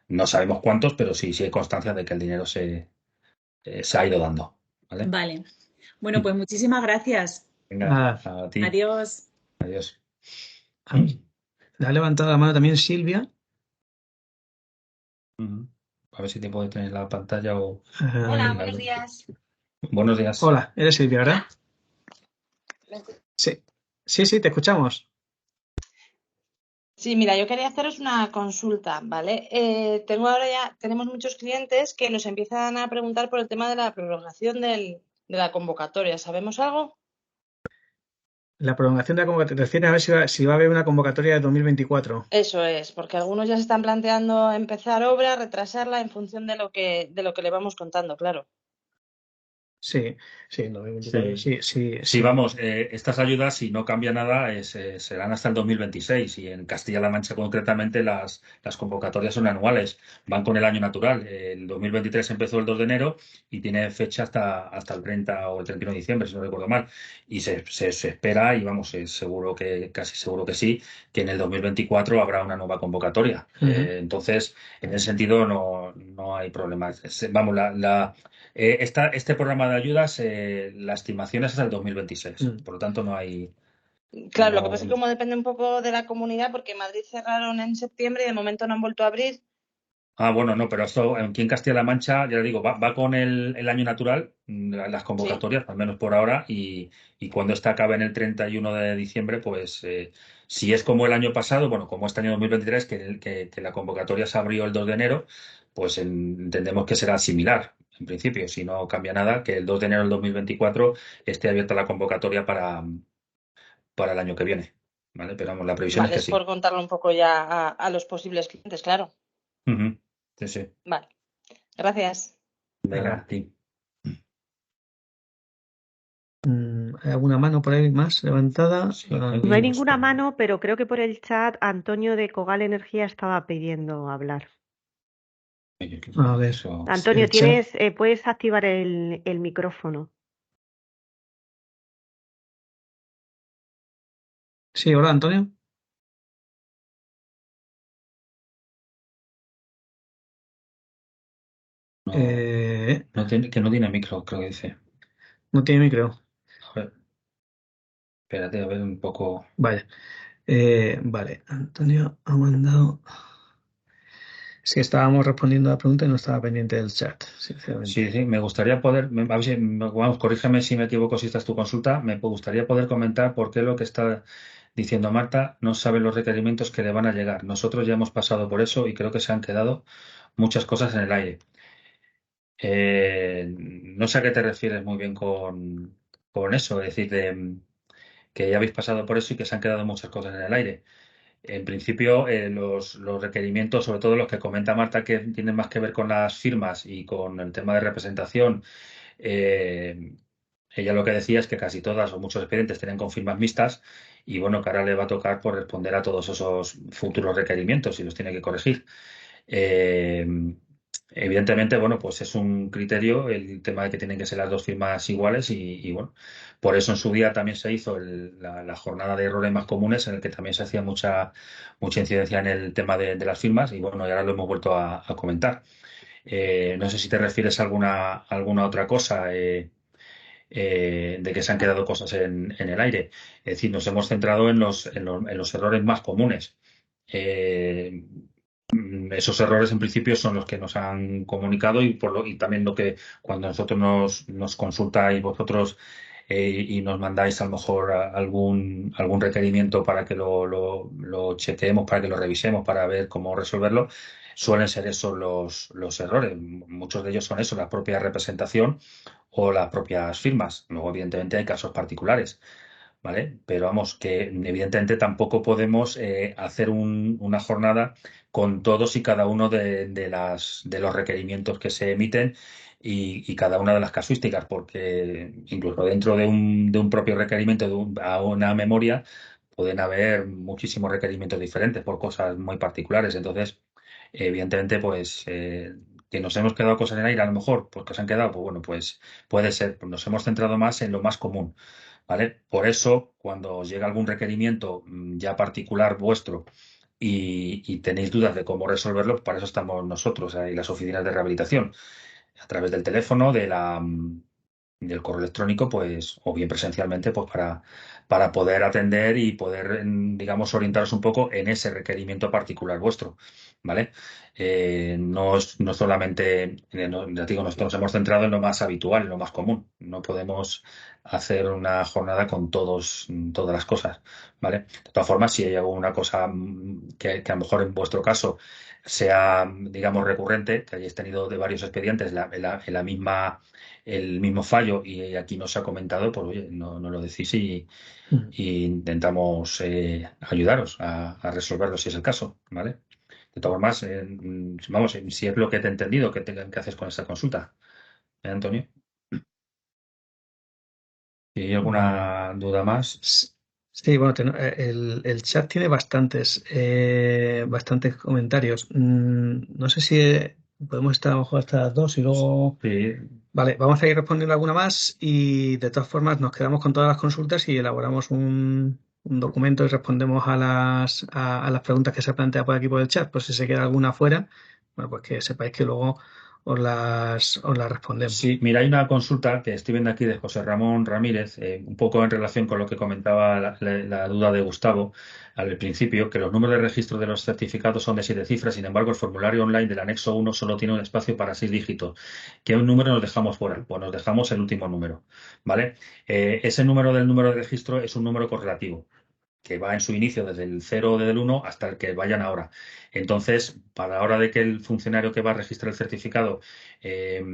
No sabemos cuántos, pero sí hay constancia de que el dinero se ha ido dando. ¿Vale? Vale. Bueno, pues muchísimas gracias. Venga, Nada, a ti. Adiós. Adiós. ha levantado la mano también Silvia. Ujú. A ver si te puedo tener la pantalla o... Hola, Eh, buenos días. Buenos días. hola, eres Silvia, ¿verdad? Hola. ¿Me escu- Sí, sí, te escuchamos. Sí, mira, yo quería haceros una consulta, ¿vale? Tenemos muchos clientes que nos empiezan a preguntar por el tema de la prorrogación de la convocatoria. ¿Sabemos algo? La prolongación de la convocatoria, te refieres a ver si va a haber una convocatoria de 2024. Eso es, porque algunos ya se están planteando empezar obra, retrasarla en función de lo que le vamos contando, claro. Sí, sí, en 2024. Sí. Sí, sí, Sí, sí. vamos, estas ayudas, si no cambia nada, serán hasta el 2026 y en Castilla-La Mancha concretamente las convocatorias son anuales, van con el año natural. El 2023 empezó el 2 de enero y tiene fecha hasta el 30 o el 31 de diciembre, si no recuerdo mal. Y se espera, y vamos, es seguro que, casi seguro que sí, que en el 2024 habrá una nueva convocatoria. Ujú. Entonces, en ese sentido no hay problema. Vamos, este programa de ayudas, la estimación es hasta el 2026. Mm. Por lo tanto, no hay. Claro, lo que pasa es que No. como depende un poco de la comunidad, porque en Madrid cerraron en septiembre y de momento no han vuelto a abrir. Bueno, no, pero esto aquí en Castilla-La Mancha, ya le digo, va con el año natural, las Sí, convocatorias, al menos por ahora, y cuando esta acabe en el 31 de diciembre, pues si es como el año pasado, bueno, como este año 2023, que la convocatoria se abrió el 2 de enero, pues entendemos que será similar, en principio, si no cambia nada, que el 2 de enero del 2024 esté abierta la convocatoria para el año que viene, ¿vale? Pero vamos, la previsión es vale, que es por sí. contarlo un poco ya a los posibles clientes, claro. Ujú. Sí, sí. Vale, gracias. Venga, Nada. a ti. ¿Hay alguna mano por ahí más levantada? Sí, No hay aquí ninguna busco. mano, pero creo que por el chat Antonio de Cogal Energía estaba pidiendo hablar. A ver, Eso. Antonio, el chat. puedes activar el micrófono. Sí, hola, Antonio. No, Eh, que no tiene micro, creo que dice. no tiene micro. A ver, espérate, a ver un poco. Vale. Vale, Antonio ha mandado. Es que estábamos respondiendo a la pregunta y no estaba pendiente del chat, Sí, sinceramente. sí, me gustaría poder, a ver si, vamos, corrígeme si me equivoco, si esta es tu consulta, me gustaría poder comentar por qué lo que está diciendo Marta no sabe los requerimientos que le van a llegar. Nosotros ya hemos pasado por eso y creo que se han quedado muchas cosas en el aire. No sé a qué te refieres muy bien con eso, es decir, que ya habéis pasado por eso y que se han quedado muchas cosas en el aire. En principio, los requerimientos, sobre todo los que comenta Marta, que tienen más que ver con las firmas y con el tema de representación, eh, ella lo que decía es que casi todas o muchos expedientes tienen con firmas mixtas y bueno, que ahora le va a tocar por responder a todos esos futuros requerimientos y los tiene que corregir. Eh, Evidentemente, bueno, pues es un criterio el tema de que tienen que ser las dos firmas iguales y, bueno, por eso en su día también se hizo la jornada de errores más comunes en el que también se hacía mucha incidencia en el tema de las firmas y bueno, y ahora lo hemos vuelto a comentar. No sé si te refieres a alguna otra cosa de que se han quedado cosas en el aire. Es decir, nos hemos centrado en los errores más comunes. Eh, Esos errores en principio son los que nos han comunicado y también lo que cuando nosotros nos consultáis vosotros y nos mandáis a lo mejor algún requerimiento para que lo chequeemos, para que lo revisemos, para ver cómo resolverlo, suelen ser esos los errores. Muchos de ellos son eso, la propia representación o las propias firmas. Luego, evidentemente, hay casos particulares. ¿Vale? Pero vamos, que evidentemente tampoco podemos hacer una jornada con todos y cada uno de los requerimientos que se emiten y cada una de las casuísticas, porque incluso dentro de un propio requerimiento, a una memoria, pueden haber muchísimos requerimientos diferentes por cosas muy particulares. Entonces, evidentemente, pues que nos hemos quedado cosas en el aire, a lo mejor, pues que se han quedado, pues bueno, pues puede ser, pues nos hemos centrado más en lo más común. ¿Vale? Por eso, cuando os llega algún requerimiento ya particular vuestro y tenéis dudas de cómo resolverlo, para eso estamos nosotros y las oficinas de rehabilitación, a través del teléfono, del correo electrónico, pues, o bien presencialmente, pues para poder atender y poder, digamos, orientaros un poco en ese requerimiento particular vuestro, ¿vale? No solamente, ya digo, nosotros nos hemos centrado en lo más habitual, en lo más común. No podemos hacer una jornada con todas las cosas, ¿vale? De todas formas, si hay alguna cosa que a lo mejor en vuestro caso sea, digamos, recurrente, que hayáis tenido de varios expedientes la misma, el mismo fallo y aquí no se ha comentado, pues oye, no lo decís Mm. y intentamos ayudaros a resolverlo si es el caso, ¿vale? De todas formas, vamos, si es lo que te he entendido, ¿qué haces con esta consulta? Antonio? Si hay alguna duda más, Sí, bueno, el chat tiene bastantes comentarios. No sé si podemos estar a lo mejor hasta las 2 y luego... sí, Vale, vamos a ir respondiendo alguna más y de todas formas nos quedamos con todas las consultas y elaboramos un documento y respondemos a las preguntas que se plantean por aquí por el chat. Pues si se queda alguna fuera, bueno, pues que sepáis que luego os las respondemos. Sí, mira, hay una consulta que estoy viendo aquí de José Ramón Ramírez, un poco en relación con lo que comentaba la duda de Gustavo al principio, que los números de registro de los certificados son de 7 cifras, sin embargo, el formulario online del anexo 1 solo tiene un espacio para 6 dígitos. ¿Qué número nos dejamos fuera? Pues nos dejamos el último número, ¿vale? Ese número del número de registro es un número correlativo que va en su inicio desde el 0 o desde el 1 hasta el que vayan ahora. Entonces, para la hora de que el funcionario que va a registrar el certificado eh,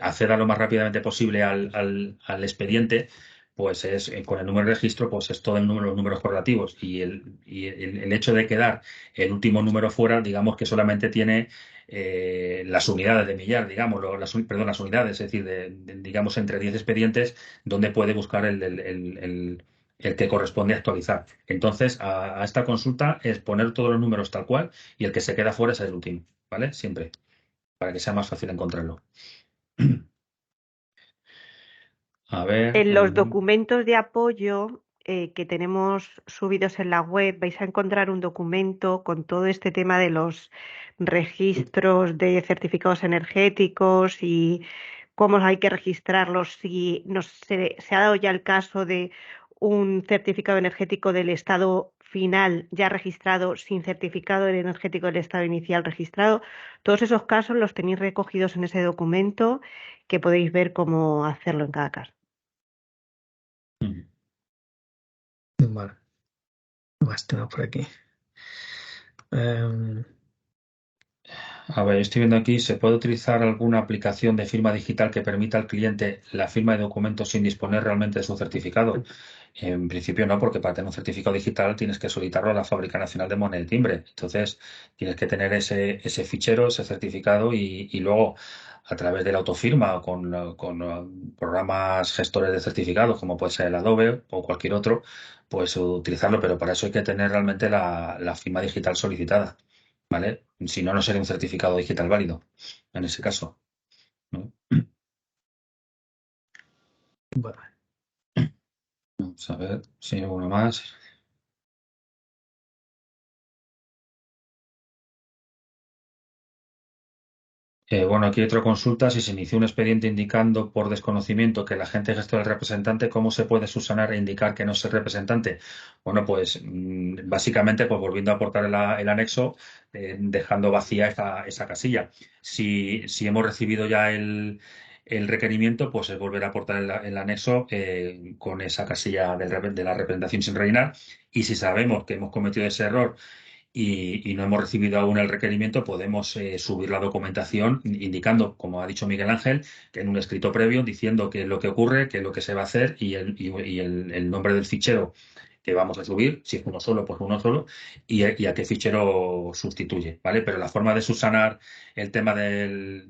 acceda lo más rápidamente posible al expediente, pues es con el número de registro, pues es todo el número, los números correlativos. Y el hecho de quedar el último número fuera, digamos que solamente tiene las unidades de millar, digamos, perdón, las unidades, es decir, digamos entre 10 expedientes donde puede buscar el que corresponde actualizar. Entonces, a esta consulta es poner todos los números tal cual y el que se queda fuera es el último, ¿vale? Siempre, para que sea más fácil encontrarlo. A ver. En los documentos de apoyo que tenemos subidos en la web vais a encontrar un documento con todo este tema de los registros de certificados energéticos y cómo hay que registrarlos. Si se ha dado ya el caso de un certificado energético del estado final ya registrado sin certificado energético del estado inicial registrado. Todos esos casos los tenéis recogidos en ese documento que podéis ver cómo hacerlo en cada caso. Vale. Más tenemos por aquí. A ver, estoy viendo aquí, ¿se puede utilizar alguna aplicación de firma digital que permita al cliente la firma de documentos sin disponer realmente de su certificado? En principio no, porque para tener un certificado digital tienes que solicitarlo a la Fábrica Nacional de Moneda y Timbre. Entonces, tienes que tener ese fichero, ese certificado y luego a través de la autofirma o con programas gestores de certificados, como puede ser el Adobe o cualquier otro, pues utilizarlo, pero para eso hay que tener realmente la firma digital solicitada. ¿Vale? Si no, no sería un certificado digital válido en ese caso, ¿no? Bueno, Vamos a ver si hay alguno más. Bueno, aquí hay otra consulta. Si se inició un expediente indicando por desconocimiento que el agente gestor es el representante, ¿cómo se puede subsanar e indicar que no es el representante? Bueno, pues básicamente, pues volviendo a aportar el anexo, dejando vacía esa casilla. Si hemos recibido ya el requerimiento, pues es volver a aportar el anexo con esa casilla de la representación sin rellenar. Y si sabemos que hemos cometido ese error y no hemos recibido aún el requerimiento, podemos subir la documentación indicando, como ha dicho Miguel Ángel, que en un escrito previo diciendo qué es lo que ocurre, qué es lo que se va a hacer y el nombre del fichero que vamos a subir, si es uno solo, pues uno solo, y a qué fichero sustituye, ¿vale? Pero la forma de subsanar el tema del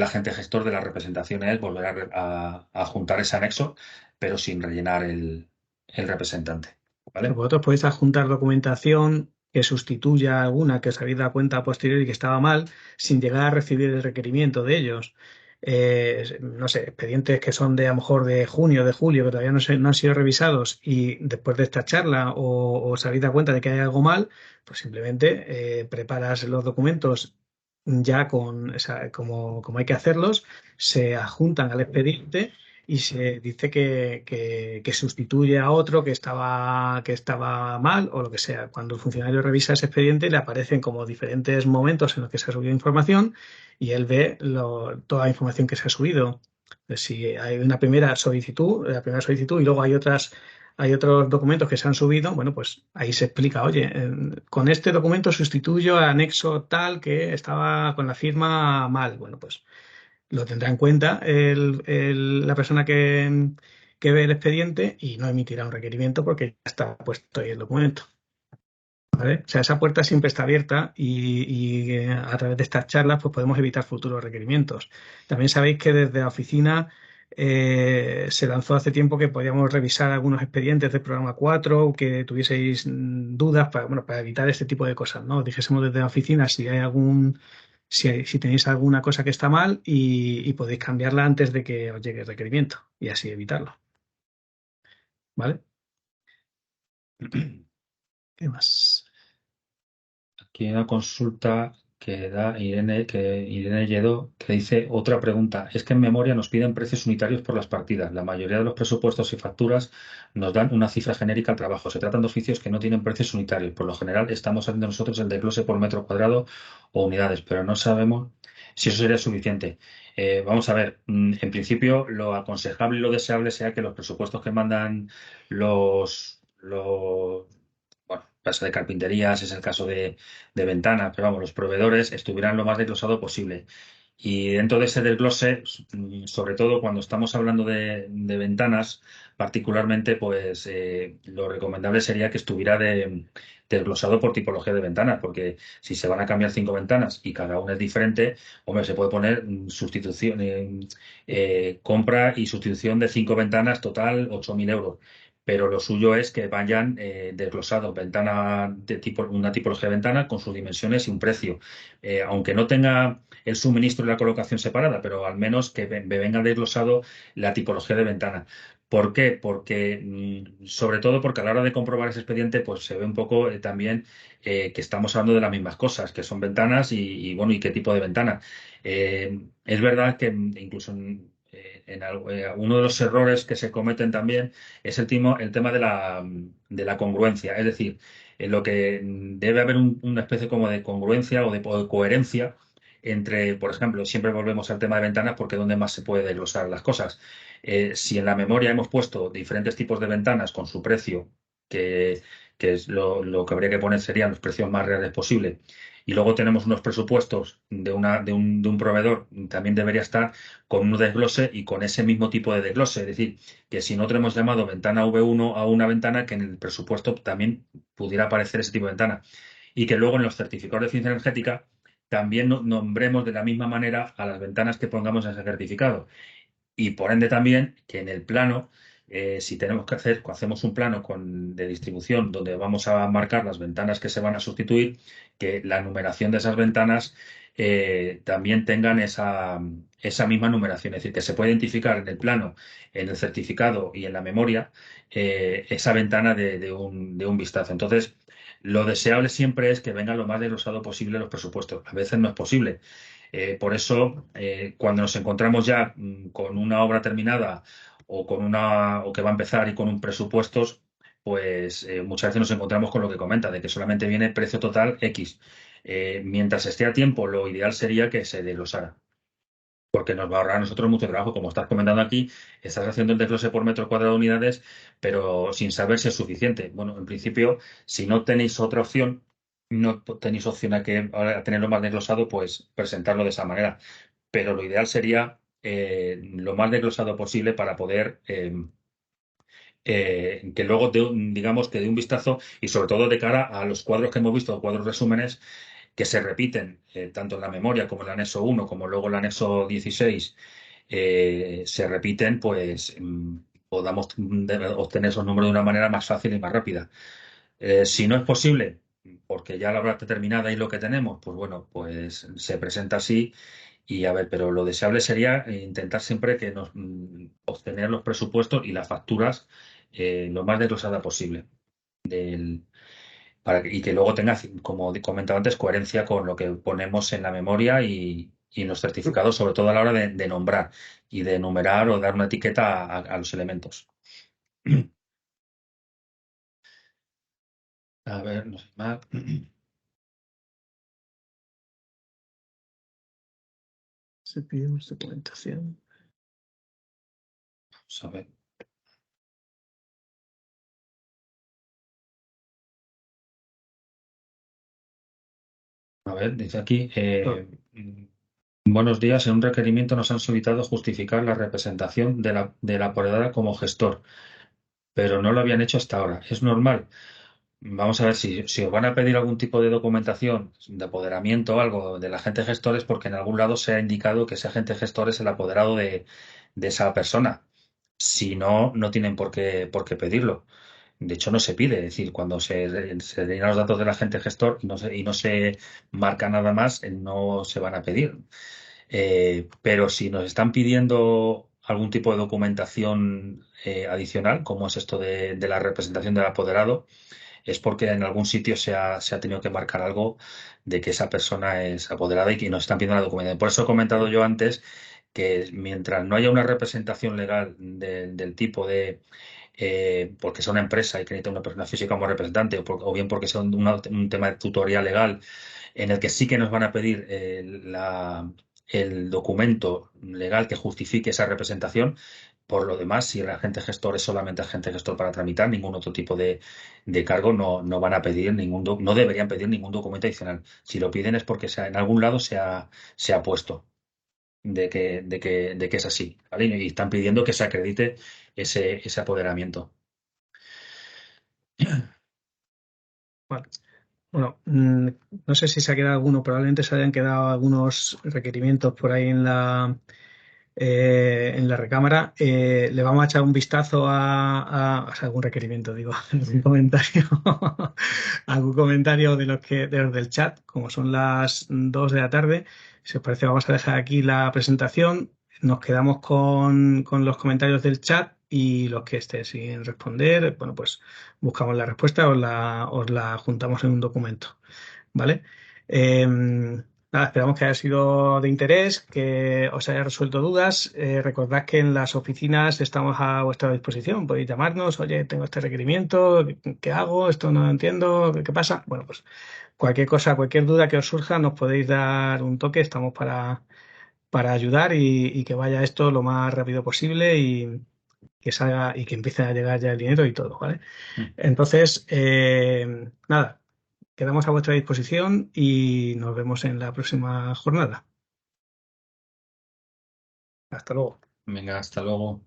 agente gestor de las representaciones es volver a juntar ese anexo, pero sin rellenar el representante, ¿vale? vosotros podéis adjuntar documentación que sustituya alguna que os habéis dado cuenta a posteriori que estaba mal sin llegar a recibir el requerimiento de ellos. No sé, expedientes que son de a lo mejor de junio, de julio, que todavía no han sido revisados y después de esta charla o os habéis dado cuenta de que hay algo mal, pues simplemente preparas los documentos ya como hay que hacerlos, se adjuntan al expediente y se dice que sustituye a otro que estaba mal o lo que sea. Cuando el funcionario revisa ese expediente, le aparecen como diferentes momentos en los que se ha subido información y él ve toda la información que se ha subido. Pues si hay una primera solicitud, y luego hay otros documentos que se han subido, bueno, pues ahí se explica, oye, con este documento sustituyo al anexo tal que estaba con la firma mal. Bueno, pues lo tendrá en cuenta la persona que ve el expediente y no emitirá un requerimiento porque ya está puesto ahí el documento. ¿Vale? O sea, esa puerta siempre está abierta y a través de estas charlas pues podemos evitar futuros requerimientos. También sabéis que desde la oficina se lanzó hace tiempo que podíamos revisar algunos expedientes del programa 4 o que tuvieseis dudas para, bueno, para evitar este tipo de cosas, ¿no? Dijésemos desde la oficina si hay si tenéis alguna cosa que está mal y podéis cambiarla antes de que os llegue el requerimiento y así evitarlo. ¿Vale? ¿Qué más? Aquí hay una consulta que da Irene Lledó, que dice otra pregunta. Es que en memoria nos piden precios unitarios por las partidas. La mayoría de los presupuestos y facturas nos dan una cifra genérica al trabajo. Se tratan de oficios que no tienen precios unitarios. Por lo general estamos haciendo nosotros el desglose por metro cuadrado o unidades, pero no sabemos si eso sería suficiente. Vamos a ver, en principio lo aconsejable y lo deseable sea que los presupuestos que mandan bueno, caso de carpinterías, es el caso de ventanas, pero vamos, los proveedores estuvieran lo más desglosado posible. Y dentro de ese desglose, sobre todo cuando estamos hablando de ventanas, particularmente, pues lo recomendable sería que estuviera desglosado por tipología de ventanas, porque si se van a cambiar 5 ventanas y cada una es diferente, hombre, se puede poner sustitución, compra y sustitución de 5 ventanas, total 8.000 euros. Pero lo suyo es que vayan desglosados ventana de tipo, una tipología de ventana con sus dimensiones y un precio. Aunque no tenga el suministro y la colocación separada, pero al menos que me venga desglosado la tipología de ventana. ¿Por qué? Porque, sobre todo porque a la hora de comprobar ese expediente, pues se ve un poco también que estamos hablando de las mismas cosas, que son ventanas bueno, y qué tipo de ventana. Es verdad que incluso uno de los errores que se cometen también es el tema de la congruencia. Es decir, en lo que debe haber una especie como de congruencia o de coherencia entre, por ejemplo, siempre volvemos al tema de ventanas porque es donde más se puede desglosar las cosas. Si en la memoria hemos puesto diferentes tipos de ventanas con su precio, que, que es lo que habría que poner serían los precios más reales posible, y luego tenemos unos presupuestos de un proveedor, también debería estar con un desglose y con ese mismo tipo de desglose. Es decir, que si nosotros hemos llamado ventana V1 a una ventana, que en el presupuesto también pudiera aparecer ese tipo de ventana. Y que luego en los certificados de eficiencia energética también nombremos de la misma manera a las ventanas que pongamos en ese certificado. Y por ende también que en el plano, si tenemos que hacemos un plano de distribución donde vamos a marcar las ventanas que se van a sustituir, que la numeración de esas ventanas también tengan esa misma numeración. Es decir, que se puede identificar en el plano, en el certificado y en la memoria esa ventana de un vistazo. Entonces, lo deseable siempre es que venga lo más desglosado posible los presupuestos. A veces no es posible. Por eso, cuando nos encontramos ya con una obra terminada o que va a empezar y con un presupuestos, pues muchas veces nos encontramos con lo que comenta, de que solamente viene precio total X. Mientras esté a tiempo, lo ideal sería que se desglosara, porque nos va a ahorrar a nosotros mucho trabajo. Como estás comentando aquí, estás haciendo el desglose por metro cuadrado de unidades, pero sin saber si es suficiente. Bueno, en principio, si no tenéis otra opción, no tenéis opción a tenerlo más desglosado, pues presentarlo de esa manera. Pero lo ideal sería lo más desglosado posible para poder que luego digamos que dé un vistazo y sobre todo de cara a los cuadros que hemos visto, cuadros resúmenes que se repiten tanto en la memoria como en el anexo 1 como luego en el anexo 16 se repiten, pues podamos obtener esos números de una manera más fácil y más rápida. Si no es posible, porque ya la obra está terminada y lo que tenemos, pues bueno, pues se presenta así y a ver, pero lo deseable sería intentar siempre que obtener los presupuestos y las facturas lo más desglosada posible. Y que luego tenga, como comentaba antes, coherencia con lo que ponemos en la memoria y en los certificados, sobre todo a la hora de nombrar y de enumerar o dar una etiqueta a los elementos. A ver, no sé más. Se pide más documentación. Vamos a ver. A ver, dice aquí. Buenos días. En un requerimiento nos han solicitado justificar la representación de la apoderada como gestor, pero no lo habían hecho hasta ahora. ¿Es normal? Vamos a ver si os van a pedir algún tipo de documentación de apoderamiento o algo del agente gestor es porque en algún lado se ha indicado que ese agente gestor es el apoderado de de esa persona. Si no, no tienen por qué pedirlo. De hecho, no se pide. Es decir, cuando se llenan los datos del agente gestor y no se marca nada más, no se van a pedir. Pero si nos están pidiendo algún tipo de documentación adicional, como es esto de la representación del apoderado, es porque en algún sitio se ha tenido que marcar algo de que esa persona es apoderada y que nos están pidiendo la documentación. Por eso he comentado yo antes que mientras no haya una representación legal del tipo de porque sea una empresa y que necesita una persona física como representante, o bien porque sea un tema de tutoría legal, en el que sí que nos van a pedir el documento legal que justifique esa representación. Por lo demás, si el agente gestor es solamente agente gestor para tramitar, ningún otro tipo de cargo no van a pedir no deberían pedir ningún documento adicional. Si lo piden es porque en algún lado se ha puesto de que es así, ¿vale? Y están pidiendo que se acredite ese apoderamiento. Vale. Bueno, no sé si se ha quedado alguno, probablemente se hayan quedado algunos requerimientos por ahí en la recámara. Le vamos a echar un vistazo o sea, algún requerimiento, digo, algún comentario, algún comentario de los del chat, como son las 2 de la tarde. Si os parece, vamos a dejar aquí la presentación. Nos quedamos con los comentarios del chat y los que estén sin responder, bueno, pues buscamos la respuesta, os la juntamos en un documento, ¿vale? Nada, esperamos que haya sido de interés, que os haya resuelto dudas. Recordad que en las oficinas estamos a vuestra disposición. Podéis llamarnos, oye, tengo este requerimiento, ¿qué hago? Esto no lo entiendo, ¿qué pasa? Bueno, pues cualquier cosa, cualquier duda que os surja, nos podéis dar un toque. Estamos para ayudar y que vaya esto lo más rápido posible y que salga y que empiece a llegar ya el dinero y todo, ¿vale? Entonces, nada. Quedamos a vuestra disposición y nos vemos en la próxima jornada. Hasta luego. Venga, hasta luego.